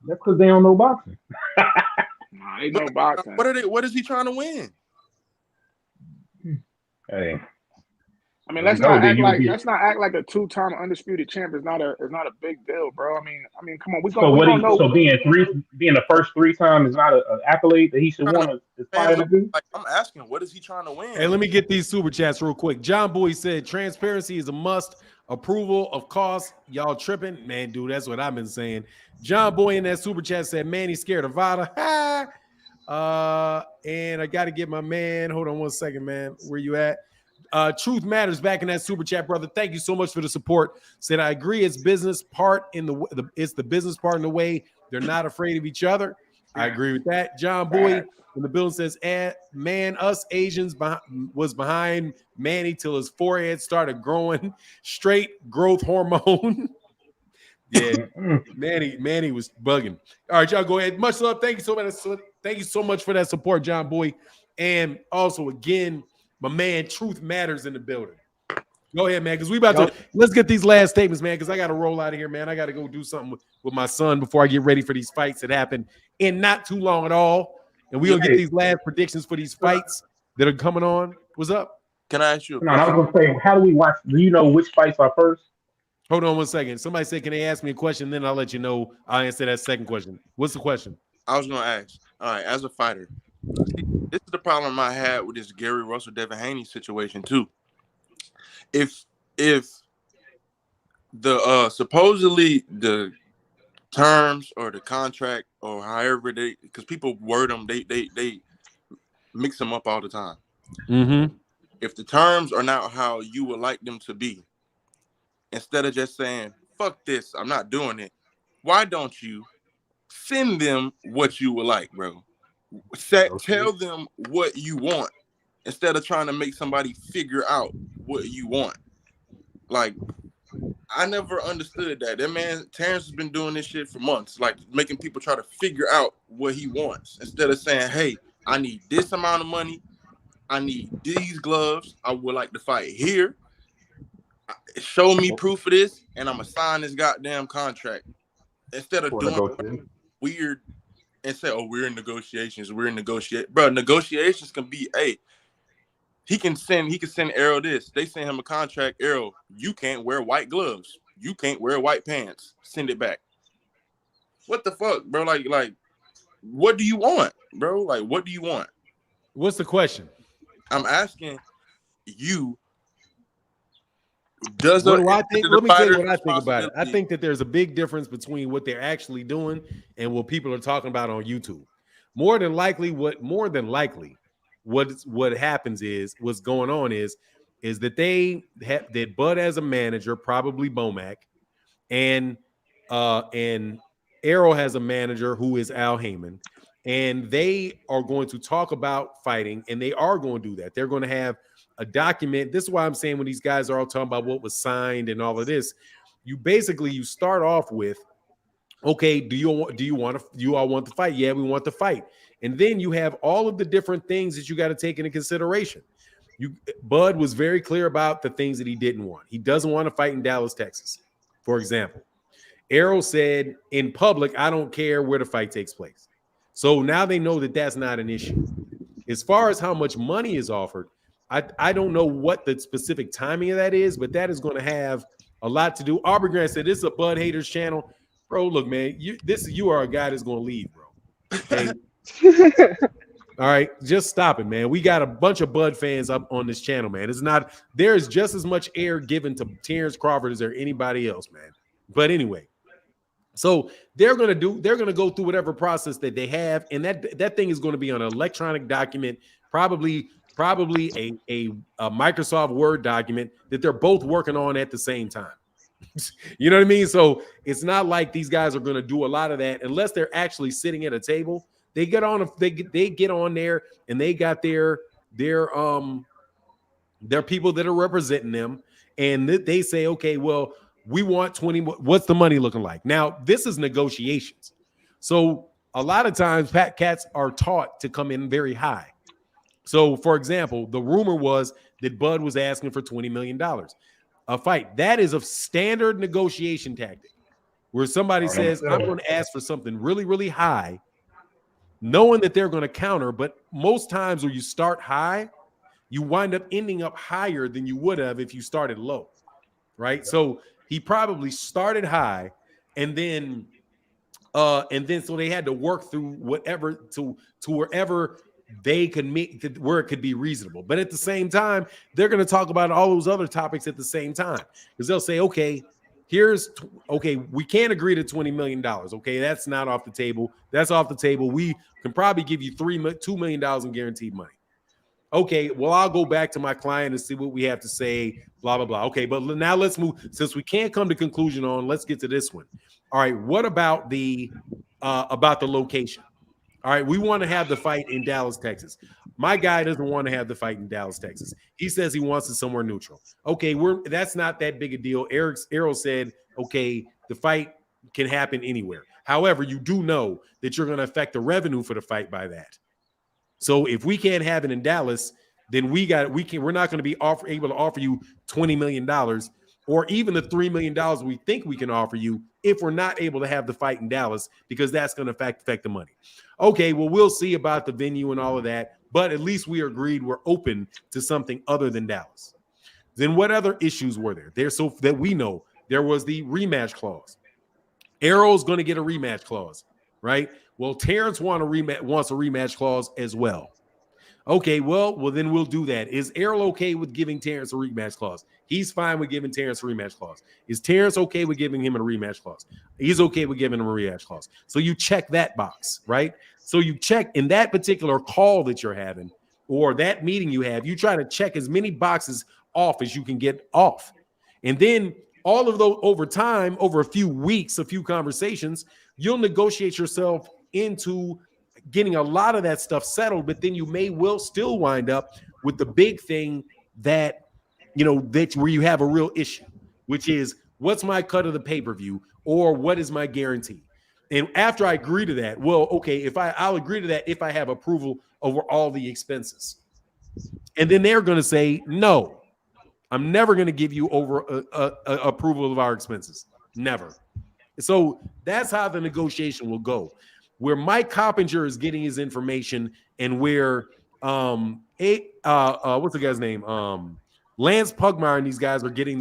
That's because they don't know boxing. Nah, ain't no boxing. What are they? What is he trying to win? Hey, I mean, if you know, then you would be. let's not act like a 2-time undisputed champ is not a big deal, bro. I mean, come on, So we what? gonna know. So being the first 3 times is not an accolade that he should Trying to want to man, aspire to do. like I'm asking, what is he trying to Hey, win? let me get these super chats real quick. John Boy said transparency is a must. Approval of cost. Y'all tripping? Man, dude, that's what I've been saying. John Boy in that super chat said, man, he's scared of Vada. And I got to get my man. Hold on one second, man. Where you at? Truth Matters back in that super chat, brother. Thank you so much for the support. Said I agree. It's business part in it's the business part in the way they're not afraid of each other. I agree with that. John Boy in the building says, man, us Asians was behind Manny till his forehead started growing straight growth hormone. Yeah, Manny was bugging. All right, y'all go ahead. Much love. Thank you so much. Thank you so much for that support, John Boy. And also, again, my man, Truth Matters in the building. Go ahead, man, because let's get these last statements, man, because I got to roll out of here, man. I got to go do something with my son before I get ready for these fights that happen in not too long at all. And we're going to get these last predictions for these fights that are coming on. What's up? Can I ask you a No, I question? was gonna say, how do we watch? Do you know which fights are first? Hold on one second. Somebody said, can they ask me a question? Then I'll let you know. I'll answer that second question. What's the question? I was gonna ask. All right, as a fighter, this is the problem I had with this Gary Russell Devin Haney situation too. If the supposedly the terms or the contract or however they, because people word them, they mix them up all the time. Mm-hmm. If the terms are not how you would like them to be, instead of just saying fuck this, I'm not doing it, why don't you send them what you would like, bro? Tell them what you want instead of trying to make somebody figure out what you want. Like, I never understood that. That man Terrence has been doing this shit for months, like making people try to figure out what he wants instead of saying, hey, I need this amount of money, I need these gloves, I would like to fight here, show me proof of this, and I'm gonna sign this goddamn contract. Instead of doing weird and say, oh, we're in negotiations, bro. Negotiations can be, hey, he can send Errol this. They send him a contract. Errol, you can't wear white gloves. You can't wear white pants. Send it back. What the fuck, bro? Like what do you want, bro? Like, what do you want? What's the question? I'm asking you. Does What the, do I think? the Let me tell you fighter's what I think about it. I responsibility? think that there's a big difference between what they're actually doing and what people are talking about on YouTube. More than likely, what happens is what's going on is that that Bud as a manager, probably Bomac, and Arrow has a manager who is Al Heyman, and they are going to talk about fighting, and they are going to do that. They're going to have a document. This is why I'm saying when these guys are all talking about what was signed and all of this, you start off with, okay, do you all want to fight? Yeah, we want to fight. And then you have all of the different things that you got to take into consideration. Bud was very clear about the things that he didn't want. He doesn't want to fight in Dallas, Texas, for example. Arrow said in public, I don't care where the fight takes place. So now they know that that's not an issue. As far as how much money is offered, I don't know what the specific timing of that is, but that is going to have a lot to do. Aubrey Grant said, this is a Bud Haters channel. Bro, look, man, you are a guy that's going to leave, bro. Okay. All right, just stop it, man. We got a bunch of Bud fans up on this channel, man. There's just as much air given to Terrence Crawford as there anybody else, man. But anyway, so they're gonna go through whatever process that they have, and that thing is going to be on an electronic document, probably a Microsoft Word document that they're both working on at the same time. You know what I mean? So it's not like these guys are going to do a lot of that unless they're actually sitting at a table. They get on there and they got their people that are representing them, and they say, okay, well, we want 20. What's the money looking like? Now, this is negotiations. So a lot of times cats are taught to come in very high. So, for example, the rumor was that Bud was asking for $20 million a fight. That is a standard negotiation tactic where somebody says, I'm going to ask for something really, really high, knowing that they're going to counter. But most times when you start high, you wind up ending up higher than you would have if you started low, right? So he probably started high, and then so they had to work through whatever to wherever they could meet, where it could be reasonable. But at the same time, they're going to talk about all those other topics at the same time, because they'll say, okay, we can't agree to $20 million. Okay, that's not off the table. That's off the table. We can probably give you $2 million in guaranteed money. Okay, well, I'll go back to my client and see what we have to say, blah, blah, blah. Okay, but now let's move. Since we can't come to conclusion let's get to this one. All right, what about the location? All right, we want to have the fight in Dallas, Texas. My guy doesn't want to have the fight in Dallas, Texas. He says he wants it somewhere neutral. Okay, that's not that big a deal. Arrow said, okay, the fight can happen anywhere. However, you do know that you're going to affect the revenue for the fight by that. So if we can't have it in Dallas, then we're not going to be able to offer you $20 million or even the $3 million we think we can offer you if we're not able to have the fight in Dallas, because that's going to affect the money. Okay, well, we'll see about the venue and all of that, but at least we agreed we're open to something other than Dallas. Then what other issues were there? So that we know, there was the rematch clause. Arrow's going to get a rematch clause, right? Well, Terrence wants a rematch clause as well. Okay, well, then we'll do that. Is Errol okay with giving Terrence a rematch clause? He's fine with giving Terrence a rematch clause. Is Terrence okay with giving him a rematch clause? He's okay with giving him a rematch clause. So you check that box, right? So you check in that particular call that you're having or that meeting you have, you try to check as many boxes off as you can get off. And then all of those over time, over a few weeks, a few conversations, you'll negotiate yourself into getting a lot of that stuff settled, but then you may well still wind up with the big thing that, that's where you have a real issue, which is what's my cut of the pay-per-view or what is my guarantee? And after I agree to that, well, okay, I'll agree to that if I have approval over all the expenses. And then they're going to say, no, I'm never going to give you over approval of our expenses. Never. So that's how the negotiation will go. Where Mike Coppinger is getting his information and where what's the guy's name? Lance Pugmire and these guys are getting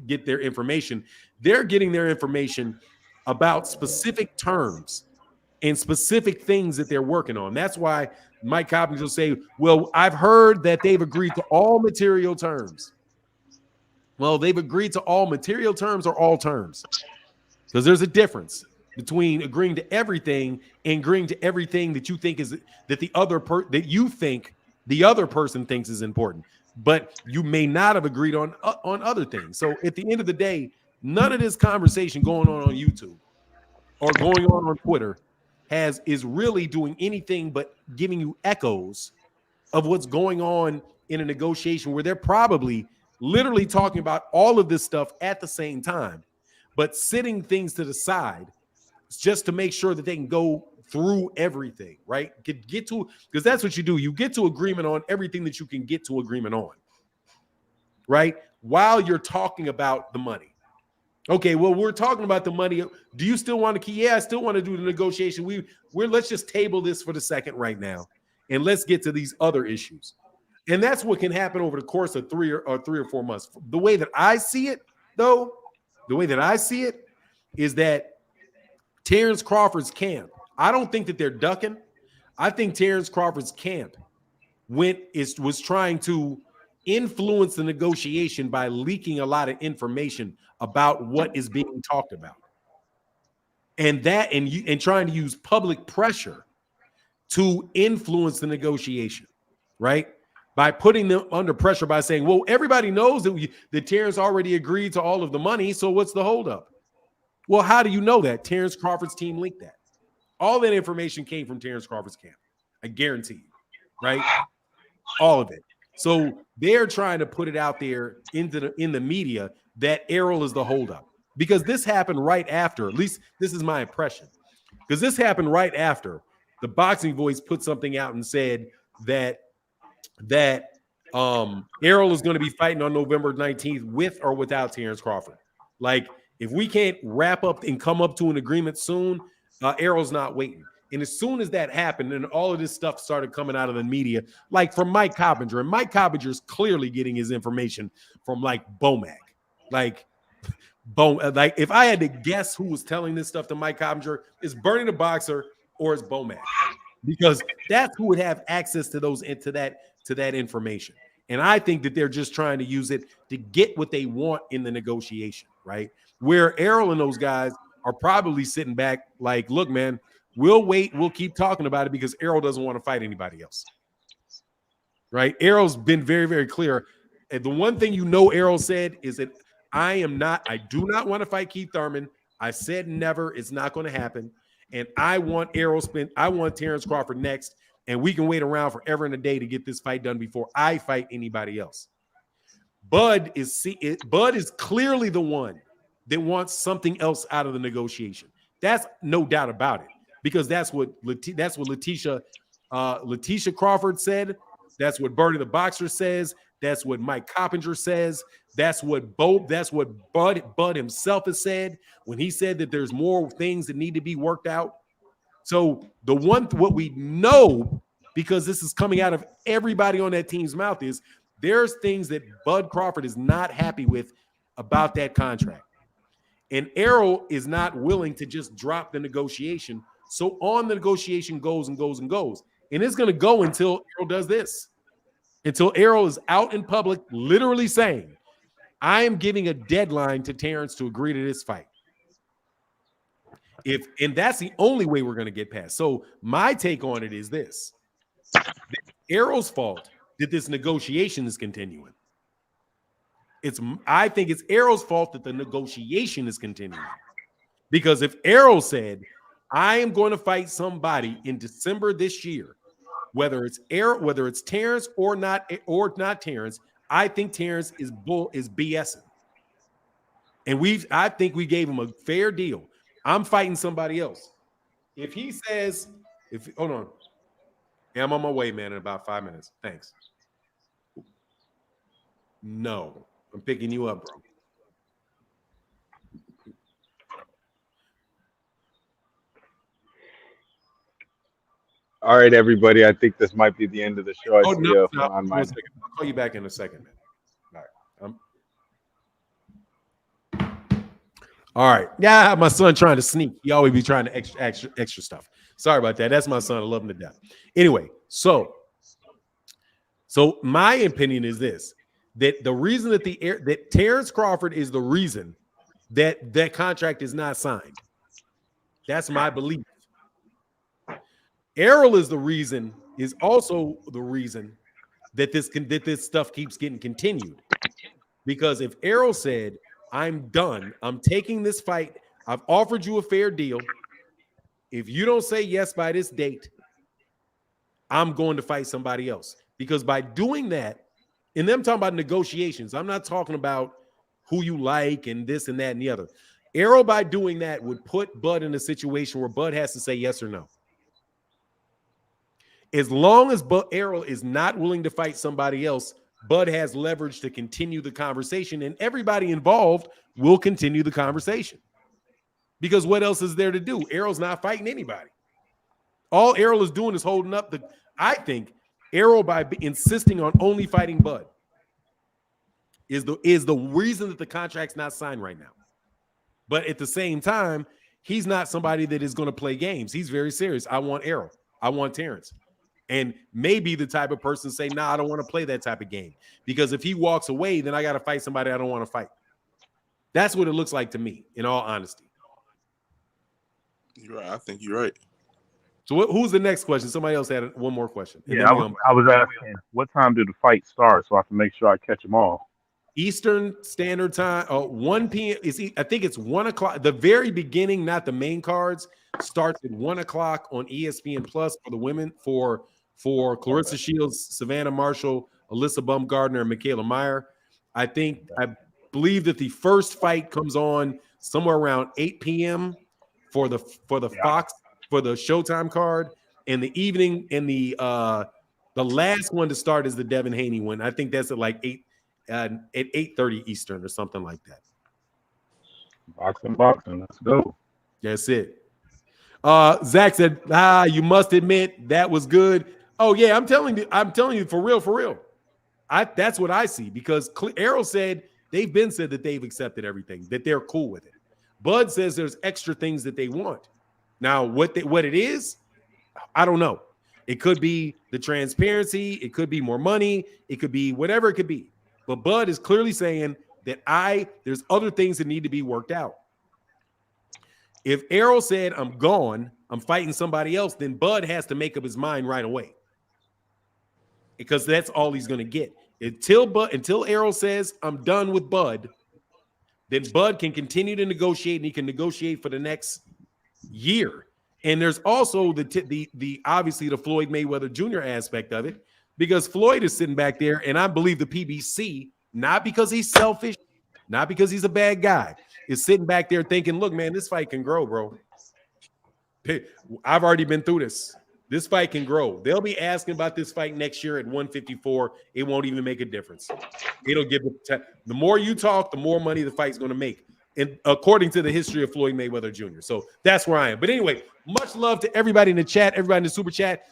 get their information. They're getting their information about specific terms and specific things that they're working on. That's why Mike Coppins will say, well, I've heard that they've agreed to all material terms. Well, they've agreed to all material terms or all terms, because there's a difference between agreeing to everything and agreeing to everything that you think is that that you think the other person thinks is important, but you may not have agreed on other things. So at the end of the day, none of this conversation going on YouTube or going on Twitter is really doing anything but giving you echoes of what's going on in a negotiation where they're probably literally talking about all of this stuff at the same time, but sitting things to the side just to make sure that they can go through everything, right? Get to, because that's what you do. You get to agreement on everything that you can get to agreement on, right? While you're talking about the money. Okay, well, we're talking about the money. Do you still want to keep? Yeah, I still want to do the negotiation. Let's just table this for the second right now, and let's get to these other issues. And that's what can happen over the course of 3 or 4 months. The way that I see it, though, is that Terrence Crawford's camp, I don't think that they're ducking. I think Terrence Crawford's camp was trying to influence the negotiation by leaking a lot of information about what is being talked about, and trying to use public pressure to influence the negotiation, right? By putting them under pressure by saying, well, everybody knows that Terrence already agreed to all of the money, so what's the holdup? Well, how do you know that? Terrence Crawford's team leaked that. All that information came from Terrence Crawford's camp. I guarantee you, right? All of it. So they're trying to put it out there in the media that Errol is the holdup, because this happened right after, at least this is my impression, because this happened right after the Boxing Voice put something out and said that Errol is going to be fighting on November 19th with or without Terrence Crawford. Like, if we can't wrap up and come up to an agreement soon, Errol's not waiting. And as soon as that happened, and all of this stuff started coming out of the media, like from Mike Coppinger, and Mike Coppinger's clearly getting his information from like Bomac. Like if I had to guess who was telling this stuff to Mike Coppinger, it's Bernie the Boxer or it's Bomac, because that's who would have access to that information. And I think that they're just trying to use it to get what they want in the negotiation, right? Where Errol and those guys are probably sitting back like, look, man, we'll wait. We'll keep talking about it because Errol doesn't want to fight anybody else, right? Errol's been very, very clear. And the one thing Errol said is that I do not want to fight Keith Thurman. I said never. It's not going to happen. And I want Terrence Crawford next. And we can wait around forever and a day to get this fight done before I fight anybody else. Bud is clearly the one that wants something else out of the negotiation. That's no doubt about it, because that's what Letitia Crawford said. That's what Bernie the Boxer says. That's what Mike Coppinger says. That's what Bud himself has said when he said that there's more things that need to be worked out. So what we know, because this is coming out of everybody on that team's mouth, is there's things that Bud Crawford is not happy with about that contract. And Errol is not willing to just drop the negotiation. So on the negotiation goes and goes and goes. And it's going to go until Errol does this. Until Errol is out in public literally saying, I am giving a deadline to Terrence to agree to this fight. And that's the only way we're going to get past. So my take on it is this. It's Errol's fault that this negotiation is continuing. I think it's Errol's fault that the negotiation is continuing. Because if Errol said, I am going to fight somebody in December this year, whether it's Terrence or not Terrence, I think Terrence is BSing. And I think we gave him a fair deal. I'm fighting somebody else. If he says, hold on. Yeah, I'm on my way, man, in about 5 minutes. Thanks. No, I'm picking you up, bro. All right, everybody. I think this might be the end of the show. No. I'll call you back in a second, man. All right. Yeah, I have my son trying to sneak. He always be trying to extra stuff. Sorry about that. That's my son. I love him to death. Anyway, so my opinion is this: that the reason that Terrence Crawford is the reason that contract is not signed. That's my belief. Errol is also the reason that this stuff keeps getting continued. Because if Errol said, I'm done, I'm taking this fight, I've offered you a fair deal. If you don't say yes by this date, I'm going to fight somebody else. Because by doing that, and them talking about negotiations, I'm not talking about who you like and this and that and the other. Errol, by doing that, would put Bud in a situation where Bud has to say yes or no. As long as Errol is not willing to fight somebody else, Bud has leverage to continue the conversation, and everybody involved will continue the conversation. Because what else is there to do? Errol's not fighting anybody. All Errol is doing is holding up I think Errol, by insisting on only fighting Bud, is the reason that the contract's not signed right now. But at the same time, he's not somebody that is going to play games. He's very serious. I want Errol. I want Terrence. And maybe the type of person say, nah, I don't want to play that type of game. Because if he walks away, then I got to fight somebody I don't want to fight. That's what it looks like to me, in all honesty. You're right. I think you're right. So who's the next question? Somebody else had one more question. Yeah, I was asking, what time did the fight start so I can make sure I catch them all? Eastern Standard Time, 1 p.m. I think it's 1 o'clock. The very beginning, not the main cards, starts at 1 o'clock on ESPN Plus for the women, for Clarissa Shields, Savannah Marshall, Alyssa Baumgardner, and Michaela Meyer. I believe that the first fight comes on somewhere around 8 p.m. for the Fox, for the Showtime card, and the evening, and the last one to start is the Devin Haney one. I think that's at like 8:30 Eastern or something like that. Boxing, let's go. That's it. Zach said, you must admit that was good. Oh yeah, I'm telling you for real. That's what I see, because Errol said they've said that they've accepted everything, that they're cool with it. Bud says there's extra things that they want. Now, what it is, I don't know. It could be the transparency, it could be more money, it could be whatever it could be. But Bud is clearly saying that there's other things that need to be worked out. If Errol said, I'm gone, I'm fighting somebody else, then Bud has to make up his mind right away. Because that's all he's going to get. Until Errol says, I'm done with Bud, then Bud can continue to negotiate, and he can negotiate for the next year. And there's also the obviously the Floyd Mayweather Jr. aspect of it, because Floyd is sitting back there, and I believe the PBC, not because he's selfish, not because he's a bad guy, is sitting back there thinking, look, man, this fight can grow, bro. I've already been through this. This fight can grow. They'll be asking about this fight next year at 154. It won't even make a difference. It'll give the more you talk, the more money the fight's going to make. And according to the history of Floyd Mayweather Jr. So that's where I am. But anyway, much love to everybody in the chat, everybody in the super chat.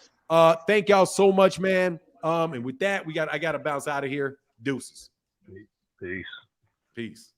Thank y'all so much, man. And with that, I got to bounce out of here. Deuces. Peace. Peace.